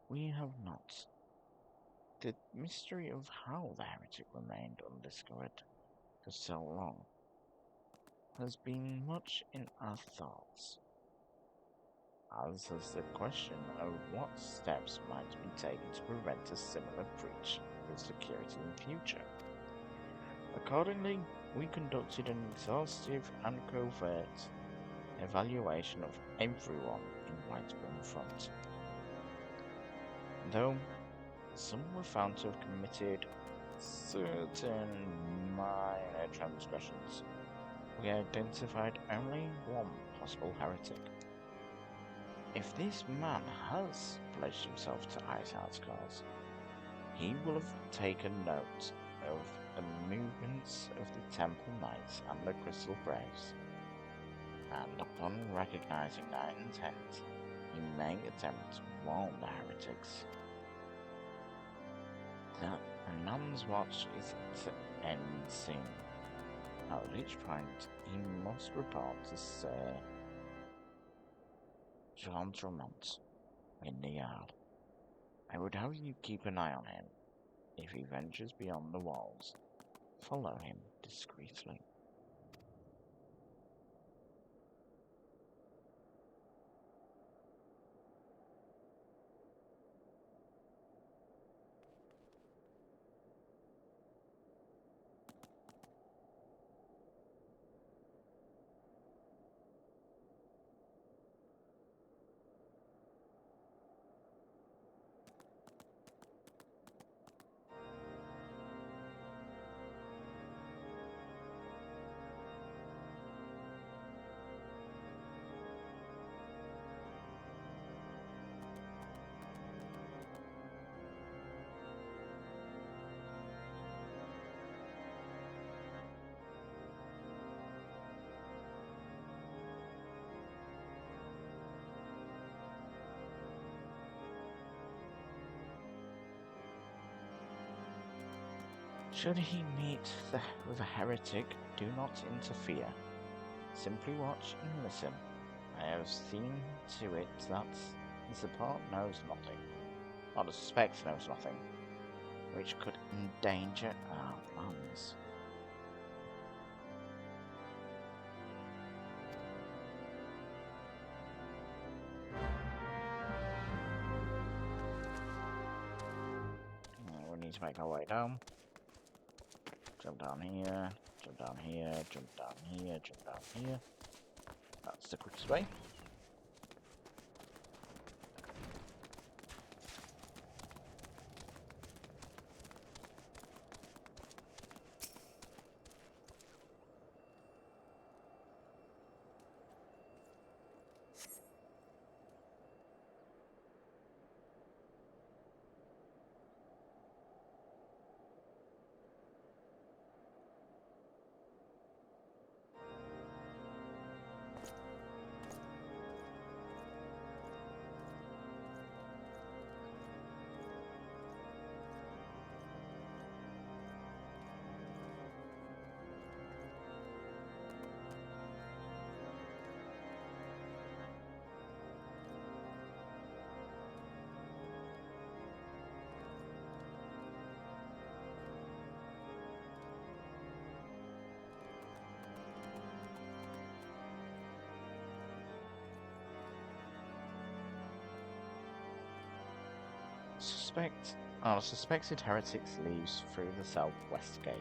We have not. The mystery of how the heretic remained undiscovered for so long has been much in our thoughts, as has the question of what steps might be taken to prevent a similar breach of security in future. Accordingly, we conducted an exhaustive and covert evaluation of everyone in Whitebourne Front. Though some were found to have committed certain minor transgressions, we identified only one possible heretic. If this man has pledged himself to Iceheart's cause, he will have taken note of the movements of the Temple Knights and the Crystal Braves, and upon recognizing their intent, he may attempt to warn the heretics that a man's watch is to end soon, at which point he must report to Sir John Drummond in the yard. I would have you keep an eye on him. If he ventures beyond the walls, follow him discreetly. Should he meet with a heretic, do not interfere. Simply watch and listen. I have seen to it that the support knows nothing, or the suspect knows nothing, which could endanger our plans. We need to make our way down. Jump down here, jump down here, jump down here, jump down here. That's the quickest way. Suspected heretics leaves through the southwest gate.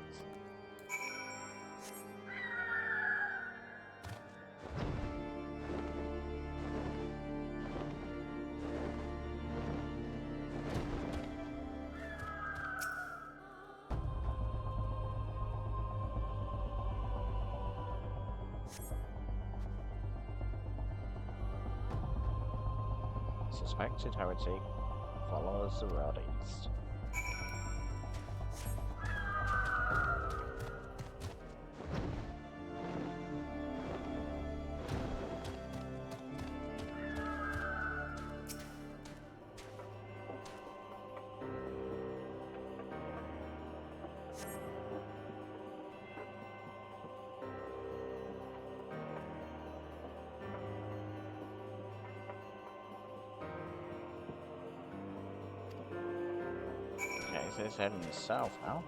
Suspected heretic follows the road east. Okay, so it's heading south now.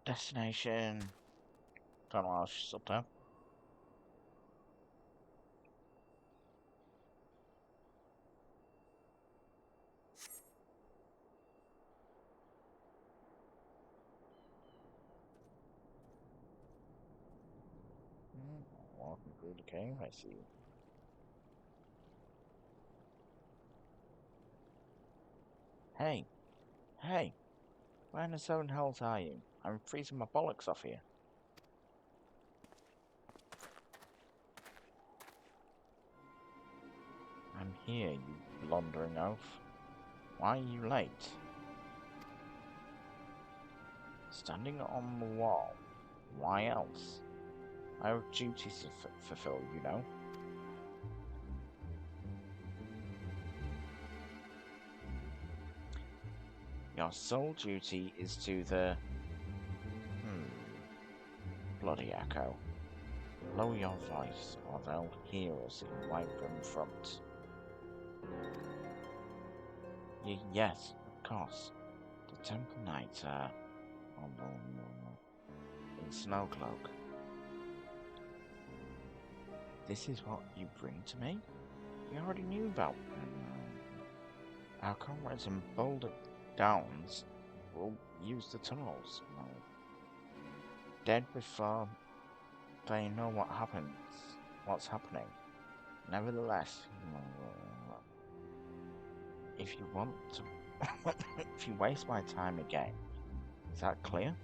Destination. Don't know how she's up there. Walking through the cave, I see. Hey! Hey! Where in the seven hells are you? I'm freezing my bollocks off here. I'm here, you blundering oaf. Why are you late? Standing on the wall. Why else? I have duties to fulfill, you know. Your sole duty is to the... Bloody echo. Lower your voice, or they'll hear us in my grim front. Yes, of course. The Temple Knights are... in Snowcloak. This is what you bring to me? You already knew about... Our comrades in Boulder Downs will use the tunnels. Dead before they know what's happening. Nevertheless, if you want to... if you waste my time again, is that clear?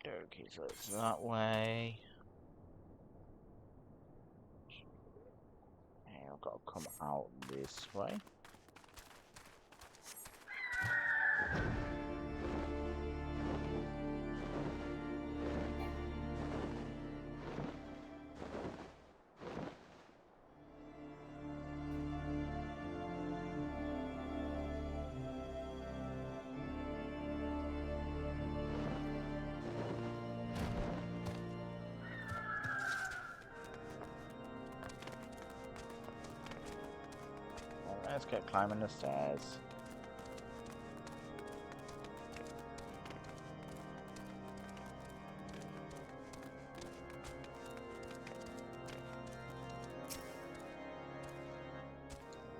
Okay, so it's that way. And I've got to come out this way. Let's get climbing the stairs.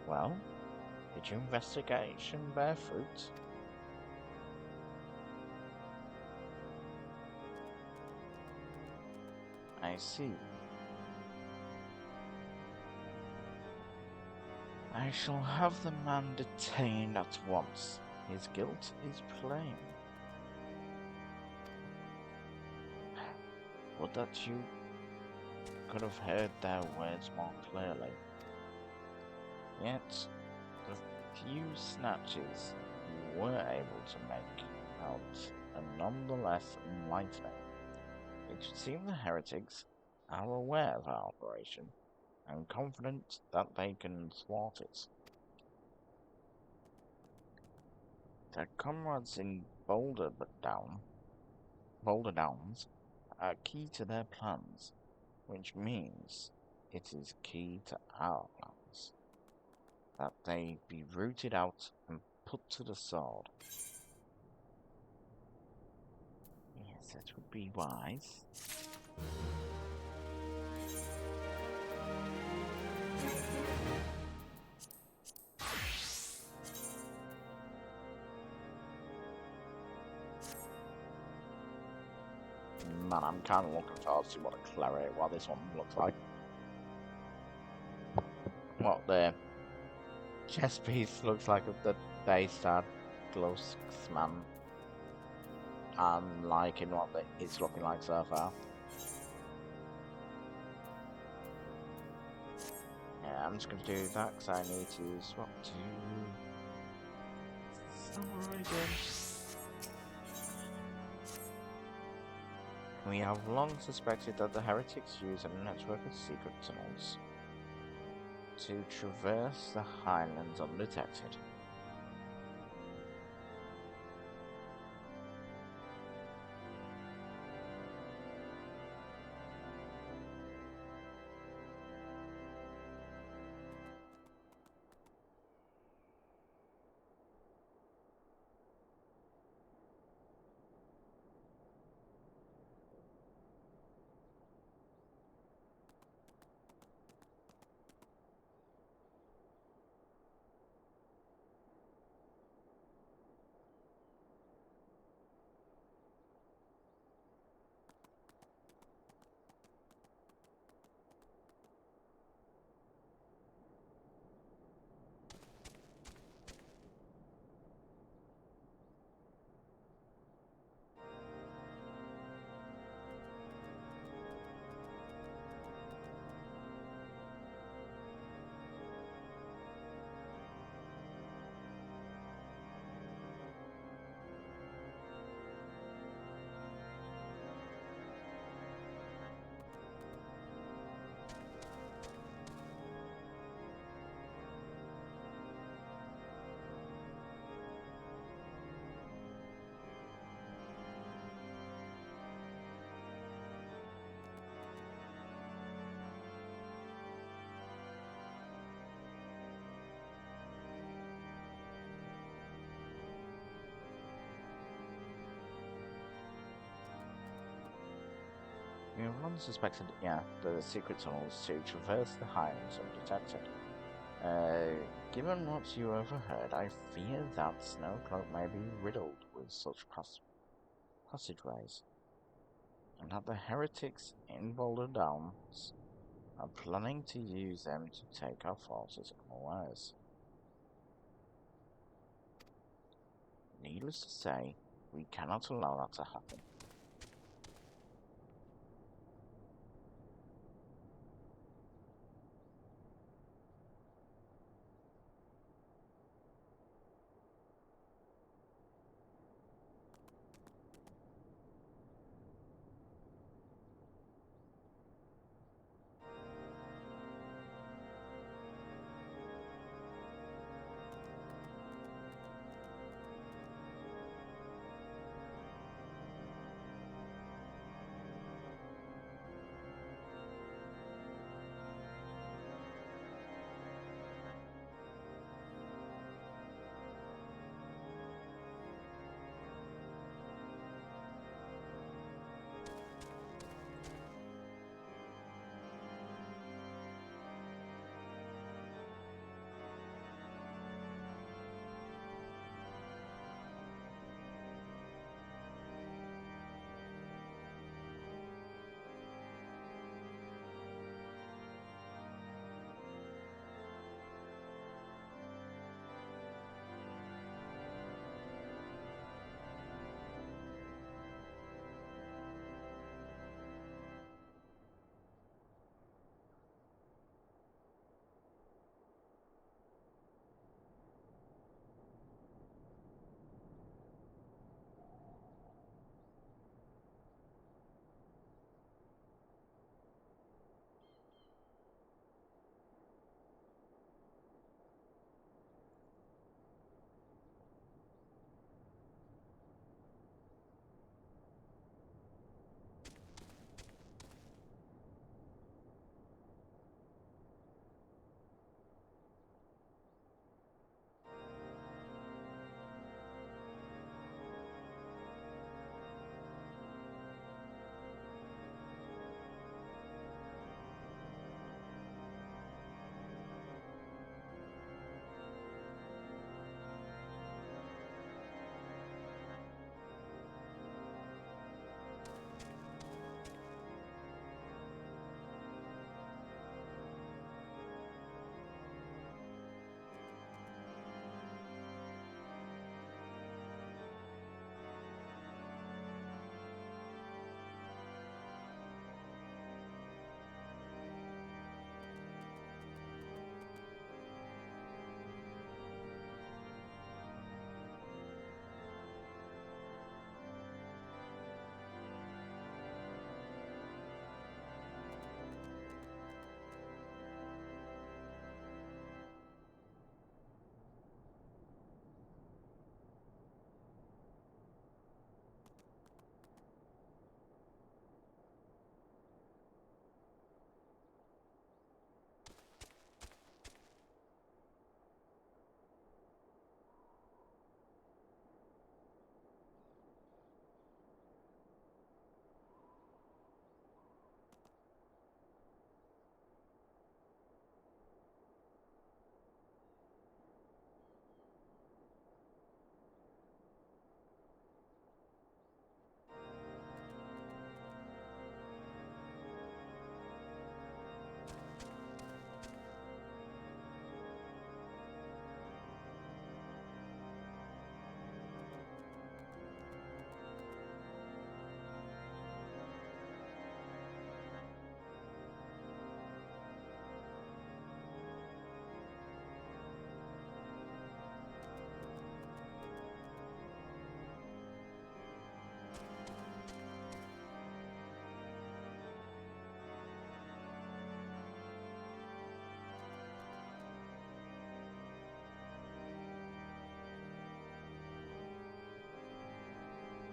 Well, did your investigation bear fruit? I see. I shall have the man detained at once. His guilt is plain. Would that you could have heard their words more clearly. Yet, the few snatches you were able to make out are nonetheless enlightening. It should seem the heretics are aware of our operation and confident that they can thwart it. Their comrades in Boulder Downs are key to their plans, which means it is key to our plans. That they be rooted out and put to the sword. Yes, That would be wise. Man, I'm kind of looking forward to see what this one looks like. What the chess piece looks like of the Baystad Glucksmann. I'm liking what it's looking like so far. Yeah, I'm just going to do that because I need to swap to Samurai again. We have long suspected that the heretics use a network of secret tunnels to traverse the highlands undetected. We have long suspected, the secret tunnels to traverse the highlands undetected. Given what you overheard, I fear that Snowcloak may be riddled with such passageways, and that the heretics in Boulder Downs are planning to use them to take our forces unawares. Needless to say, we cannot allow that to happen.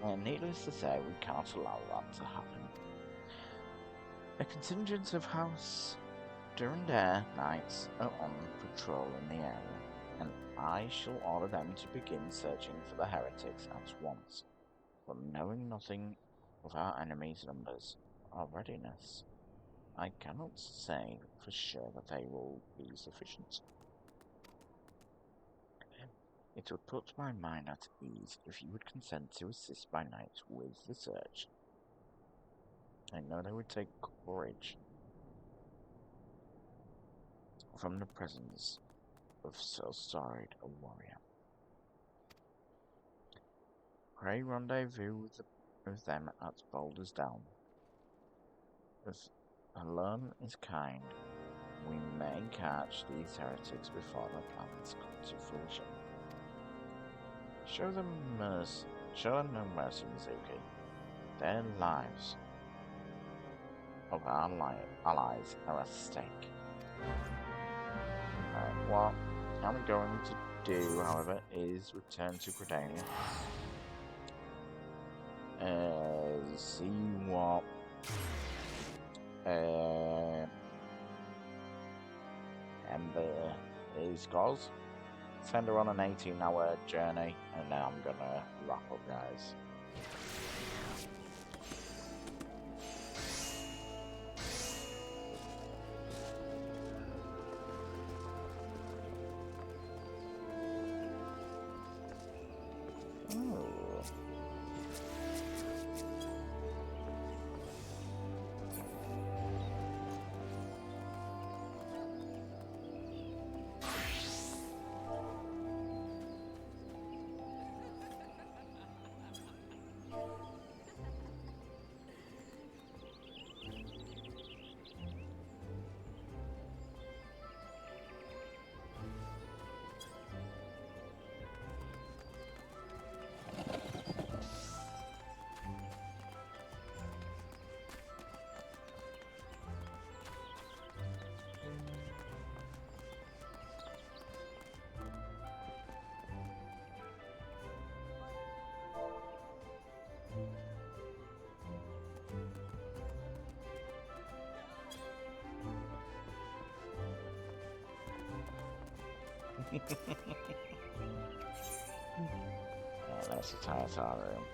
And needless to say, we can't allow that to happen. A contingent of House Durandare Knights are on patrol in the area, and I shall order them to begin searching for the heretics at once. But knowing nothing of our enemies' numbers or readiness, I cannot say for sure that they will be sufficient. It would put my mind at ease if you would consent to assist by night with the search. I know they would take courage from the presence of so storied a warrior. Pray rendezvous with them at Boulder's Down. If alone is kind, we may catch these heretics before their plans come to fruition. Show them no mercy, Mizuki. Their lives of our allies are at stake. What I'm going to do, however, is return to Gridania. See what Ember is cause. Send her on an 18-hour journey, and now I'm gonna wrap up, guys. That's the Tata room.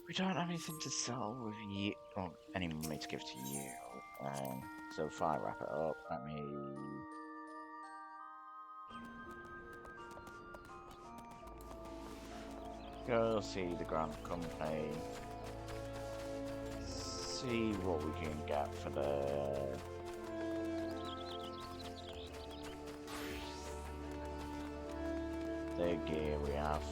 We don't have anything to sell with you, or any money to give to you. So if I wrap it up, let me go see the Grand Company, see what we can get for the gear we have.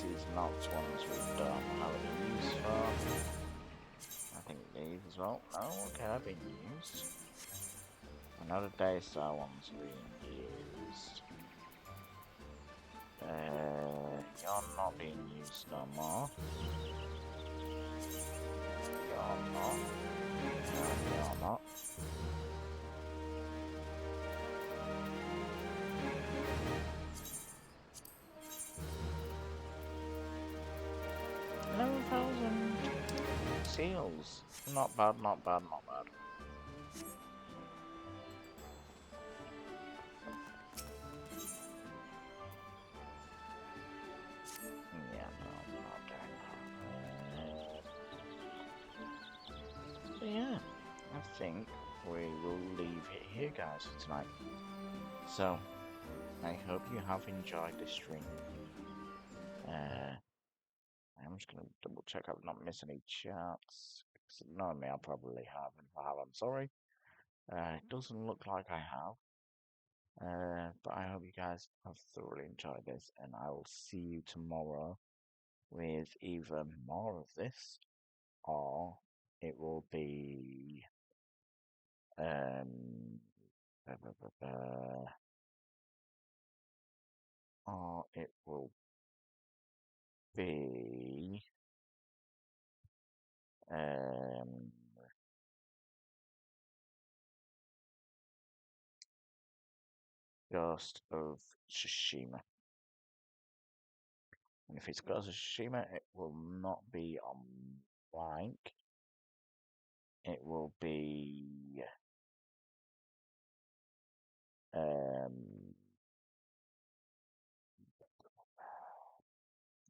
These knocked ones we've done have been used for. I think these as well. Oh, okay, they've been used. Another Daystar one's being used. You're not being used no more. You're not. You're not. Seals. Not bad, not bad, not bad. Yeah, no, I'm not doing that. So yeah, I think we will leave it here, guys, for tonight. So, I hope you have enjoyed this stream. I'm just gonna double check I've not missed any chats. Knowing me, I probably have, and if I have, I'm sorry. It doesn't look like I have. But I hope you guys have thoroughly enjoyed this, and I will see you tomorrow with either more of this, or it will be um or it will be Ghost of Tsushima. And if it's Ghost of Tsushima, it will not be on blank. It will be it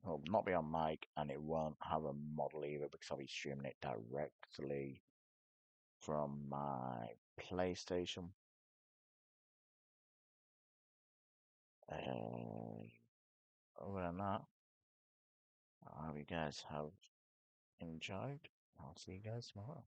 will not be on mic, and it won't have a model either because I'll be streaming it directly from my PlayStation. Other than that, I hope you guys have enjoyed. I'll see you guys tomorrow.